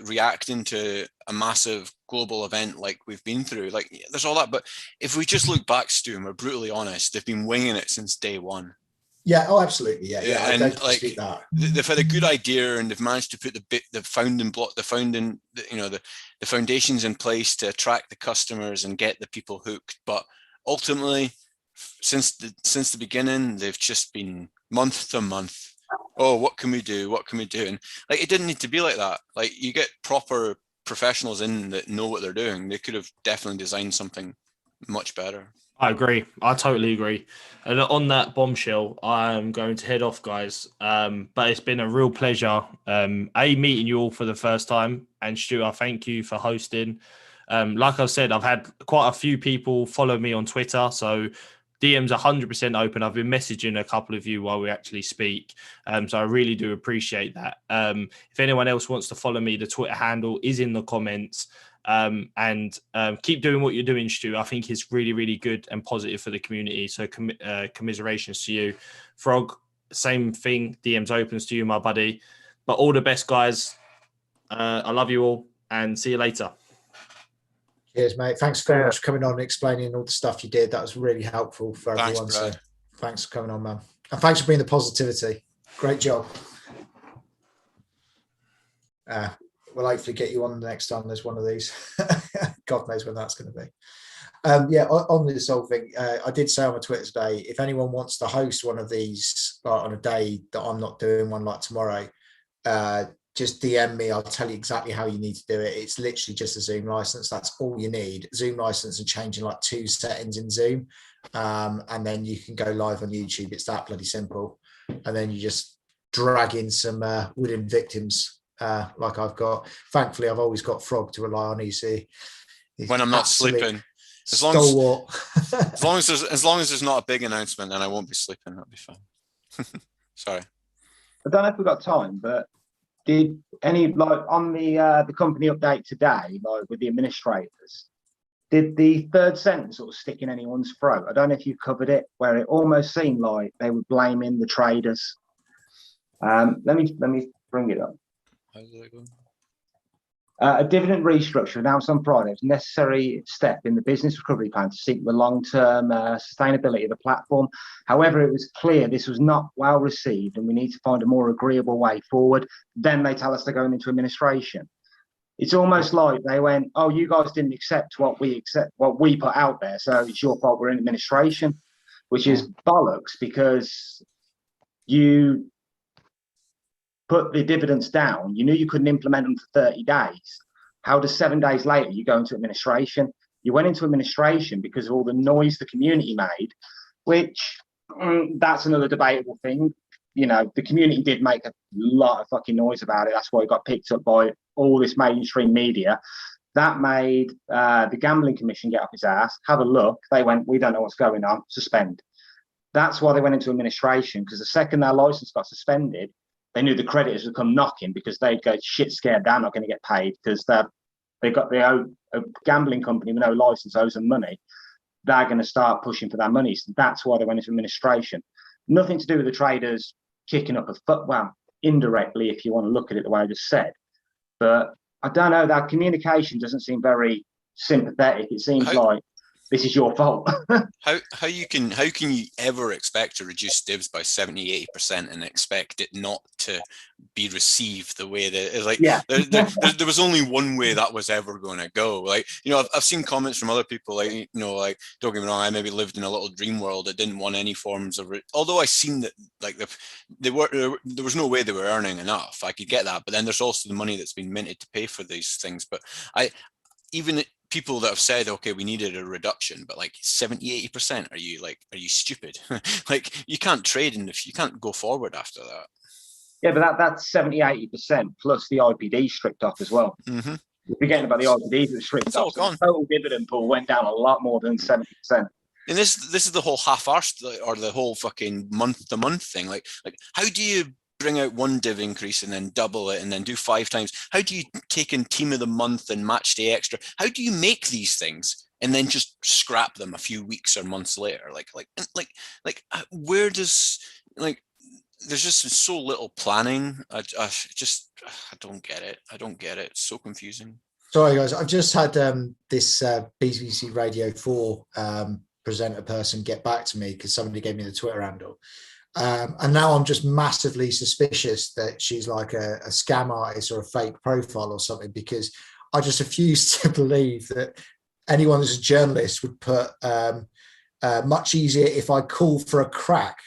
reacting to a massive global event like we've been through. Like, there's all that, but if we just look back, Stu, and we're brutally honest, they've been winging it since day one. Yeah. Oh, absolutely. Yeah. And I don't like, dispute that. They've had a good idea and they've managed to put the foundations in place to attract the customers and get the people hooked. But ultimately, since the beginning, they've just been month to month. Oh, what can we do? What can we do? And like, it didn't need to be like that. Like, you get proper professionals in that know what they're doing. They could have definitely designed something much better. I agree. I totally agree. And on that bombshell, I'm going to head off, guys. But it's been a real pleasure, meeting you all for the first time. And Stu, I thank you for hosting. Like I said, I've had quite a few people follow me on Twitter, so DM's 100% open. I've been messaging a couple of you while we actually speak. So I really do appreciate that. If anyone else wants to follow me, the Twitter handle is in the comments. And keep doing what you're doing, Stu. I think it's really, really good and positive for the community. So commiserations to you. Frog, same thing. DM's opens to you, my buddy. But all the best, guys. I love you all and see you later. Cheers, mate. Thanks very much for coming on and explaining all the stuff you did. That was really helpful for everyone. So thanks for coming on, man. And thanks for bringing the positivity. Great job. We'll hopefully get you on the next time there's one of these. God knows when that's going to be. On this whole thing, I did say on my Twitter today, if anyone wants to host one of these on a day that I'm not doing one, like tomorrow, just DM me. I'll tell you exactly how you need to do it. It's literally just a Zoom license. That's all you need. Zoom license and changing like 2 settings in Zoom. And then you can go live on YouTube. It's that bloody simple. And then you just drag in some willing victims like I've got. Thankfully, I've always got Frog to rely on. He's when I'm not sleeping. As long as there's not a big announcement, then I won't be sleeping. That'll be fine. Sorry. I don't know if we've got time, but did any, like, on the company update today, like with the administrators, did the third sentence sort of stick in anyone's throat? I don't know if you covered it, where it almost seemed like they were blaming the traders. Let me bring it up. How does that go? A dividend restructure announced on Friday was a necessary step in the business recovery plan to seek the long-term sustainability of the platform. However, it was clear this was not well received and we need to find a more agreeable way forward. Then they tell us they're going into administration. It's almost like they went, oh, you guys didn't accept what we put out there, so it's your fault we're in administration, which is bollocks, because you put the dividends down. You knew you couldn't implement them for 30 days. How does 7 days later you go into administration? You went into administration because of all the noise the community made, which that's another debatable thing. You know, the community did make a lot of fucking noise about it. That's why it got picked up by all this mainstream media. That made the Gambling Commission get off his ass, have a look. They went, we don't know what's going on, suspend. That's why they went into administration, because the second their license got suspended, they knew the creditors would come knocking, because they'd go, shit scared, they're not going to get paid because they got a gambling company with no license owes them money. they're going to start pushing for that money. So that's why they went into administration. Nothing to do with the traders kicking up a foot. Well, indirectly, if you want to look at it the way I just said. But I don't know, that communication doesn't seem very sympathetic. It seems like this is your fault. how can you ever expect to reduce divs by 70-80% and expect it not to be received the way that it's like? Yeah. there was only one way that was ever going to go. Like, you know, I've seen comments from other people, like, you know, like, don't get me wrong, I maybe lived in a little dream world that didn't want any forms of although I seen that, like, there was no way they were earning enough. I could get that, but then there's also the money that's been minted to pay for these things. But even people that have said, okay, we needed a reduction, but like 70-80%, are you stupid? Like, you can't trade, and if you can't go forward after that. Yeah, but that's 70-80% plus the IPD stripped off as well. Mm-hmm. We're forgetting about the IPD that stripped It's off. all gone. The total dividend pool went down a lot more than 70%. And this is the whole half-arsed, or the whole fucking month-to-month thing. Like how do you bring out one div increase and then double it and then do 5 times? How do you take in team of the month and match day extra? How do you make these things and then just scrap them a few weeks or months later? Like where does, like, there's just so little planning. I don't get it. It's so confusing. Sorry guys, I've just had this BBC Radio 4 presenter person get back to me because somebody gave me the Twitter handle. And now I'm just massively suspicious that she's like a scam artist or a fake profile or something, because I just refuse to believe that anyone who's a journalist would put much easier if I call for a crack,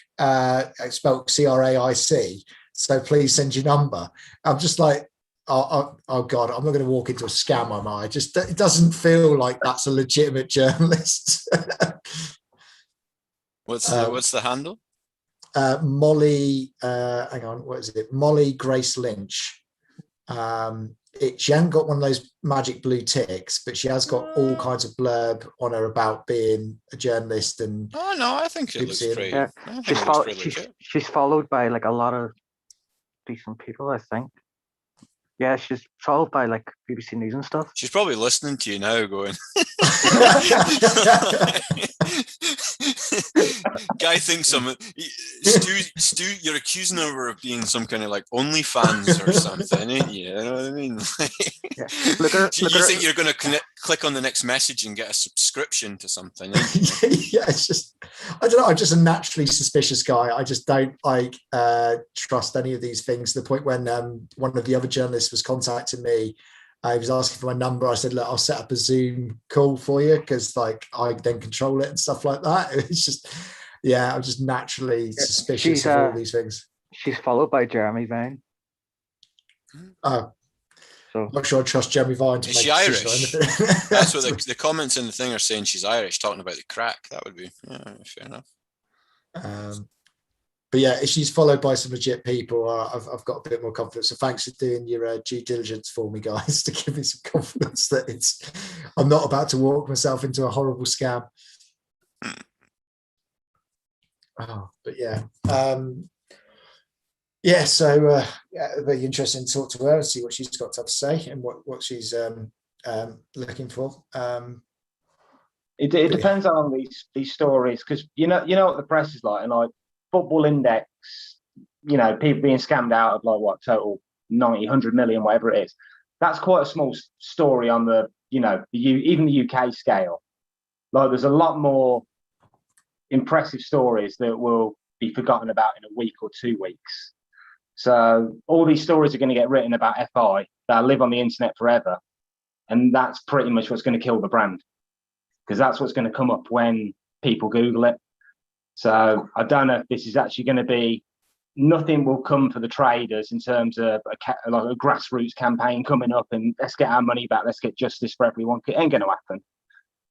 spelled CRAIC. So please send your number. I'm just like, oh God, I'm not going to walk into a scam, am I? It doesn't feel like that's a legitimate journalist. What's the handle? Molly, hang on, what is it? Molly Grace Lynch. She hasn't got one of those magic blue ticks, but she has got all kinds of blurb on her about being a journalist. And oh no, I think it looks pretty. Yeah. She's followed by like a lot of decent people, I think. Yeah, she's followed by like BBC News and stuff. She's probably listening to you now going, Guy thinks Stu, you're accusing her of being some kind of like OnlyFans or something, ain't you? You know what I mean? Yeah. You think you're going to click on the next message and get a subscription to something? Yeah, it's just, I don't know. I'm just a naturally suspicious guy. I just don't trust any of these things, to the point when one of the other journalists was contacting me. He was asking for my number. I said, look, I'll set up a Zoom call for you, because like I then control it and stuff like that. It's just, yeah, I'm just naturally suspicious of all these things. She's followed by Jeremy Vine. Oh, so I'm not sure I trust Jeremy Vine to is make she decisions or Irish? anything. That's what the comments in the thing are saying. She's Irish, talking about the crack. That would be fair enough. But yeah, if she's followed by some legit people, I've got a bit more confidence. So thanks for doing your due diligence for me, guys, to give me some confidence that I'm not about to walk myself into a horrible scam. Oh, but yeah. So very interesting to talk to her and see what she's got to have to say and what she's looking for. It depends on these stories, because you know what the press is like, and like Football Index, you know, people being scammed out of like what total 90, 100 million, whatever it is. That's quite a small story on the, you know, even the UK scale. Like, there's a lot more impressive stories that will be forgotten about in a week or 2 weeks. So all these stories are going to get written about FI that live on the internet forever, and that's pretty much what's going to kill the brand, because that's what's going to come up when people Google it. So I don't know if this is actually going to be, nothing will come for the traders in terms of a grassroots campaign coming up and let's get our money back, let's get justice for everyone. It ain't going to happen.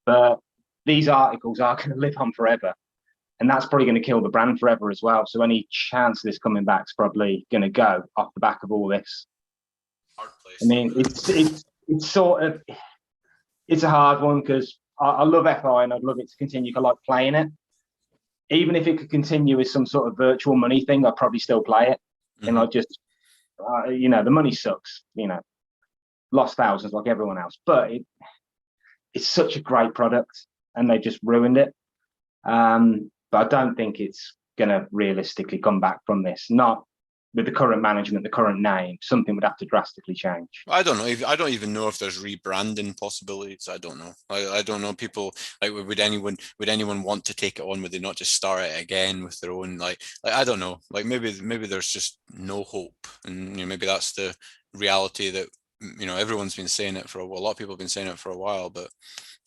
But these articles are going to live on forever, and that's probably going to kill the brand forever as well. So any chance of this coming back is probably going to go off the back of all this. I mean, it's sort of, it's a hard one, because I love FI and I'd love it to continue to like playing it. Even if it could continue as some sort of virtual money thing, I'd probably still play it. Mm-hmm. And I just, you know, the money sucks, you know, lost thousands like everyone else, but it's such a great product. and they just ruined it. But I don't think it's going to realistically come back from this. Not with the current management, the current name. Something would have to drastically change. I don't know. I don't even know if there's rebranding possibilities. I don't know. I don't know. People like would anyone want to take it on? Would they not just start it again with their own like I don't know. Like maybe there's just no hope, and maybe that's the reality that everyone's been saying it for a lot of people have been saying it for a while, but.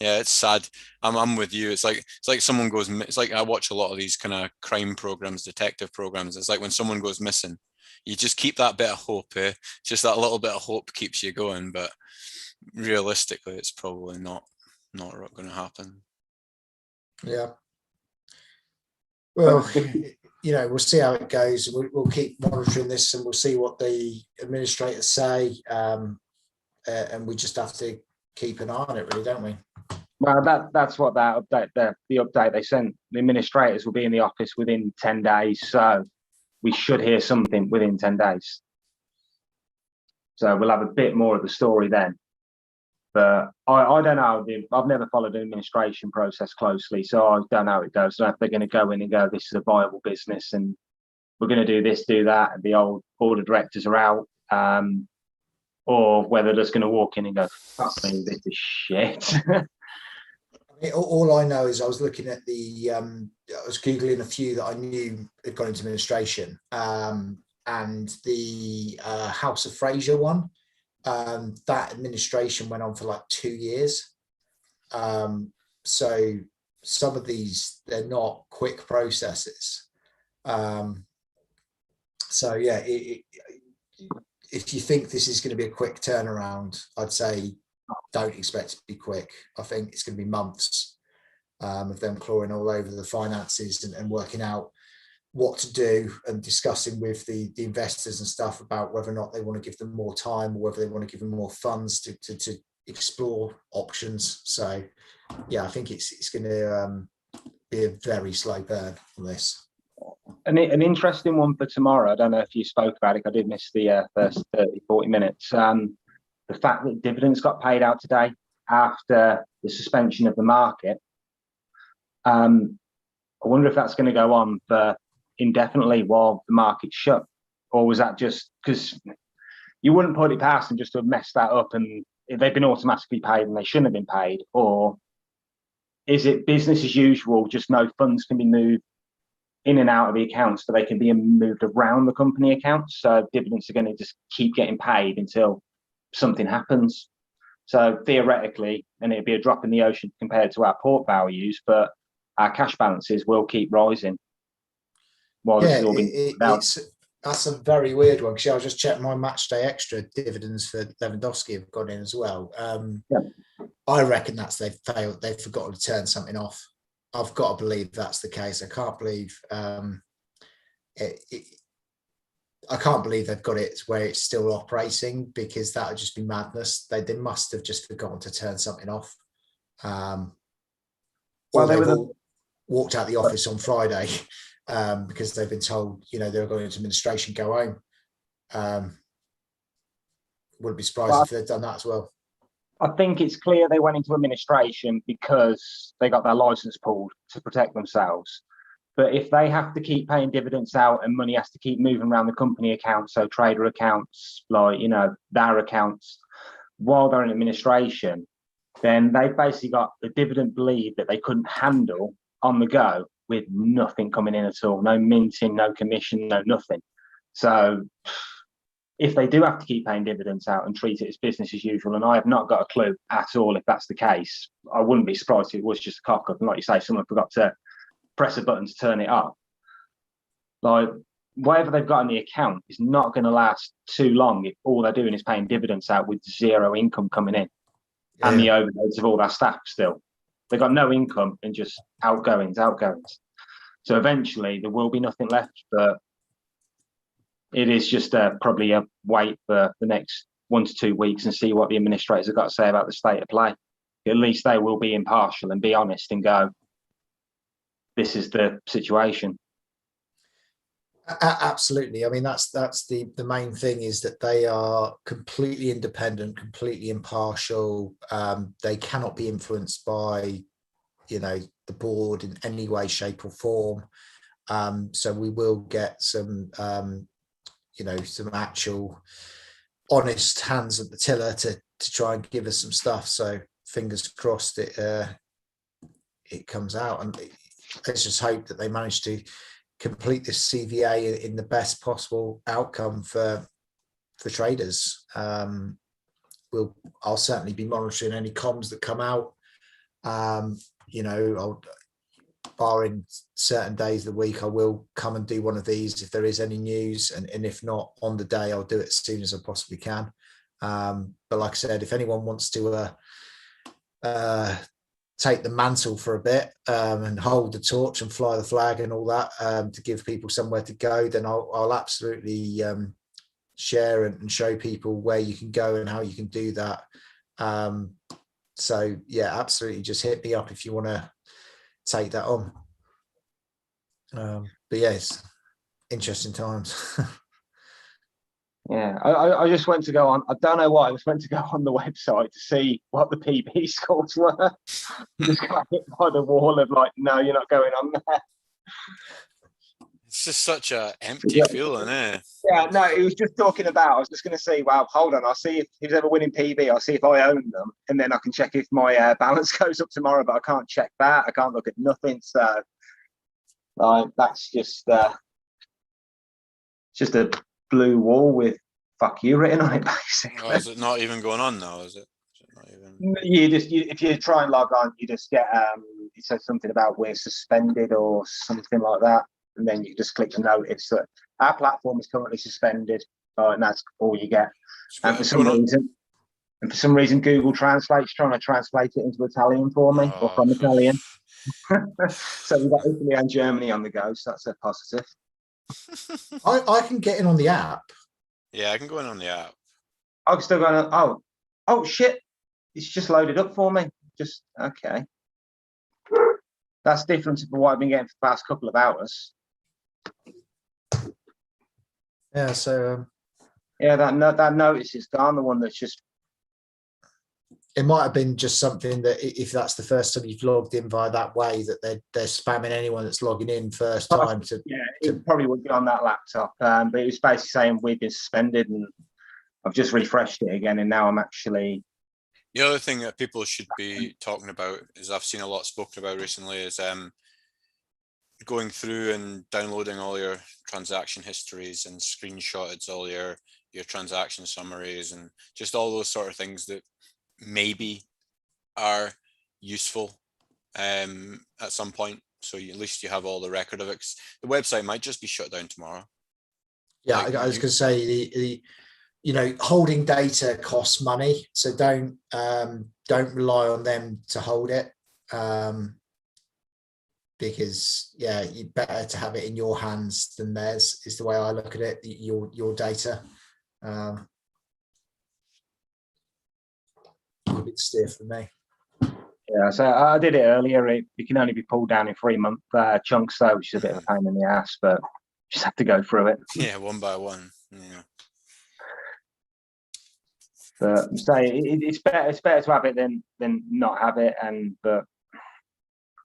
Yeah, it's sad. I'm with you. It's like someone goes. It's like I watch a lot of these kind of crime programs, detective programs. It's like when someone goes missing, you just keep that bit of hope. Just that little bit of hope keeps you going. But realistically, it's probably not going to happen. Yeah. Well, we'll see how it goes. We'll keep monitoring this, and we'll see what the administrators say. And we just have to keep an eye on it, really, don't we? Well, that's what that update, the update they sent. The administrators will be in the office within 10 days, so we should hear something within 10 days. So we'll have a bit more of the story then. But I don't know. I've never followed the administration process closely, so I don't know how it goes. So if they're going to go in and go, this is a viable business, and we're going to do this, do that, and the old board of directors are out, or whether they're just going to walk in and go, fuck me, this is shit. All I know is I was looking at I was Googling a few that I knew had gone into administration, and the House of Fraser one, that administration went on for like 2 years. So some of these, they're not quick processes. So yeah, if you think this is going to be a quick turnaround, I'd say don't expect it to be quick. I think it's going to be months of them clawing all over the finances and working out what to do and discussing with the investors and stuff about whether or not they want to give them more time or whether they want to give them more funds to explore options. So yeah, I think it's going to be a very slow burn on this. An interesting one for tomorrow. I don't know if you spoke about it. I did miss the first 30-40 minutes. The fact that dividends got paid out today after the suspension of the market. I wonder if that's going to go on for indefinitely while the market's shut, or was that just because you wouldn't put it past them just to have messed that up and they've been automatically paid and they shouldn't have been paid, or is it business as usual, just no funds can be moved in and out of the accounts, so they can be moved around the company accounts, so dividends are going to just keep getting paid until something happens. So theoretically, and it'd be a drop in the ocean compared to our port values, but our cash balances will keep rising while this is all being that's a very weird one, because I was just checking my match day extra dividends for Lewandowski have gone in as well. I reckon that's they've forgotten to turn something off. I've got to believe that's the case. I can't believe I can't believe they've got it where it's still operating, because that would just be madness. They must have just forgotten to turn something off. Well, they've walked out the office on Friday because they've been told, they're going into administration, go home. Wouldn't be surprised if they'd done that as well. I think it's clear they went into administration because they got their license pulled to protect themselves. But if they have to keep paying dividends out and money has to keep moving around the company accounts, so trader accounts, their accounts, while they're in administration, then they've basically got the dividend bleed that they couldn't handle on the go with nothing coming in at all. No minting, no commission, no nothing. So if they do have to keep paying dividends out and treat it as business as usual, and I have not got a clue at all if that's the case, I wouldn't be surprised if it was just a cock up. And like you say, someone forgot to press a button to turn it up. Like, whatever they've got in the account is not going to last too long if all they're doing is paying dividends out with zero income coming in and the overheads of all their staff still. They've got no income and just outgoings. So eventually there will be nothing left, but it is just probably a wait for the next 1 to 2 weeks and see what the administrators have got to say about the state of play. At least they will be impartial and be honest and go, this is the situation. Absolutely. I mean, that's the main thing, is that they are completely independent, completely impartial. They cannot be influenced by the board in any way, shape or form. So we will get some some actual honest hands at the tiller to try and give us some stuff. So fingers crossed it comes out, and let's just hope that they manage to complete this CVA in the best possible outcome for traders. I'll certainly be monitoring any comms that come out. Barring certain days of the week, I will come and do one of these if there is any news, and if not on the day, I'll do it as soon as I possibly can. But like I said, if anyone wants to take the mantle for a bit and hold the torch and fly the flag and all that, to give people somewhere to go, then I'll absolutely share and show people where you can go and how you can do that. So yeah, absolutely, just hit me up if you want to take that on. But yeah, it's interesting times. Yeah, I just went to go on. I don't know why. I just went to go on the website to see what the PB scores were. Just got hit by the wall of like, no, you're not going on there. It's just such a empty feeling, eh? Yeah, no, it was just talking about. I was just going to say, well, hold on. I'll see if who's ever winning PB. I'll see if I own them, and then I can check if my balance goes up tomorrow. But I can't check that. I can't look at nothing. So, that's just a blue wall with "fuck you" written on it, basically. Oh, is it not even going on now? Is it not even? If you try and log on, you just get it says something about we're suspended or something like that, and then you just click the notice that our platform is currently suspended, and that's all you get. And for some reason, Google Translate's trying to translate it into Italian for me, or from Italian. So we've got Italy and Germany on the go, so that's a positive. I can get in on the app. Yeah, I can go in on the app. I can still go on. Oh shit! It's just loaded up for me. Just okay. That's different from what I've been getting for the past couple of hours. Yeah. So. Yeah, that notice is gone. The one that's just. It might have been just something that if that's the first time you've logged in via that way, that they're spamming anyone that's logging in first time to. Yeah, it probably would be on that laptop, but it was basically saying we've been suspended, and I've just refreshed it again, and now I'm actually. The other thing that people should be talking about is I've seen a lot spoken about recently is going through and downloading all your transaction histories and screenshotted all your transaction summaries and just all those sort of things that maybe are useful at some point. So at least you have all the record of it. The website might just be shut down tomorrow. Yeah, I was going to say holding data costs money, so don't rely on them to hold it, because you better to have it in your hands than theirs is the way I look at it. Your data. A bit stiff for me. Yeah, so I did it earlier. It can only be pulled down in 3-month chunks, though, which is a bit of a pain in the ass, but just have to go through it. Yeah, one by one. Yeah. But it's better to have it than not have it. But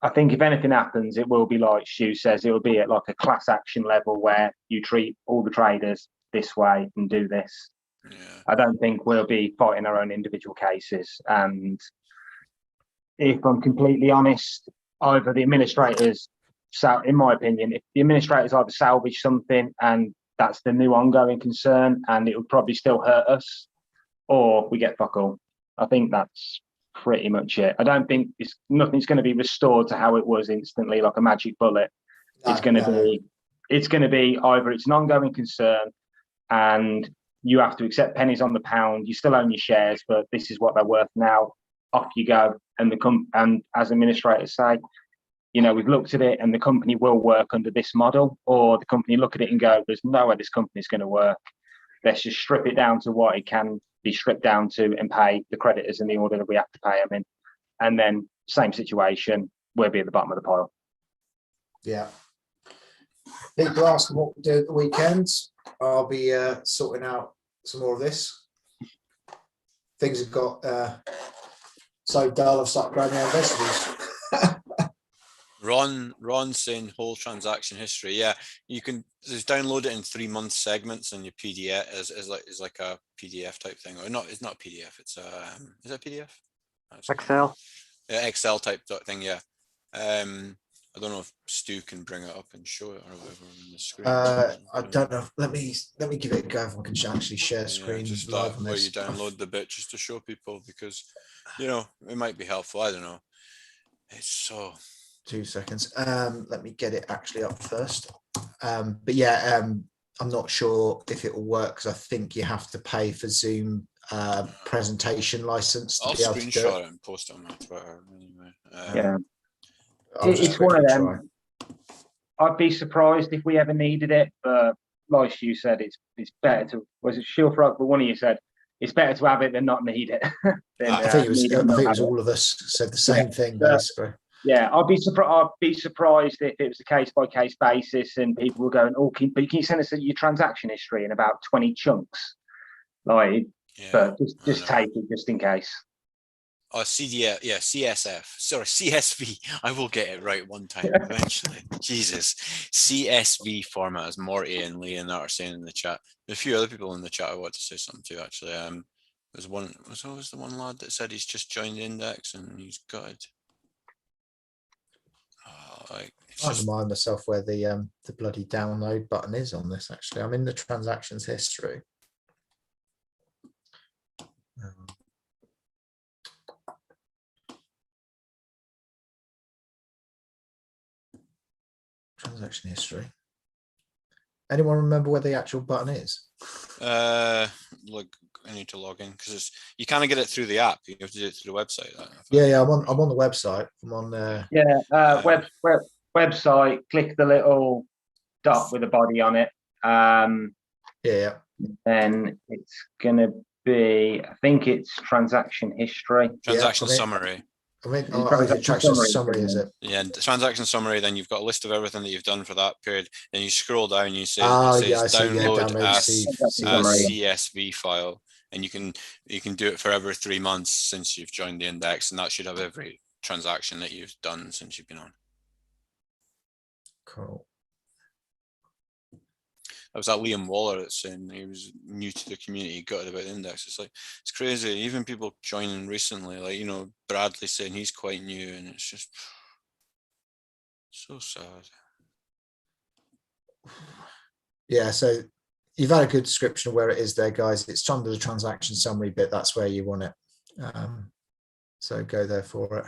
I think if anything happens, it will be like Stu says. It will be at like a class action level where you treat all the traders this way and do this. Yeah. I don't think we'll be fighting our own individual cases. And if I'm completely honest, either the administrators, in my opinion, if the administrators either salvage something and that's the new ongoing concern and it would probably still hurt us, or we get fuck all. I think that's pretty much it. I don't think nothing's going to be restored to how it was instantly, like a magic bullet. It's going to be either it's an ongoing concern and you have to accept pennies on the pound. You still own your shares, but this is what they're worth now. Off you go. And as administrators say, we've looked at it and the company will work under this model, or the company look at it and go, there's no way this company is going to work. Let's just strip it down to what it can be stripped down to and pay the creditors in the order that we have to pay them in. And then same situation, we'll be at the bottom of the pile. Yeah. People asking what we do at the weekends. I'll be sorting out some more of this. Things have got so dull, I've started growing my own vegetables. Ron's saying whole transaction history. Yeah, you can just download it in 3-month segments and your PDF is like a PDF type thing, or not? It's not a PDF. It's is it a PDF? Excel. Yeah, Excel type thing. Yeah. I don't know if Stu can bring it up and show it or whatever on the screen. I don't know. Let me give it a go if I can actually share screen just live that on where this. you download the bit just to show people, because it might be helpful. I don't know. It's so 2 seconds. Let me get it actually up first. But yeah, I'm not sure if it will work because I think you have to pay for Zoom presentation license to I'll be able to do screenshot it. it and post it on my Twitter anyway. Yeah, I'll just it's one of quickly them. I'd be surprised if we ever needed it, but like you said, it's better to. Was it Shilfrog? But one of you said it's better to have it than not need it. I think it was all of us said the same thing basically. Yeah, I'd be surprised if it was a case by case basis and people were going, "Oh, can you send us your transaction history in about 20 chunks?" Like, but just take it just in case. Oh, CDF, yeah, CSF. Sorry, CSV. I will get it right one time eventually. Jesus, CSV format, as Morty and Lee and that are saying in the chat. There's a few other people in the chat I want to say something to actually. There's one. Was always the one lad that said he's just joined the index and he's got it. I remind myself where the bloody download button is on this. Actually, I'm in the transactions history. Transaction history. Anyone remember where the actual button is? Look, I need to log in because you kind of get it through the app. You have to do it through the website. Yeah, I'm on the website. I'm on there. Website. Click the little dot with a body on it. Yeah. Then it's gonna be. I think it's transaction history. Transaction summary. Transaction summary, is it? Yeah, transaction summary. Then you've got a list of everything that you've done for that period. Then you scroll down. You say download as CSV file, and you can do it for every 3 months since you've joined the index, and that should have every transaction that you've done since you've been on. Cool. That was that Liam Waller that's saying he was new to the community, gutted about the index. It's like, it's crazy. Even people joining recently, like, Bradley saying he's quite new, and it's just so sad. Yeah, so you've had a good description of where it is there, guys. It's under the transaction summary bit. That's where you want it. So go there for it.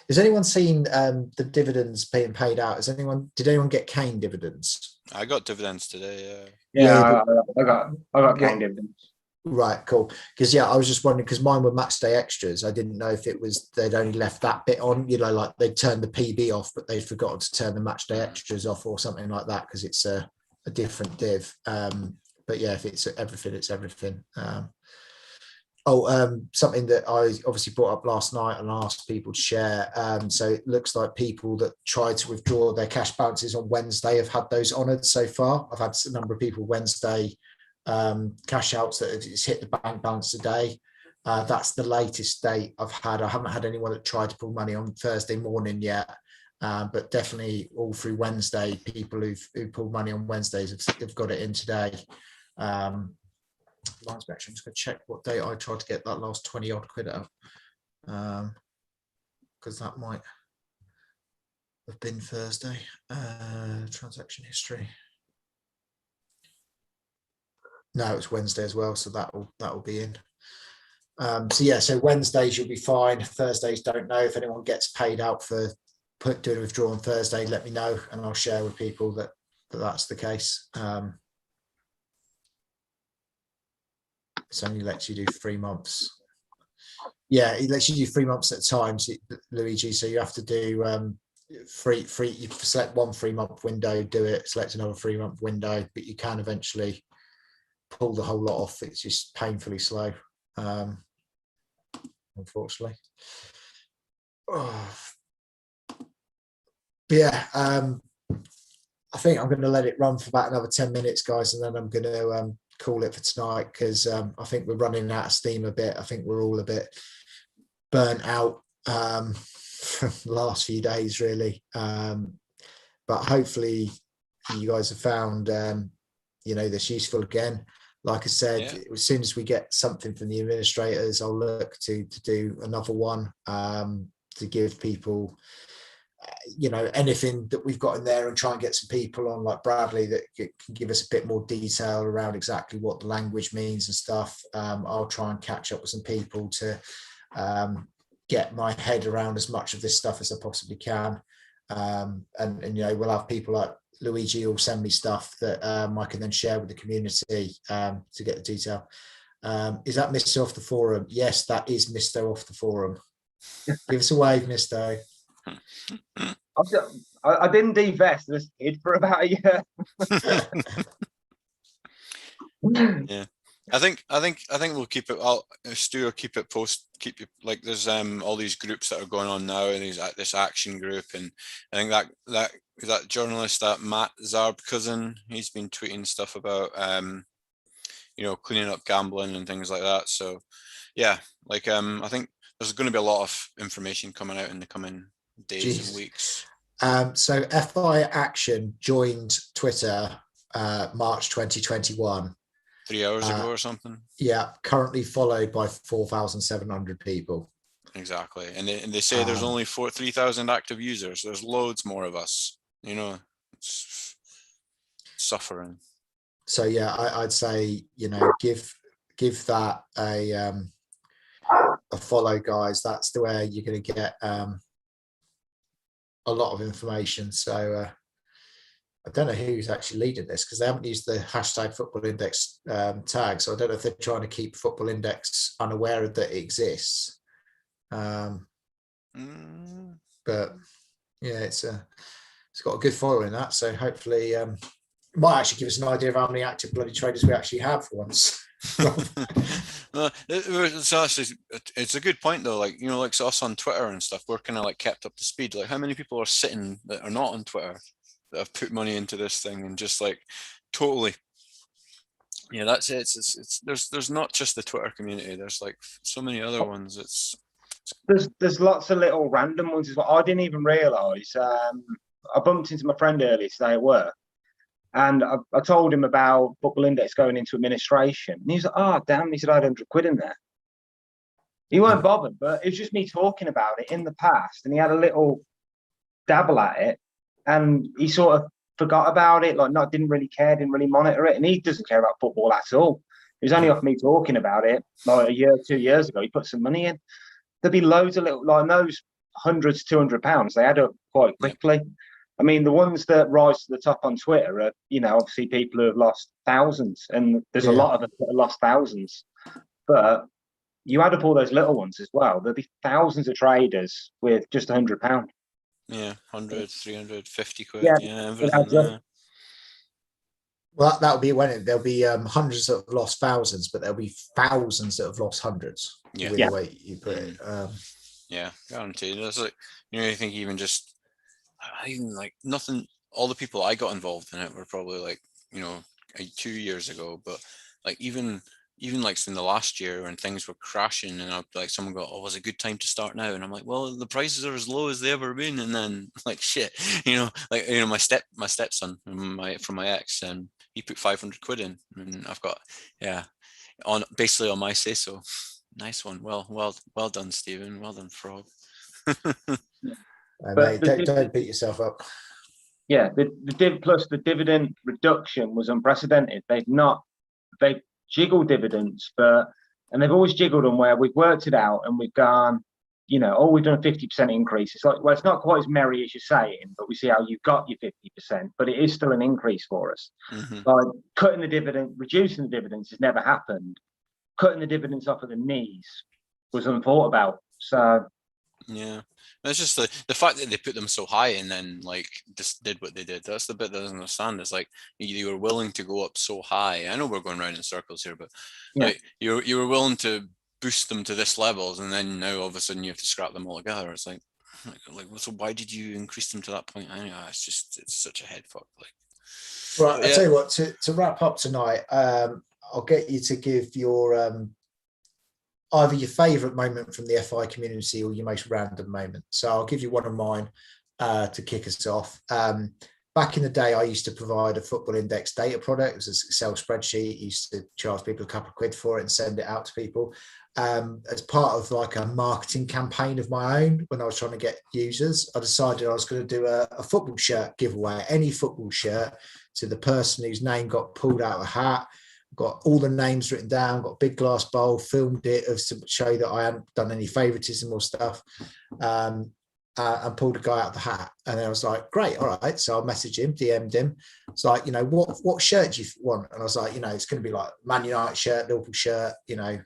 Has anyone seen the dividends being paid out? Did anyone get Kane dividends? I got dividends today. Yeah, I got Kane dividends. Right, cool. Because I was just wondering, because mine were match day extras. I didn't know if it was they'd only left that bit on, like they'd turned the PB off, but they'd forgotten to turn the match day extras off or something like that, because it's a different div. But yeah, if it's everything, it's everything. Something that I obviously brought up last night and asked people to share. So it looks like people that tried to withdraw their cash balances on Wednesday have had those honoured so far. I've had a number of people Wednesday cash outs that it's hit the bank balance today. That's the latest date I've had. I haven't had anyone that tried to pull money on Thursday morning yet, but definitely all through Wednesday, people who pulled money on Wednesdays have got it in today. I'm just going to check what date I tried to get that last 20 odd quid out, because that might have been Thursday. Transaction history. No, it's Wednesday as well, so that will be in. So Wednesdays you'll be fine. Thursdays, don't know. If anyone gets paid out for doing a withdrawal on Thursday, let me know and I'll share with people that that's the case. It only lets you do 3 months. Yeah, it lets you do 3 months at a time, Luigi. So you have to do free. You select 1 3-month window, do it. Select another 3-month window, but you can eventually pull the whole lot off. It's just painfully slow, unfortunately. I think I'm going to let it run for about another 10 minutes, guys, and then I'm going to call it for tonight, because I think we're running out of steam a bit. I think we're all a bit burnt out. last few days, really. But hopefully you guys have found, this useful again. Like I said, as soon as we get something from the administrators, I'll look to do another one to give people, anything that we've got in there, and try and get some people on like Bradley that can give us a bit more detail around exactly what the language means and stuff. I'll try and catch up with some people to get my head around as much of this stuff as I possibly can. And we'll have people like Luigi will send me stuff that I can then share with the community to get the detail. Is that Mr. Off the Forum? Yes, that is Mr. Off the Forum. Give us a wave, Mr. I didn't divest this kid for about a year. Yeah, I think we'll keep it. Stu will keep it keep it like there's all these groups that are going on now, and this action group, and I think that journalist, that Matt Zarb cousin, he's been tweeting stuff about cleaning up gambling and things like that. So yeah, I think there's going to be a lot of information coming out in the coming days and weeks. So FI Action joined Twitter March 2021. 3 hours ago or something. Yeah, currently followed by 4,700 people. Exactly, and they say there's only 3,000 active users. There's loads more of us. It's suffering. So yeah, I'd say give that a follow, guys. That's the way you're going to get a lot of information. So I don't know who's actually leading this, because they haven't used the hashtag Football Index tag. So I don't know if they're trying to keep Football Index unaware that it exists. But yeah, it's got a good following, that. So hopefully it might actually give us an idea of how many active bloody traders we actually have for once. No, it's a good point though. Like us on Twitter and stuff, we're kind of like kept up to speed. Like, how many people are sitting that are not on Twitter that have put money into this thing and just like totally, that's it. It's there's not just the Twitter community. There's like so many other ones. There's lots of little random ones as well. I didn't even realise. I bumped into my friend earlier today at work, and I told him about Football Index going into administration, and he was like, "Oh, damn!" He said, "I had £100 in there." He weren't bothered, but it was just me talking about it in the past, and he had a little dabble at it, and he sort of forgot about it, didn't really care, didn't really monitor it, and he doesn't care about football at all. It was only off me talking about it like a year, 2 years ago. He put some money in. There'd be loads of little, like those £100 to £200, they add up quite quickly. I mean, the ones that rise to the top on Twitter are, obviously people who have lost thousands, and there's a lot of them that have lost thousands. But you add up all those little ones as well, there'll be thousands of traders with just £100. Yeah, 100, 350 quid. Yeah, everything. Well, that'll be when there'll be hundreds that have lost thousands, but there'll be thousands that have lost hundreds. Yeah, the way you put it. Yeah, guaranteed. That's like, I think even like nothing. All the people I got involved in it were probably like 2 years ago, but like even like in the last year when things were crashing, and I'd like someone go, "Oh, was it a good time to start now?" And I'm like, "Well, the prices are as low as they ever been." And then like shit, my stepson from my ex, and he put 500 quid in, and I've got on my say so. Nice one. Well done, Stephen. Well done, Frog. Mate, don't beat yourself up. Yeah, the dividend reduction was unprecedented. They jiggle dividends, and they've always jiggled them where we've worked it out and we've gone, we've done a 50% increase. It's like, well, it's not quite as merry as you're saying, but we see how you got your 50%, but it is still an increase for us. Like cutting the dividend, reducing the dividends has never happened. Cutting the dividends off of the knees was unthought about. So yeah, it's just the fact that they put them so high and then like just did what they did. That's the bit that doesn't understand. It's like you were willing to go up so high. I know we're going around in circles here, but like you were willing to boost them to this levels, and then now all of a sudden you have to scrap them all together. It's like so why did you increase them to that point? I know it's such a head fuck. Right, I'll tell you what, to wrap up tonight, I'll get you to give your either your favourite moment from the FI community or your most random moment. So I'll give you one of mine to kick us off. Back in the day, I used to provide a football index data product. It was an Excel spreadsheet. I used to charge people a couple of quid for it and send it out to people as part of like a marketing campaign of my own. When I was trying to get users, I decided I was going to do a football shirt giveaway, any football shirt, to the person whose name got pulled out of a hat. Got all the names written down, got a big glass bowl, filmed it to show that I hadn't done any favoritism or stuff, and pulled a guy out of the hat. And I was like, great, all right. So I messaged him, DM'd him. It's like, you know, what shirt do you want? And I was like, you know, it's going to be like Man United shirt, Liverpool shirt, you know,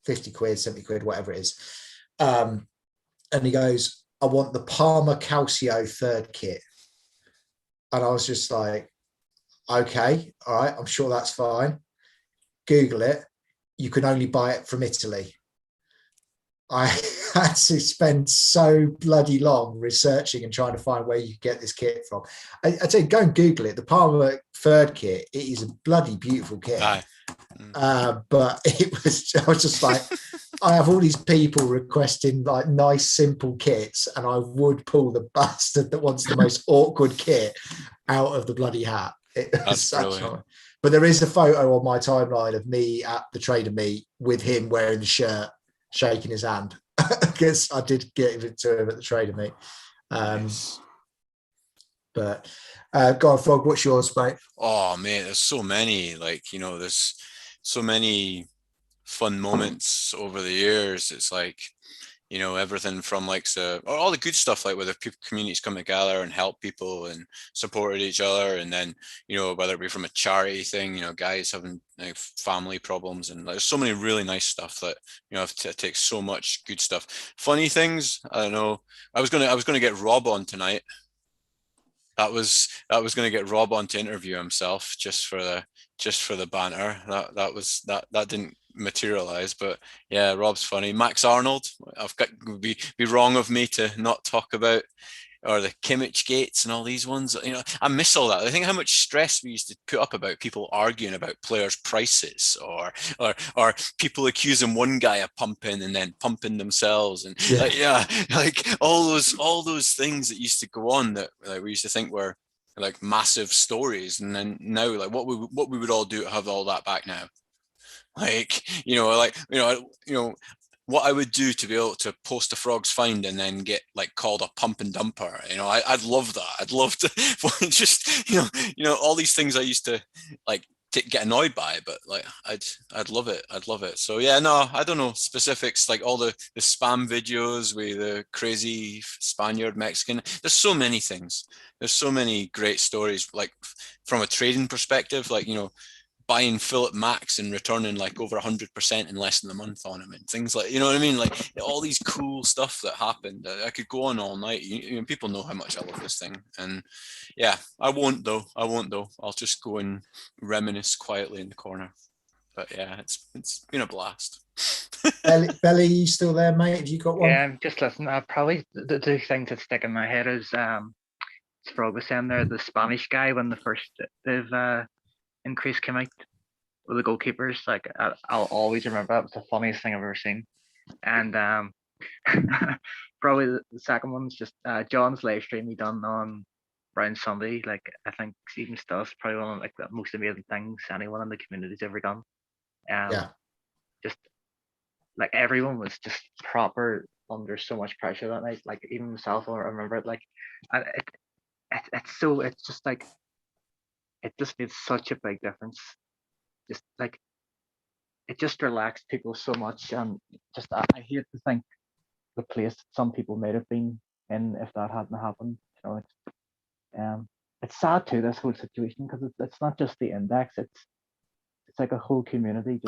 50 quid, 70 quid, whatever it is. And he goes, I want the Palmer Calcio third kit. And I was just like, okay, all right, I'm sure that's fine. Google it. You can only buy it from Italy. I had to spend so bloody long researching and trying to find where you get this kit from. I tell you, go and Google it. The Palmer third kit, it is a bloody beautiful kit. But I was just like, I have all these people requesting like nice, simple kits, and I would pull the bastard that wants the most awkward kit out of the bloody hat. That's such a... But there is a photo on my timeline of me at the trader meet with him wearing the shirt, shaking his hand, because I did get it to him at the trader meet. Nice. But go on, Frog, what's yours, mate? Oh man, there's so many. Like, you know, there's so many fun moments over the years. It's like, you know, everything from like all the good stuff, like where the communities come together and help people and supported each other, and then, you know, whether it be from a charity thing, you know, guys having like family problems, and there's so many really nice stuff that, you know, it takes so much good stuff. Funny things, I don't know. I was gonna get Rob on tonight. That was gonna get Rob on to interview himself just for the banter. That didn't materialize, but yeah, Rob's funny. Max Arnold, would be wrong of me to not talk about, or the Kimmich gates and all these ones. You know, I miss all that. I think how much stress we used to put up about people arguing about players' prices, or people accusing one guy of pumping and then pumping themselves, and like all those things that used to go on that like, we used to think were like massive stories, and then now like what we would all do to have all that back now. Like, you know, what I would do to be able to post a Frog's Find and then get like called a pump and dumper. You know, I'd love that. I'd love to just, you know, all these things I used to like get annoyed by, but like I'd love it. I'd love it. So yeah, no, I don't know specifics, like all the spam videos with the crazy Spaniard Mexican. There's so many things. There's so many great stories, like from a trading perspective, like, you know, buying Philip Max and returning like over 100% in less than a month on him, and things like, you know what I mean? Like all these cool stuff that happened. I could go on all night. You know, people know how much I love this thing. And yeah, I won't though. I'll just go and reminisce quietly in the corner. But yeah, it's been a blast. Belly, you still there, mate? Have you got one? Yeah, just listen. Probably the two things that stick in my head is Frog was saying there, the Spanish guy when they've increase came out with the goalkeepers. Like I'll always remember that was the funniest thing I've ever seen. And probably the second one's just John's live stream he done on Brown Sunday. Like I think even still it's probably one of like the most amazing things anyone in the community's ever done. Just like everyone was just proper under so much pressure that night. Like even myself, I remember it. Like it's just like it just made such a big difference. Just like it just relaxed people so much, and just I hate to think the place some people might have been in if that hadn't happened. You know, it's sad too, this whole situation, because it's not just the index. It's like a whole community.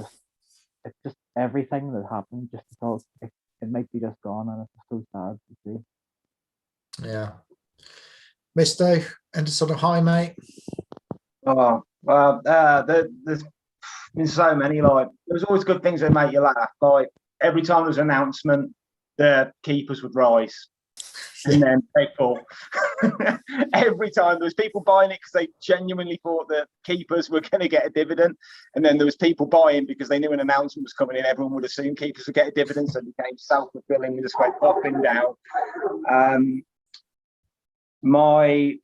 It's just everything that happened. Just thought it might be just gone, and it's so sad to see. Yeah, Misto, end us on a high, mate. Oh well, there's been so many. Like there was always good things that make you laugh. Like every time there was an announcement, the keepers would rise and then they fall. Every time there was people buying it because they genuinely thought that keepers were going to get a dividend, and then there was people buying because they knew an announcement was coming in. Everyone would assume keepers would get a dividend, so it became self-fulfilling. We just went up and down. My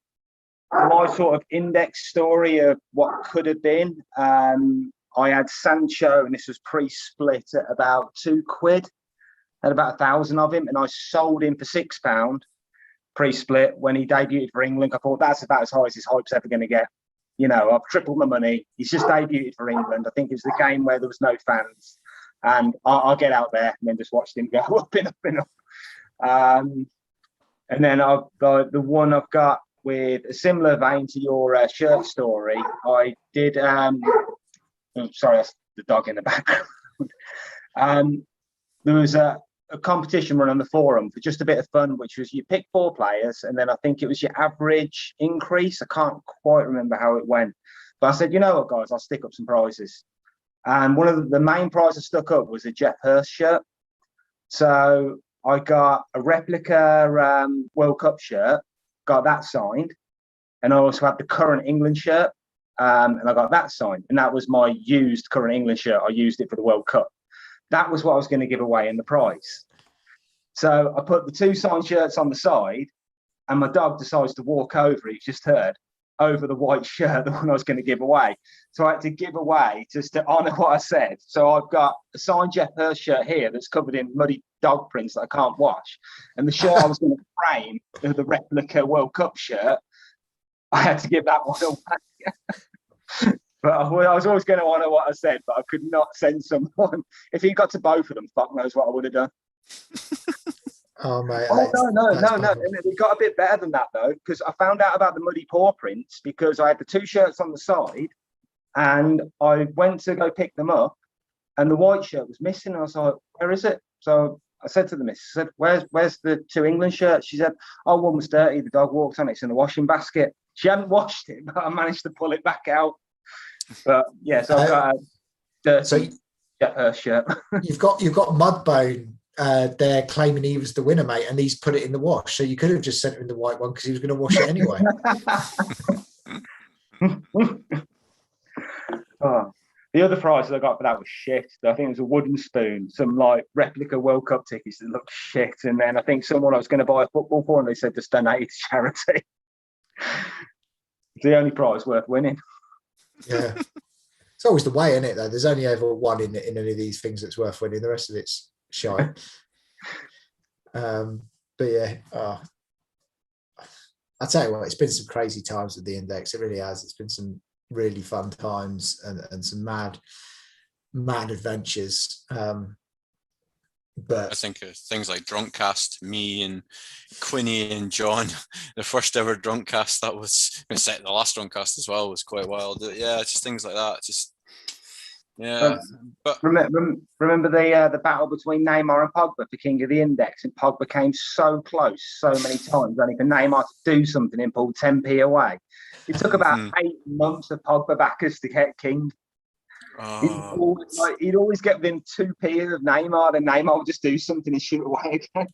sort of index story of what could have been. I had Sancho, and this was pre-split at about £2. Had about 1,000 of him, and I sold him for £6 pre-split when he debuted for England. I thought that's about as high as his hype's ever going to get. You know, I've tripled my money. He's just debuted for England. I think it was the game where there was no fans, and I'll get out there and then just watched him go up and up and up. And then I've got the one I've got with a similar vein to your shirt story. I did. Sorry, that's the dog in the background. There was a competition run on the forum for just a bit of fun, which was you pick 4 players, and then I think it was your average increase. I can't quite remember how it went, but I said, you know what, guys, I'll stick up some prizes. And one of the main prizes stuck up was a Jeff Hurst shirt. So I got a replica World Cup shirt, got that signed, and I also had the current England shirt, and I got that signed, and that was my used current England shirt. I used it for the World Cup. That was what I was going to give away in the prize. So I put the 2 signed shirts on the side, and my dog decides to walk over, he's just heard, over the white shirt, the one I was going to give away. So I had to give away just to honour what I said. So I've got a signed Jeff Hurst shirt here that's covered in muddy dog prints that I can't wash. And the shirt I was going to frame, the replica World Cup shirt, I had to give that one away. But I was always going to honour what I said, but I could not send someone. If he got to both of them, fuck knows what I would have done. Oh, mate. No. And it got a bit better than that, though, because I found out about the muddy paw prints because I had the 2 shirts on the side, and I went to go pick them up, and the white shirt was missing. And I was like, where is it? So I said to the miss, I said, where's the 2 England shirts? She said, oh, one was dirty. The dog walked on it. It's in the washing basket. She hadn't washed it, but I managed to pull it back out. But yeah, so I've got a dirty shirt. You've got Mudbone there claiming he was the winner, mate, and he's put it in the wash. So you could have just sent him the white one because he was going to wash it anyway. The other prize I got for that was shit. I think it was a wooden spoon, some like replica World Cup tickets that looked shit, and then I think someone I was going to buy a football for, and they said just donate it to charity. It's the only prize worth winning. Yeah, it's always the way, isn't it? Though there's only ever one in any of these things that's worth winning. The rest of it's shite. But yeah, I tell you what, it's been some crazy times with the index. It really has. It's been some really fun times and some mad adventures. But I think things like Drunkcast, me and Quinny and John, the first ever Drunkcast, that was the last Drunkcast as well, was quite wild. Yeah, just things like that. Just yeah. But remember the battle between Neymar and Pogba for King of the Index, and Pogba came so close so many times, only for Neymar to do something and pull 10p away. It took about 8 months of Pogba backers to get King. He'd always get within 2p of Neymar, then Neymar would just do something and shoot away again.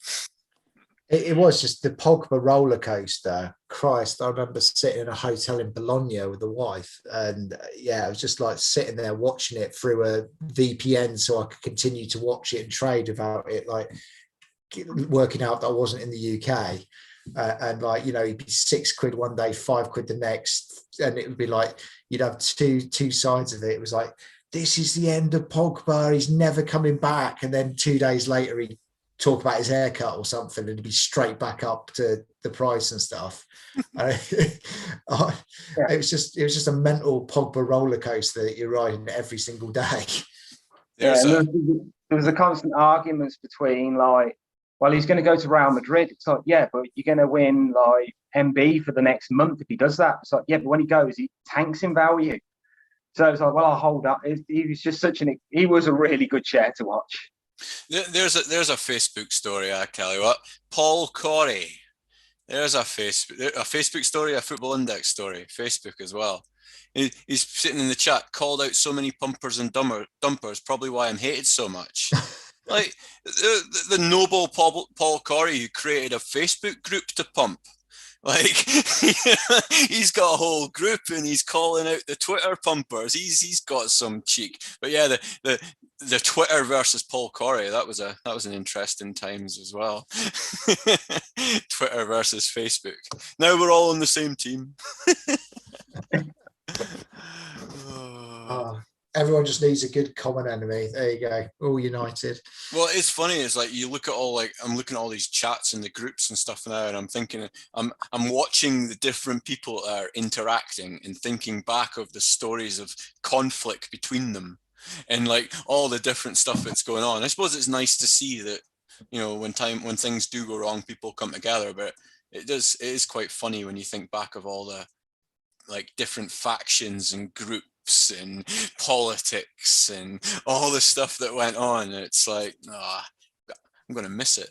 It was just the Pogba roller coaster. Christ, I remember sitting in a hotel in Bologna with the wife, and yeah, I was just like sitting there watching it through a VPN so I could continue to watch it and trade without it, like working out that I wasn't in the UK. And like, you know, it'd be £6 one day, £5 the next, and it would be like you'd have two sides of it. It was like, this is the end of Pogba, he's never coming back, and then 2 days later he'd talk about his haircut or something and it'd be straight back up to the price and stuff. It was just a mental Pogba roller coaster that you're riding every single day. There was a constant arguments between like, well, he's going to go to Real Madrid. It's like, yeah, but you're going to win like MB for the next month if he does that. It's like, yeah, but when he goes, he tanks in value. So it's like, well, I'll hold up. He was just he was a really good chair to watch. There's a Facebook story, I tell you what. Paul Corey. There's a Facebook story, a Football Index story, Facebook as well. He's sitting in the chat, called out so many pumpers and dumpers, probably why I'm hated so much. Like the noble Paul Corey, who created a Facebook group to pump. Like he's got a whole group and he's calling out the Twitter pumpers. He's got some cheek. But yeah, the Twitter versus Paul Corey, that was an interesting times as well. Twitter versus Facebook. Now we're all on the same team. Everyone just needs a good common enemy. There you go, all united. Well, it's funny. It's like you look at I'm looking at all these chats and the groups and stuff now, and I'm thinking, I'm watching the different people that are interacting and thinking back of the stories of conflict between them, and like all the different stuff that's going on. I suppose it's nice to see that, you know, when things do go wrong, people come together. But it is quite funny when you think back of all the like different factions and groups and politics and all the stuff that went on. It's like, I'm going to miss it.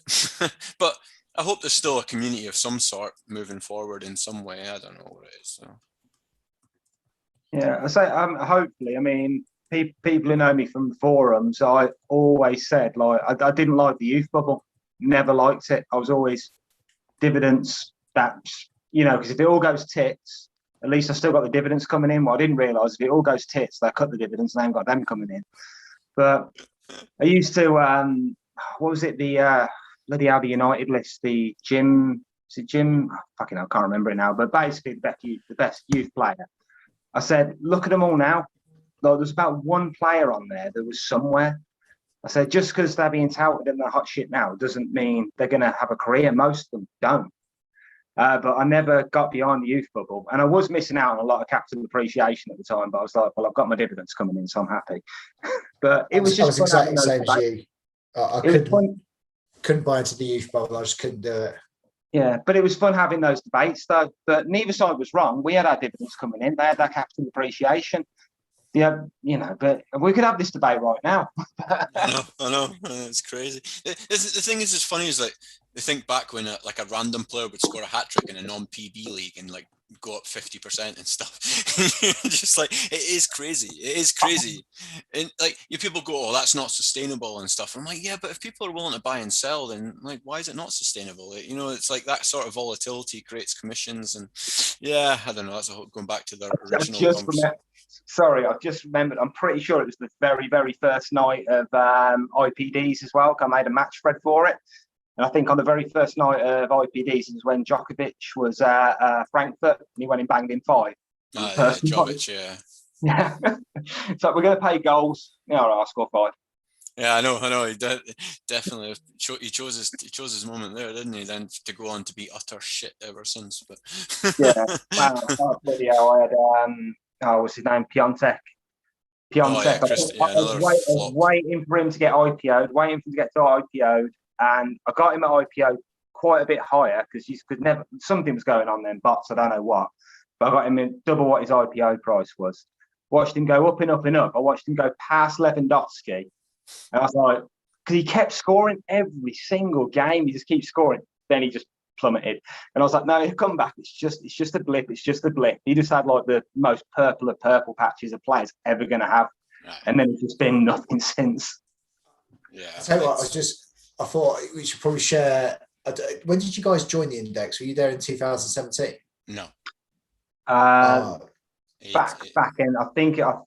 But I hope there's still a community of some sort moving forward in some way. I don't know what it is. So. Yeah, I say hopefully. I mean, people who know me from forums, I always said, like, I didn't like the youth bubble. Never liked it. I was always dividends. That's, you know, because if it all goes tits, at least I still got the dividends coming in. Well, I didn't realise if it all goes tits, they cut the dividends and they haven't got them coming in. But I used to, what was it? The bloody hell, the United list, the Jim. Is it Jim? Oh, fucking hell, I can't remember it now. But basically, the best youth player. I said, look at them all now. Like, there's about one player on there that was somewhere. I said, just because they're being touted and they're hot shit now doesn't mean they're going to have a career. Most of them don't. But I never got beyond the youth bubble. And I was missing out on a lot of capital appreciation at the time. But I was like, well, I've got my dividends coming in, so I'm happy. But it was just... I was exactly the same as you. I couldn't buy into the youth bubble. I just couldn't do it. Yeah, but it was fun having those debates, though. But neither side was wrong. We had our dividends coming in. They had that capital appreciation. Yeah, you know, but we could have this debate right now. I know. It's crazy. The thing is, as funny as like, they think back when a random player would score a hat trick in a non-PB league and like go up 50% and stuff. Just like, it is crazy. It is crazy. And like, you people go, oh, that's not sustainable and stuff. I'm like, yeah, but if people are willing to buy and sell, then like, why is it not sustainable? You know, it's like that sort of volatility creates commissions. And yeah, I don't know. That's going back to the original conversation. Sorry, I've just remembered. I'm pretty sure it was the very, very first night of IPDs as well. I made a match spread for it. And I think on the very first night of IPDs was when Djokovic was Frankfurt and he went and banged in 5. Yeah, Djokovic, yeah. Yeah. So we're going to pay goals. Yeah, all right, I'll score 5. Yeah, I know. He definitely he chose his moment there, didn't he? Then to go on to be utter shit ever since. But yeah, wow, bloody hell! I had what's his name? Piontek. I was waiting for him to get IPO'd, waiting for him to get to IPO'd, and I got him at IPO quite a bit higher because you could never. Something was going on then, bots. I don't know what, but I got him in double what his IPO price was. Watched him go up and up and up. I watched him go past Lewandowski. And I was like, because he kept scoring every single game. He just keeps scoring. Then he just plummeted. And I was like, no, he'll come back. It's just a blip. It's just a blip. He just had like the most purple of purple patches a player's ever going to have. And then it's just been nothing since. Yeah. I tell you what, I thought we should probably share. When did you guys join the index? Were you there in 2017? No. Back in, I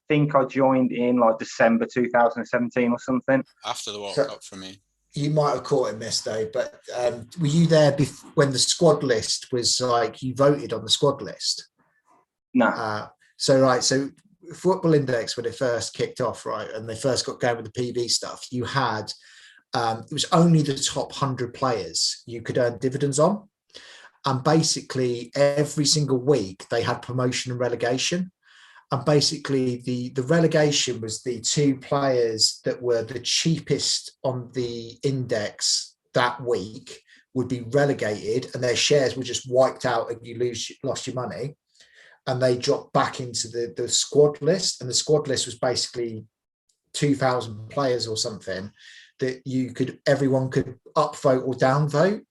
think I joined in like December 2017 or something. After the World Cup for me. You might have caught it, Miss, though. But were you there when the squad list was like you voted on the squad list? No. So Football Index, when it first kicked off, right, and they first got going with the PB stuff, you had it was only the top 100 players you could earn dividends on. And basically every single week they had promotion and relegation. And basically the relegation was the 2 players that were the cheapest on the index that week would be relegated and their shares were just wiped out and you lost your money. And they dropped back into the squad list. And the squad list was basically 2,000 players or something that everyone could upvote or downvote.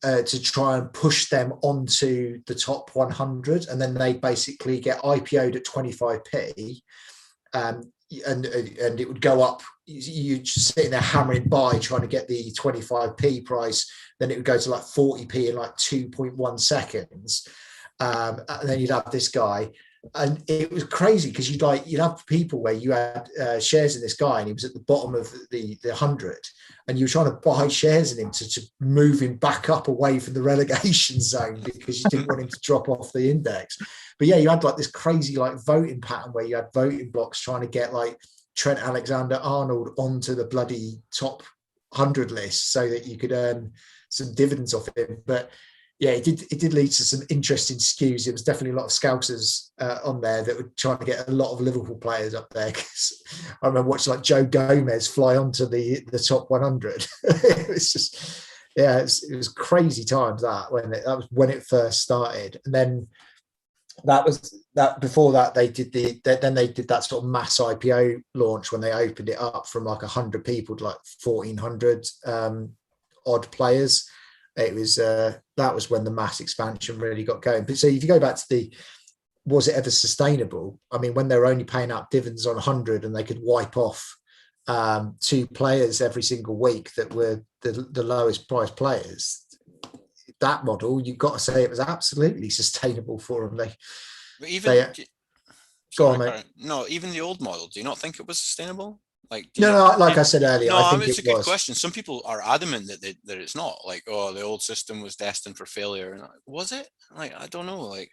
To try and push them onto the top 100, and then they basically get IPO'd at 25p. and it would go up. You just sitting there hammering buy, trying to get the 25p price. Then it would go to like 40p in like 2.1 seconds. And then you'd have this guy, and it was crazy because you'd have people where you had shares in this guy, and he was at the bottom of the 100, and you were trying to buy shares in him to move him back up away from the relegation zone because you didn't want him to drop off the index. But yeah, you had like this crazy like voting pattern where you had voting blocks trying to get like Trent Alexander-Arnold onto the bloody top 100 list so that you could earn some dividends off him. But yeah, it did lead to some interesting skews. It was definitely a lot of Scousers on there that were trying to get a lot of Liverpool players up there. Because I remember watching like Joe Gomez fly onto the top 100. It was just, yeah, it was crazy times that was when it first started. And then before that they did that sort of mass IPO launch when they opened it up from like 100 people to like 1,400 odd players. It was that was when the mass expansion really got going. But so if you go back to was it ever sustainable? I mean, when they were only paying out dividends on 100 and they could wipe off 2 players every single week that were the lowest price players, that model, you've got to say it was absolutely sustainable for them. Go on, mate. No, even the old model, do you not think it was sustainable? Like, like I said earlier, no, I think it's it a good was. question. Some people are adamant that it's not. Like, oh, the old system was destined for failure, and was it? Like, I don't know. Like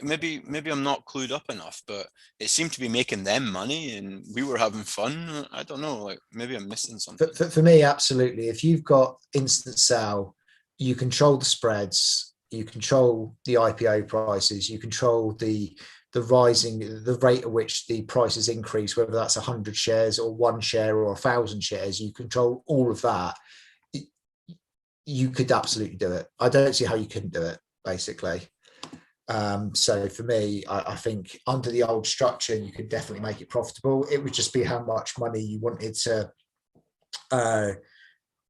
maybe I'm not clued up enough, but it seemed to be making them money, and we were having fun. I don't know. Like, maybe I'm missing something. For me, absolutely. If you've got instant sell, you control the spreads, you control the IPO prices, you control the rate at which the prices increase, whether that's 100 shares or 1 share or 1,000 shares, you control all of that. You could absolutely do it. I don't see how you couldn't do it, basically. So for me, I think under the old structure, you could definitely make it profitable. It would just be how much money you wanted to,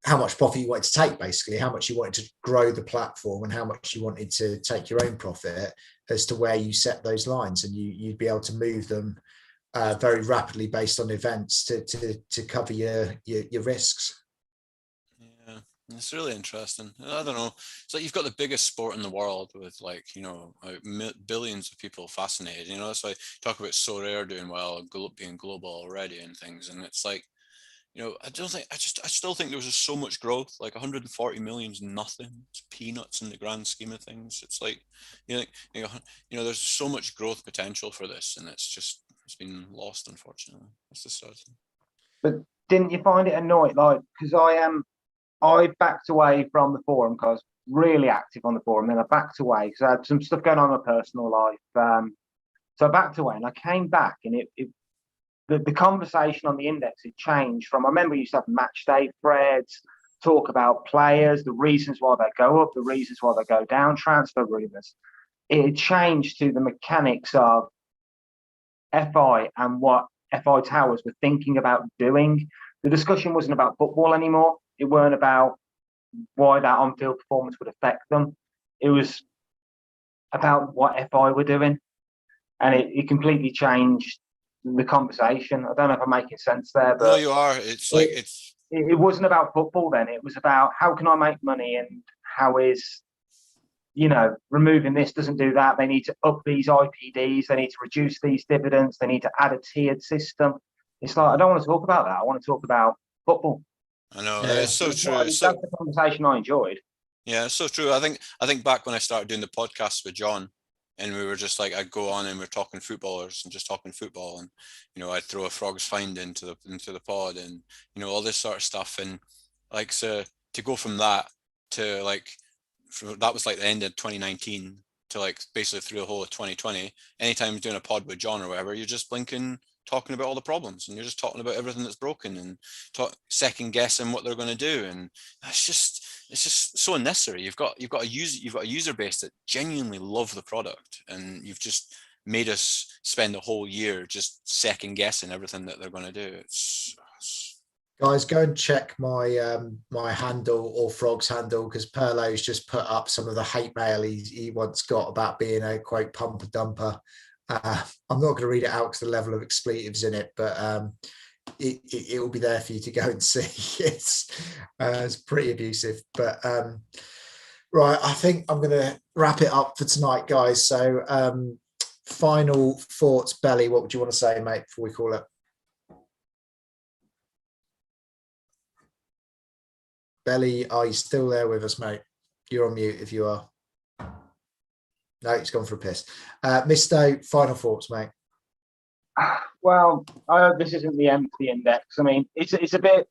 how much profit you wanted to take, basically, how much you wanted to grow the platform and how much you wanted to take your own profit as to where you set those lines, and you'd be able to move them very rapidly based on events to cover your risks. Yeah, it's really interesting. I don't know. It's like you've got the biggest sport in the world with like, billions of people fascinated. That's why I talk about So Rare doing well, being global already and things. And it's like, I still think there was just so much growth. Like 140 million is nothing. It's peanuts in the grand scheme of things. It's like, there's so much growth potential for this, and it's been lost, unfortunately. That's the sad thing. But didn't you find it annoying? Like, because I backed away from the forum because I was really active on the forum. Then I backed away because I had some stuff going on in my personal life. So I backed away, and I came back, and the conversation on the index had changed from, I remember we used to have match day threads, talk about players, the reasons why they go up, the reasons why they go down, transfer rumors. It had changed to the mechanics of FI and what FI Towers were thinking about doing. The discussion wasn't about football anymore. It weren't about why that on-field performance would affect them. It was about what FI were doing. And it completely changed the conversation. I don't know if I'm making sense there, but no, you are. It's like it wasn't about football then. It was about how can I make money, and how is removing this doesn't do that. They need to up these IPDs. They need to reduce these dividends. They need to add a tiered system. It's like, I don't want to talk about that. I want to talk about football. I know. It's so true. That's the conversation I enjoyed. Yeah, it's so true. I think back when I started doing the podcast with John, and we were just like, I'd go on and we're talking footballers and just talking football, and I'd throw a frog's find into the pod, and all this sort of stuff, and like, so to go from that to like, that was like the end of 2019 to like basically through the whole of 2020. Anytime you're doing a pod with John or whatever, you're just blinking talking about all the problems, and you're just talking about everything that's broken, and second guessing what they're going to do, and it's just so unnecessary. You've got a user base that genuinely love the product, and you've just made us spend a whole year just second guessing everything that they're going to do. Guys, go and check my my handle or Frog's handle, because Perlo's just put up some of the hate mail he once got about being a quote pumper dumper. I'm not going to read it out because the level of expletives in it, but it will be there for you to go and see. It's pretty abusive, but right, I think I'm going to wrap it up for tonight, guys. So final thoughts, Belly, what would you want to say, mate, before we call it? Belly, are you still there with us, mate? You're on mute if you are. No, he's gone for a piss. Misto, final thoughts, mate. Well, I hope this isn't the empty index. I mean, it's a bit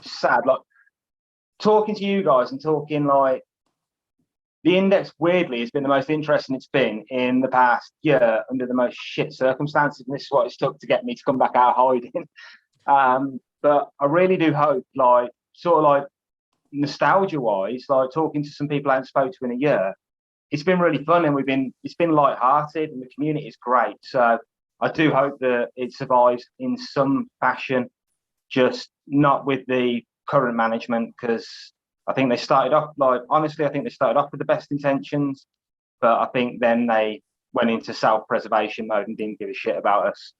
sad. Like talking to you guys and talking like the index weirdly has been the most interesting it's been in the past year under the most shit circumstances. And this is what it's took to get me to come back out hiding. But I really do hope, like, sort of like nostalgia-wise, like talking to some people I haven't spoken to in a year, it's been really fun and it's been light-hearted and the community is great. So I do hope that it survives in some fashion, just not with the current management, because I think they started off, like, honestly, I think they started off with the best intentions, but I think then they went into self-preservation mode and didn't give a shit about us.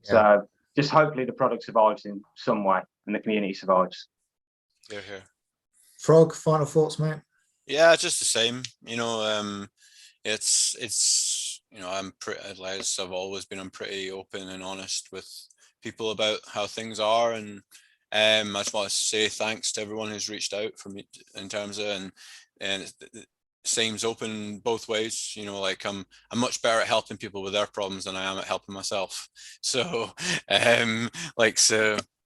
Yeah. So just hopefully the product survives in some way and the community survives. Here. Frog, final thoughts, mate? Yeah, just the same. It's I'm pretty, as I've always been, I'm pretty open and honest with people about how things are, and I just want to say thanks to everyone who's reached out for me in terms of, and same's open both ways. Like I'm much better at helping people with their problems than I am at helping myself. So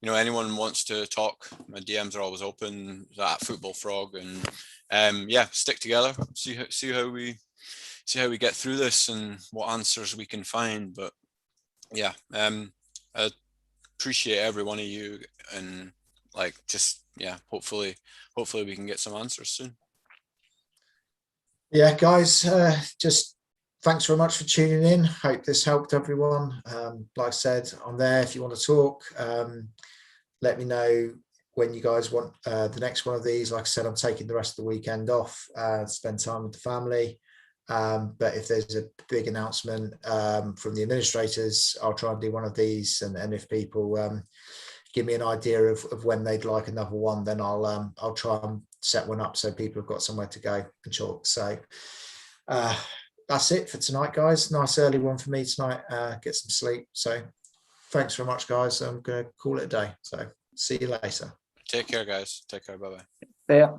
anyone wants to talk, my DMs are always open at Football Frog, and yeah, stick together, see how we get through this and what answers we can find. But yeah, I appreciate every one of you, and like, just, yeah, hopefully we can get some answers soon. Yeah, guys, just thanks very much for tuning in. Hope this helped everyone. Like I said, I'm there if you want to talk. Let me know when you guys want the next one of these. Like I said, I'm taking the rest of the weekend off to spend time with the family. But if there's a big announcement from the administrators, I'll try and do one of these. And if people give me an idea of when they'd like another one, then I'll try and set one up so people have got somewhere to go and talk. So that's it for tonight, guys. Nice early one for me tonight. Get some sleep. So thanks very much, guys. I'm going to call it a day. So see you later. Take care, guys. Take care. Bye-bye. Yeah.